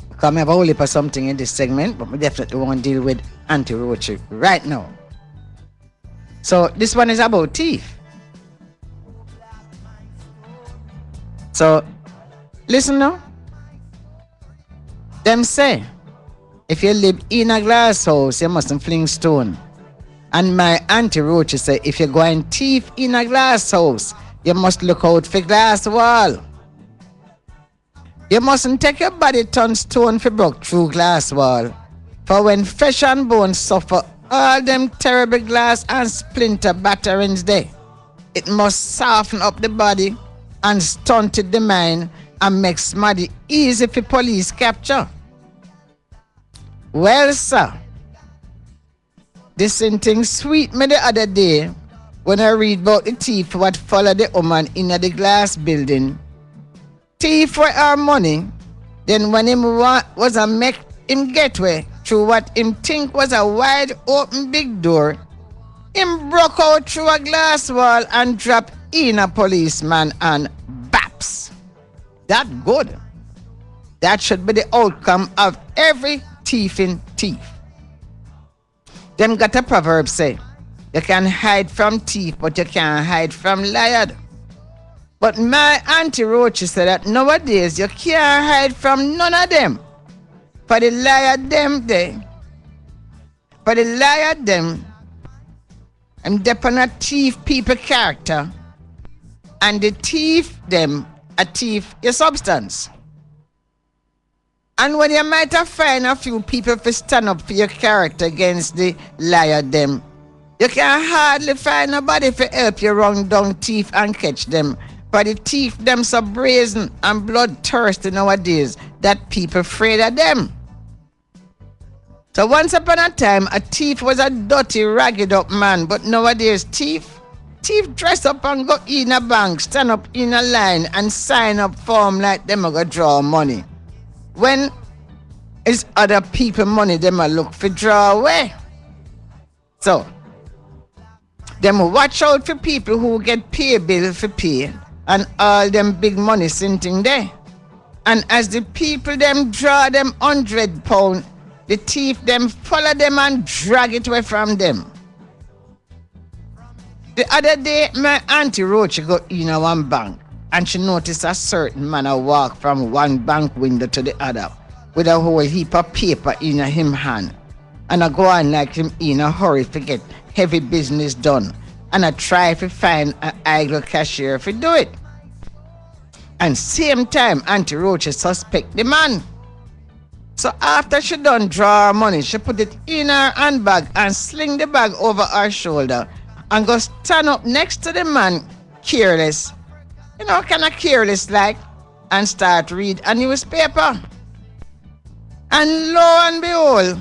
Because I have a whole heap of something in this segment, but we definitely want to deal with Auntie Rochi right now. So this one is about teeth. So listen now. Them say, if you live in a glass house, you mustn't fling stone. And my Auntie Rochi say, if you're going thief in a glass house, you must look out for glass wall. You mustn't take your body turn stone for broke through glass wall. For when flesh and bone suffer all them terrible glass and splinter batterings there, it must soften up the body and stunt the mind and make smarty easy for police capture. Well, sir, this thing sweet me the other day when I read about the thief what followed the woman in the glass building. Thief for our money, then when him was a make him get way through what him think was a wide open big door, him broke out through a glass wall and dropped in a policeman and baps. That good. That should be the outcome of every thieving thief. Them got a proverb say, you can hide from thief, but you can't hide from liar. But my Auntie Rochi said that nowadays you can't hide from none of them. For the liar them, I'm depend on thief people character, and the thief them a thief your substance. And when you might have find a few people to stand up for your character against the liar them, you can hardly find nobody to help you run down thief and catch them. For the thief them so brazen and bloodthirsty nowadays that people afraid of them. So once upon a time, a thief was a dirty, ragged up man, but nowadays thief dress up and go in a bank, stand up in a line and sign up form like them a go draw money. When it's other people money, them a look for draw away. So, them watch out for people who get pay bill for pay and all them big money sitting there. And as the people them draw them £100, the thief them follow them and drag it away from them. The other day, my Auntie Rochi go in a one bank and she noticed a certain man walk from one bank window to the other with a whole heap of paper in him hand. And I go on like him in a hurry to get heavy business done. And I try to find an idle cashier to do it. And same time, Auntie Rochi suspect the man. So after she done draw her money, she put it in her handbag and sling the bag over her shoulder and go stand up next to the man, careless. You know, kind of careless like, and start read a newspaper. And lo and behold,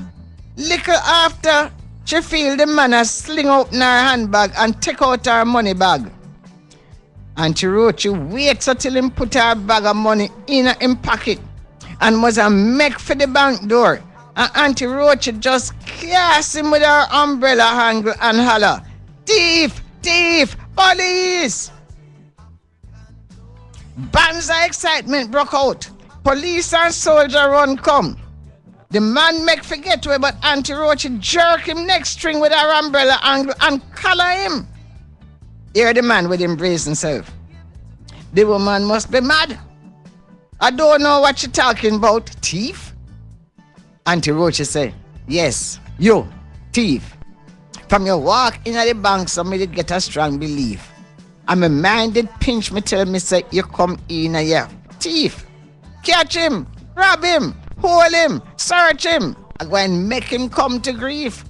little after, she feel the man a sling open her handbag and take out her money bag. Auntie Rochi waits till him put her bag of money in him pocket and was a make for the bank door. And Auntie Rochi just cast him with her umbrella handle and holler, "Thief! Thief! Police!" Banza excitement broke out. Police and soldier run come. The man make forget way, but Auntie Rochi jerk him next string with her umbrella angle and collar him. Here the man with him brazen self. The woman must be mad. I don't know what she talking about. Thief? Auntie Rochi say, yes, you, thief. From your walk in the bank, somebody get a strong belief. And my mind did pinch me, tell me, say, you come in here. Thief. Catch him, grab him, hold him, search him. I go and make him come to grief.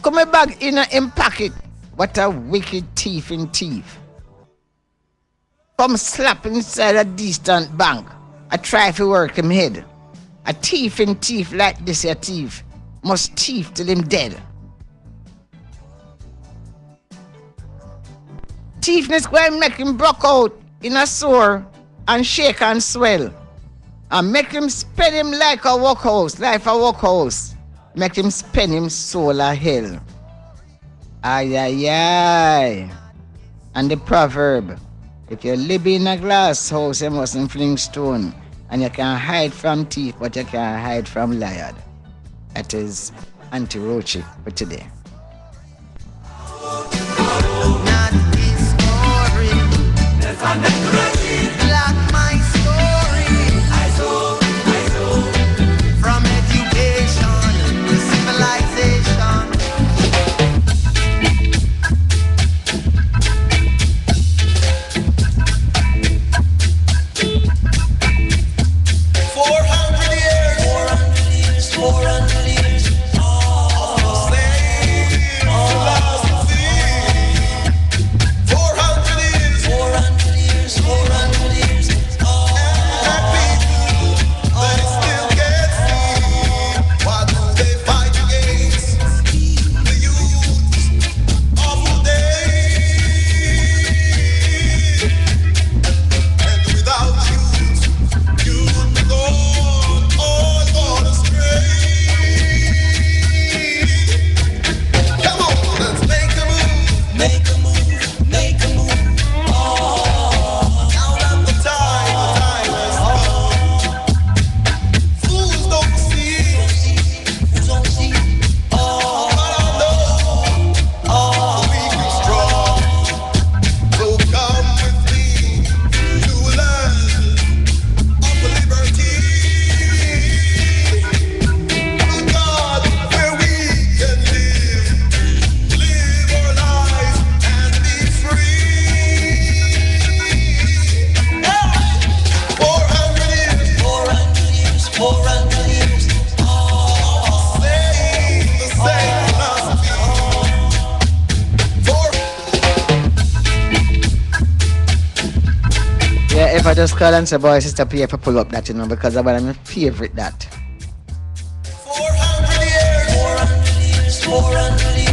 Come back in him pocket. What a wicked thief in thief. Come slap inside a distant bank. I try to work him head. A thief in thief like this a thief must thief till him dead. Thiefness go and make him broke out in a sore and shake and swell. And make him spend him like a workhouse, Make him spend him soul of hell. Ay, ay, ay. And the proverb, If you live in a glass house, you mustn't fling stone. And you can hide from thief, but you can't hide from liar. That is Auntie Rochi for today. Black my story. From education to civilization. If I just call and say, boy, Sister P Feb, pull up that, because I'm my favorite that. 400 years, 400 years.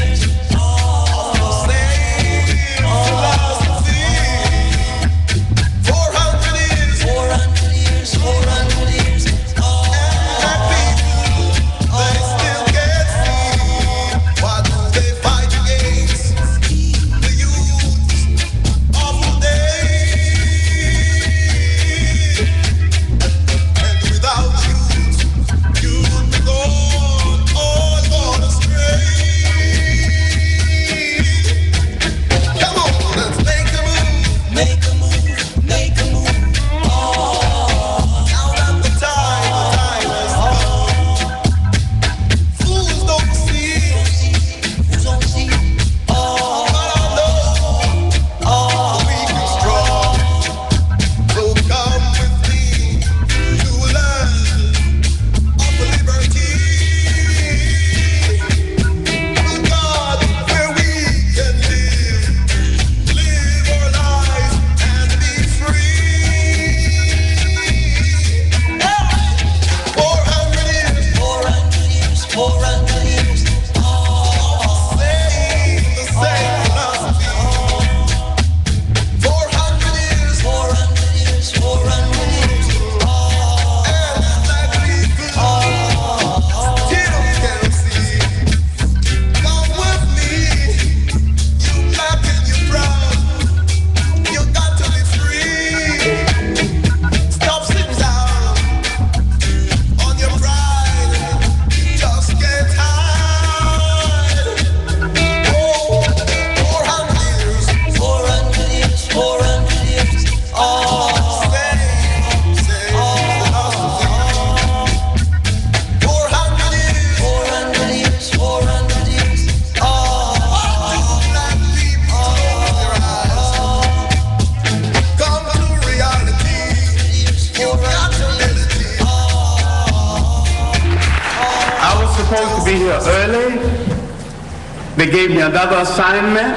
They gave me another assignment.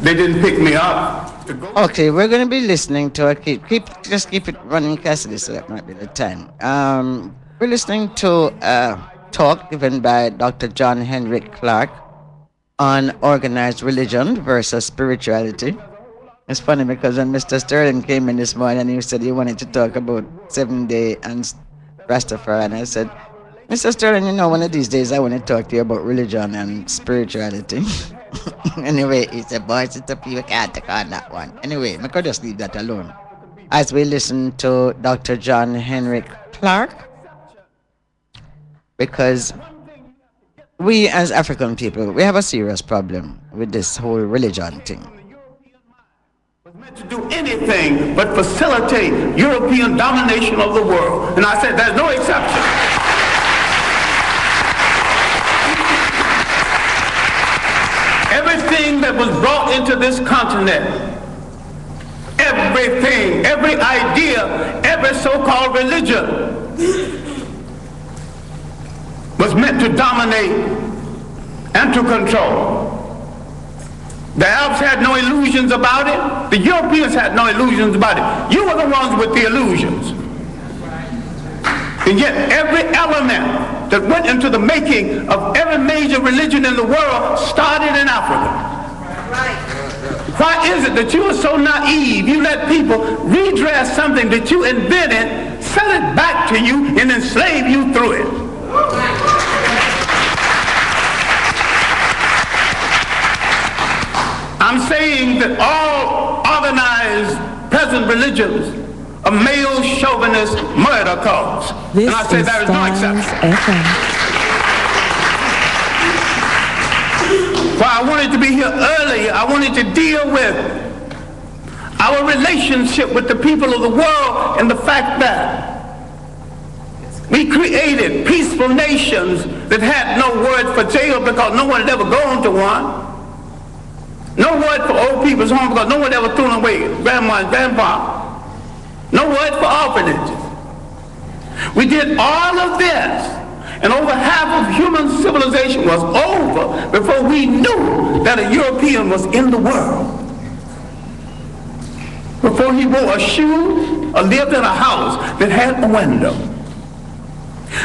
They didn't pick me up. Okay, we're going to be listening to just keep it running, Cassidy, so that might be the time. We're listening to a talk given by Dr. John Henrik Clark on organized religion versus spirituality. It's funny because when Mr. Sterling came in this morning, he said he wanted to talk about 7-Day and Rastafari, and I said, Mr. Sterling, one of these days I want to talk to you about religion and spirituality. Anyway, he said, boy, Sister P, we can't take on that one. Anyway, I could just leave that alone. As we listen to Dr. John Henrik Clark, because we as African people, we have a serious problem with this whole religion thing. To do anything but facilitate European domination of the world. And I said, there's no exception. Everything that was brought into this continent, everything, every idea, every so-called religion was meant to dominate and to control. The Arabs had no illusions about it. The Europeans had no illusions about it. You were the ones with the illusions. And yet every element that went into the making of every major religion in the world started in Africa. Why is it that you are so naive? You let people redress something that you invented, sell it back to you, and enslave you through it. I'm saying that all organized present religions are male chauvinist murder cults. And I say there is no exception. Why I wanted to be here earlier, I wanted to deal with our relationship with the people of the world and the fact that we created peaceful nations that had no word for jail because no one had ever gone to one. No word for old people's home because no one ever threw them away, grandma and grandpa. No word for orphanages. We did all of this, and over half of human civilization was over before we knew that a European was in the world. Before he wore a shoe or lived in a house that had a window.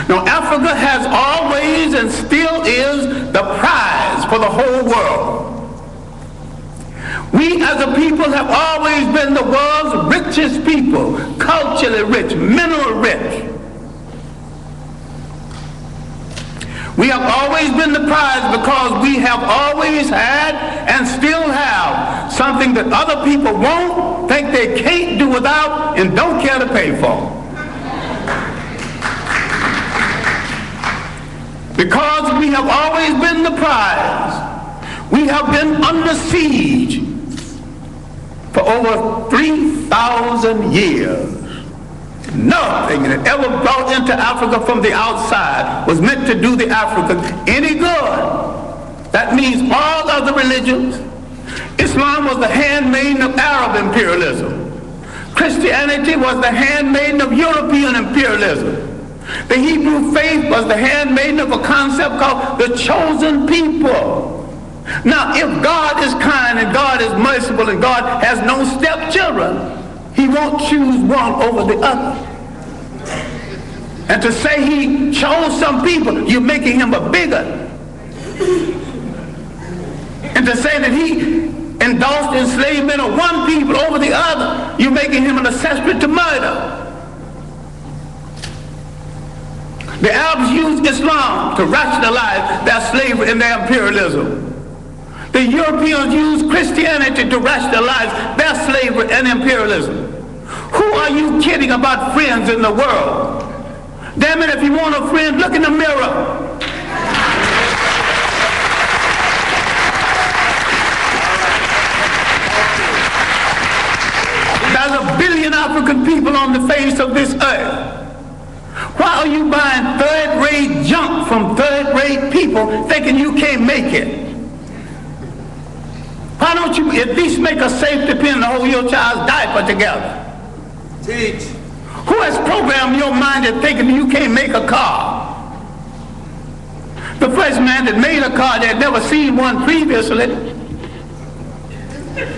Now Africa has always and still is the prize for the whole world. We as a people have always been the world's richest people, culturally rich, mineral rich. We have always been the prize because we have always had and still have something that other people won't, think they can't do without, and don't care to pay for. Because we have always been the prize, we have been under siege for over 3,000 years. Nothing that ever brought into Africa from the outside was meant to do the Africans any good. That means all other religions. Islam was the handmaiden of Arab imperialism. Christianity was the handmaiden of European imperialism. The Hebrew faith was the handmaiden of a concept called the chosen people. Now, if God is kind and God is merciful and God has no stepchildren, he won't choose one over the other. And to say he chose some people, you're making him a bigot. And to say that he endorsed enslavement of one people over the other, you're making him an accessory to murder. The Arabs used Islam to rationalize their slavery and their imperialism. The Europeans used Christianity to rationalize their slavery and imperialism. Who are you kidding about friends in the world? Damn it, if you want a friend, look in the mirror. There's 1 billion African people on the face of this earth. Why are you buying third-rate junk from third-rate people thinking you can't make it? Why don't you at least make a safety pin to hold your child's diaper together? Teach. Who has programmed your mind into thinking you can't make a car? The first man that made a car that had never seen one previously. Teach.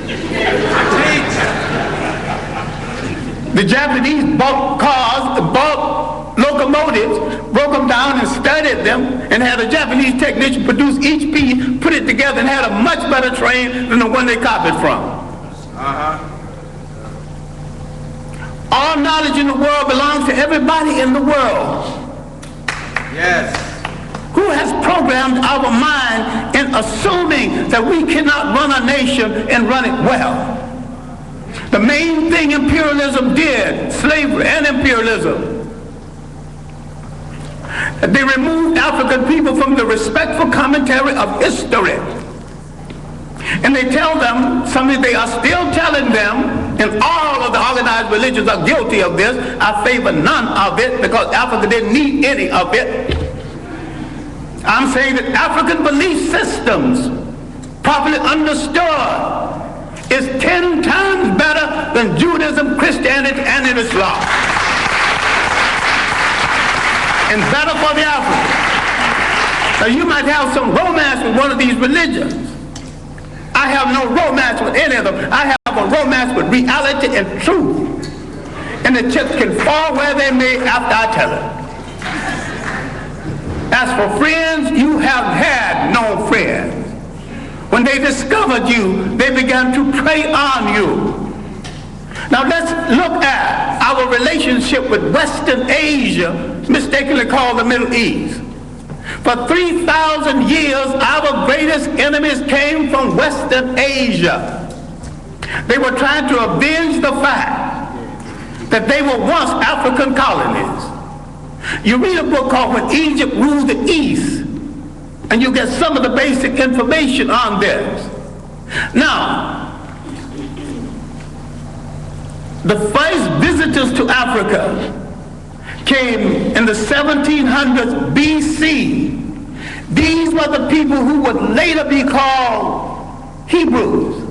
The Japanese bought cars, bought locomotives, broke them down and studied them, and had a Japanese technician produce each piece, put it together, and had a much better train than the one they copied from. All knowledge in the world belongs to everybody in the world. Yes. Who has programmed our mind in assuming that we cannot run a nation and run it well? The main thing imperialism did, slavery and imperialism, they removed African people from the respectful commentary of history. And they tell them, something they are still telling them, and all of the organized religions are guilty of this. I favor none of it because Africa didn't need any of it. I'm saying that African belief systems, properly understood, is 10 times better than Judaism, Christianity, and Islam. And better for the African. Now you might have some romance with one of these religions. I have no romance with any of them. I have a romance with reality and truth. And the chips can fall where they may after I tell it. As for friends, you have had no friends. When they discovered you, they began to prey on you. Now let's look at our relationship with Western Asia, mistakenly called the Middle East. For 3,000 years, our greatest enemies came from Western Asia. They were trying to avenge the fact that they were once African colonies. You read a book called When Egypt Ruled the East, and you get some of the basic information on this. Now, the first visitors to Africa came in the 1700s BC. These were the people who would later be called Hebrews.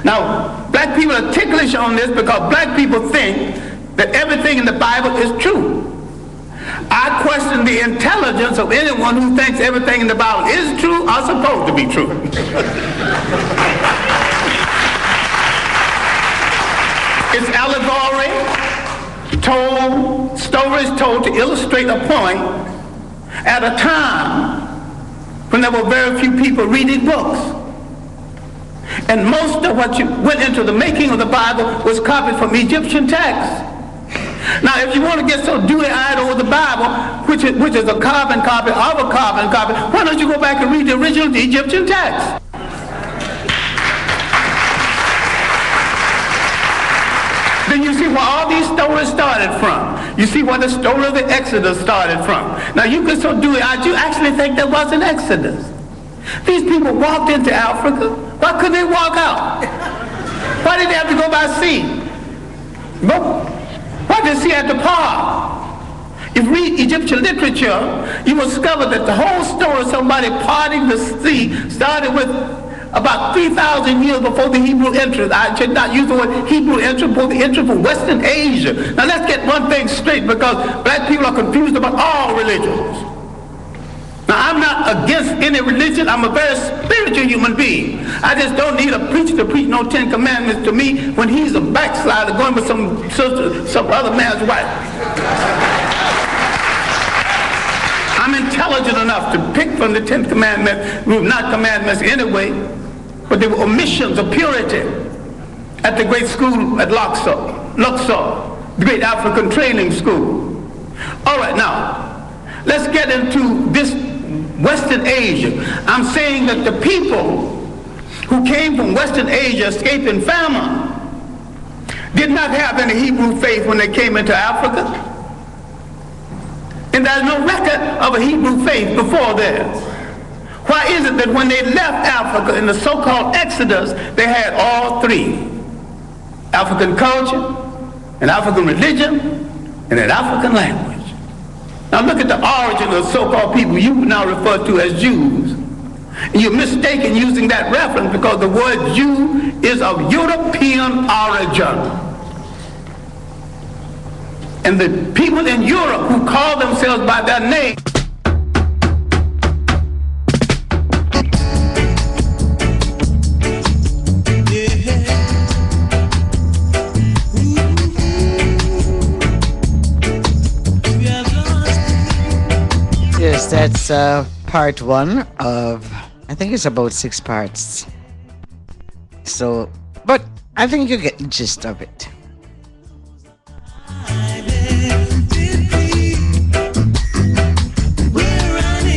Now, black people are ticklish on this because black people think that everything in the Bible is true. I question the intelligence of anyone who thinks everything in the Bible is true or supposed to be true. It's allegory, stories told to illustrate a point at a time when there were very few people reading books. And most of what went into the making of the Bible was copied from Egyptian texts. Now, if you want to get so dewy-eyed over the Bible, which is a carbon copy of a carbon copy, why don't you go back and read the original Egyptian text? Then you see where all these stories started from. You see where the story of the Exodus started from. Now, you get so dewy-eyed, you actually think there was an Exodus. These people walked into Africa. Why couldn't they walk out? Why did they have to go by sea? Why did they see at the park? If you read Egyptian literature, you will discover that the whole story of somebody parting the sea started with about 3,000 years before the Hebrew entrance. I should not use the word Hebrew entrance, but the entrance from Western Asia. Now let's get one thing straight, because black people are confused about all religions. Now, I'm not against any religion. I'm a very spiritual human being. I just don't need a preacher to preach no 10 Commandments to me when he's a backslider going with some other man's wife. I'm intelligent enough to pick from the 10 Commandments, not commandments anyway, but they were omissions of purity at the great school at Luxor, the great African training school. All right, now, let's get into this Western Asia. I'm saying that the people who came from Western Asia escaping famine did not have any Hebrew faith when they came into Africa. And there's no record of a Hebrew faith before this. Why is it that when they left Africa in the so-called Exodus, they had all three? African culture, an African religion, and an African language. Now look at the origin of the so-called people you now refer to as Jews. And you're mistaken using that reference because the word Jew is of European origin. And the people in Europe who call themselves by their name Yes, that's part one of, I think it's about 6 parts. So, but I think you get the gist of it. We're running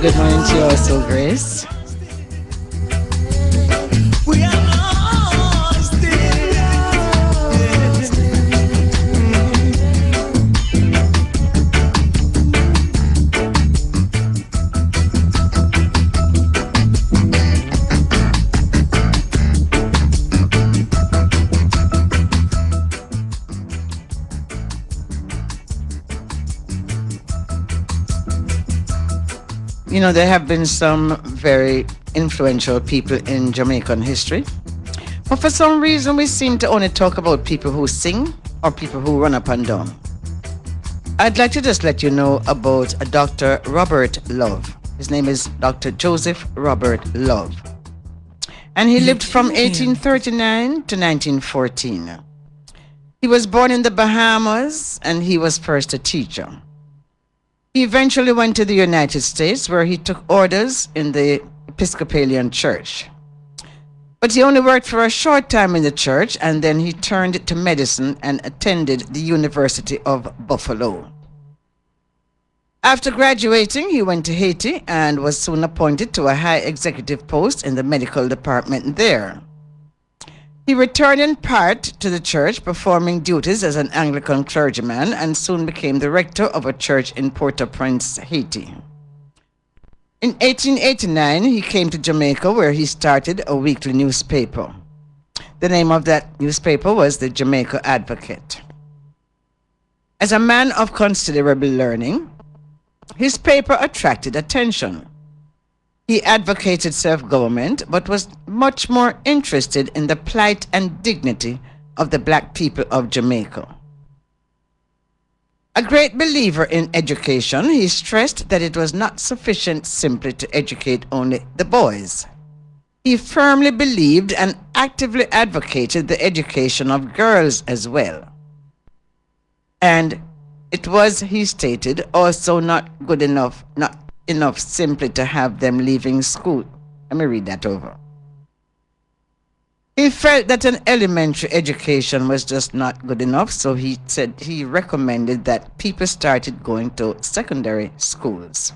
good morning to you also, Grace. You know, there have been some very influential people in Jamaican history. But for some reason, we seem to only talk about people who sing or people who run up and down. I'd like to just let you know about a Dr. Robert Love. His name is Dr. Joseph Robert Love. And he lived from 1839 to 1914. He was born in the Bahamas, and he was first a teacher. He eventually went to the United States, where he took orders in the Episcopalian Church. But he only worked for a short time in the church, and then he turned to medicine and attended the University of Buffalo. After graduating, he went to Haiti and was soon appointed to a high executive post in the medical department there. He returned in part to the church, performing duties as an Anglican clergyman, and soon became the rector of a church in Port-au-Prince, Haiti. In 1889, he came to Jamaica, where he started a weekly newspaper. The name of that newspaper was the Jamaica Advocate. As a man of considerable learning, his paper attracted attention. He advocated self-government, but was much more interested in the plight and dignity of the black people of Jamaica. A great believer in education, he stressed that it was not sufficient simply to educate only the boys. He firmly believed and actively advocated the education of girls as well. And it was, he stated, also not good enough, not enough simply to have them leaving school. Let me read that over. He felt that an elementary education was just not good enough, so he said he recommended that people started going to secondary schools.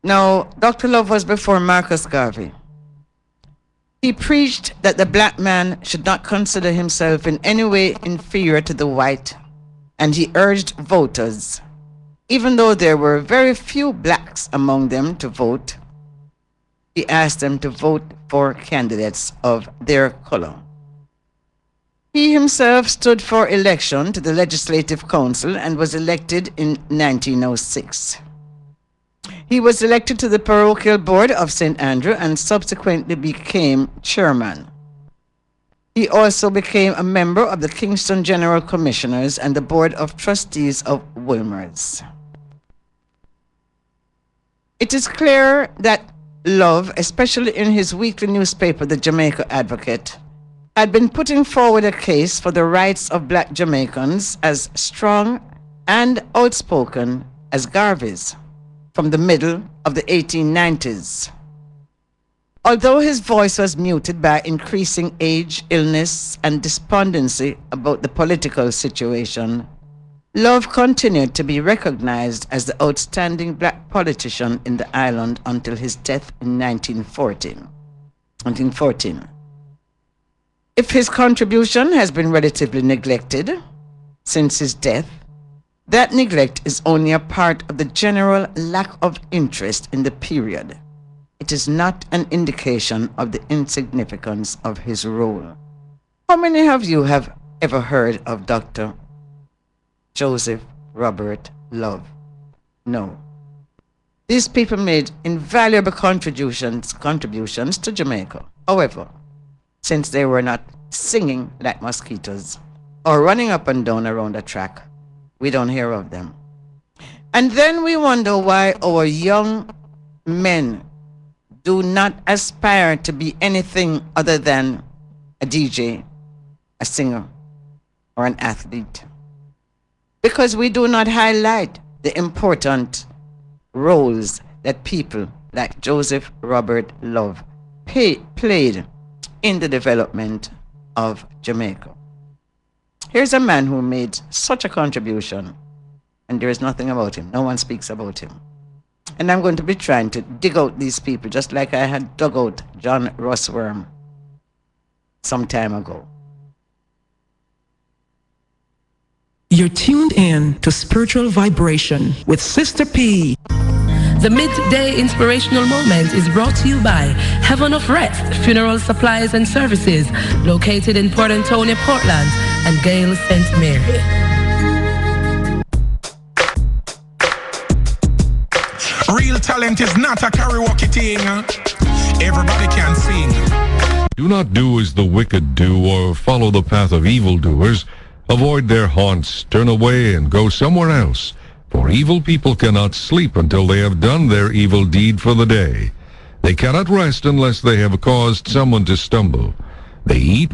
Now, Dr. Love was before Marcus Garvey. He preached that the black man should not consider himself in any way inferior to the white, and he urged voters, even though there were very few blacks among them to vote, he asked them to vote for candidates of their color. He himself stood for election to the Legislative Council and was elected in 1906. He was elected to the parochial board of St. Andrew and subsequently became chairman. He also became a member of the Kingston General Commissioners and the Board of Trustees of Wilmers. It is clear that Love, especially in his weekly newspaper, the Jamaica Advocate, had been putting forward a case for the rights of black Jamaicans as strong and outspoken as Garvey's from the middle of the 1890s. Although his voice was muted by increasing age, illness, and despondency about the political situation, Love continued to be recognized as the outstanding black politician in the island until his death in 1914. If his contribution has been relatively neglected since his death, that neglect is only a part of the general lack of interest in the period. It is not an indication of the insignificance of his role. How many of you have ever heard of Dr. Joseph Robert Love? No. These people made invaluable contributions to Jamaica. However, since they were not singing like mosquitoes or running up and down around a track, we don't hear of them. And then we wonder why our young men do not aspire to be anything other than a DJ, a singer, or an athlete. Because we do not highlight the important roles that people like Joseph Robert Love played in the development of Jamaica. Here's a man who made such a contribution, and there is nothing about him. No one speaks about him. And I'm going to be trying to dig out these people, just like I had dug out John Russworm some time ago. You're tuned in to Spiritual Vibration with Sister P. The midday inspirational moment is brought to you by Heaven of Rest Funeral Supplies and Services, located in Port Antonio, Portland, and Gale St. Mary. Real talent is not a karaoke thing. Everybody can sing. Do not do as the wicked do or follow the path of evildoers. Avoid their haunts, turn away and go somewhere else. For evil people cannot sleep until they have done their evil deed for the day. They cannot rest unless they have caused someone to stumble. They eat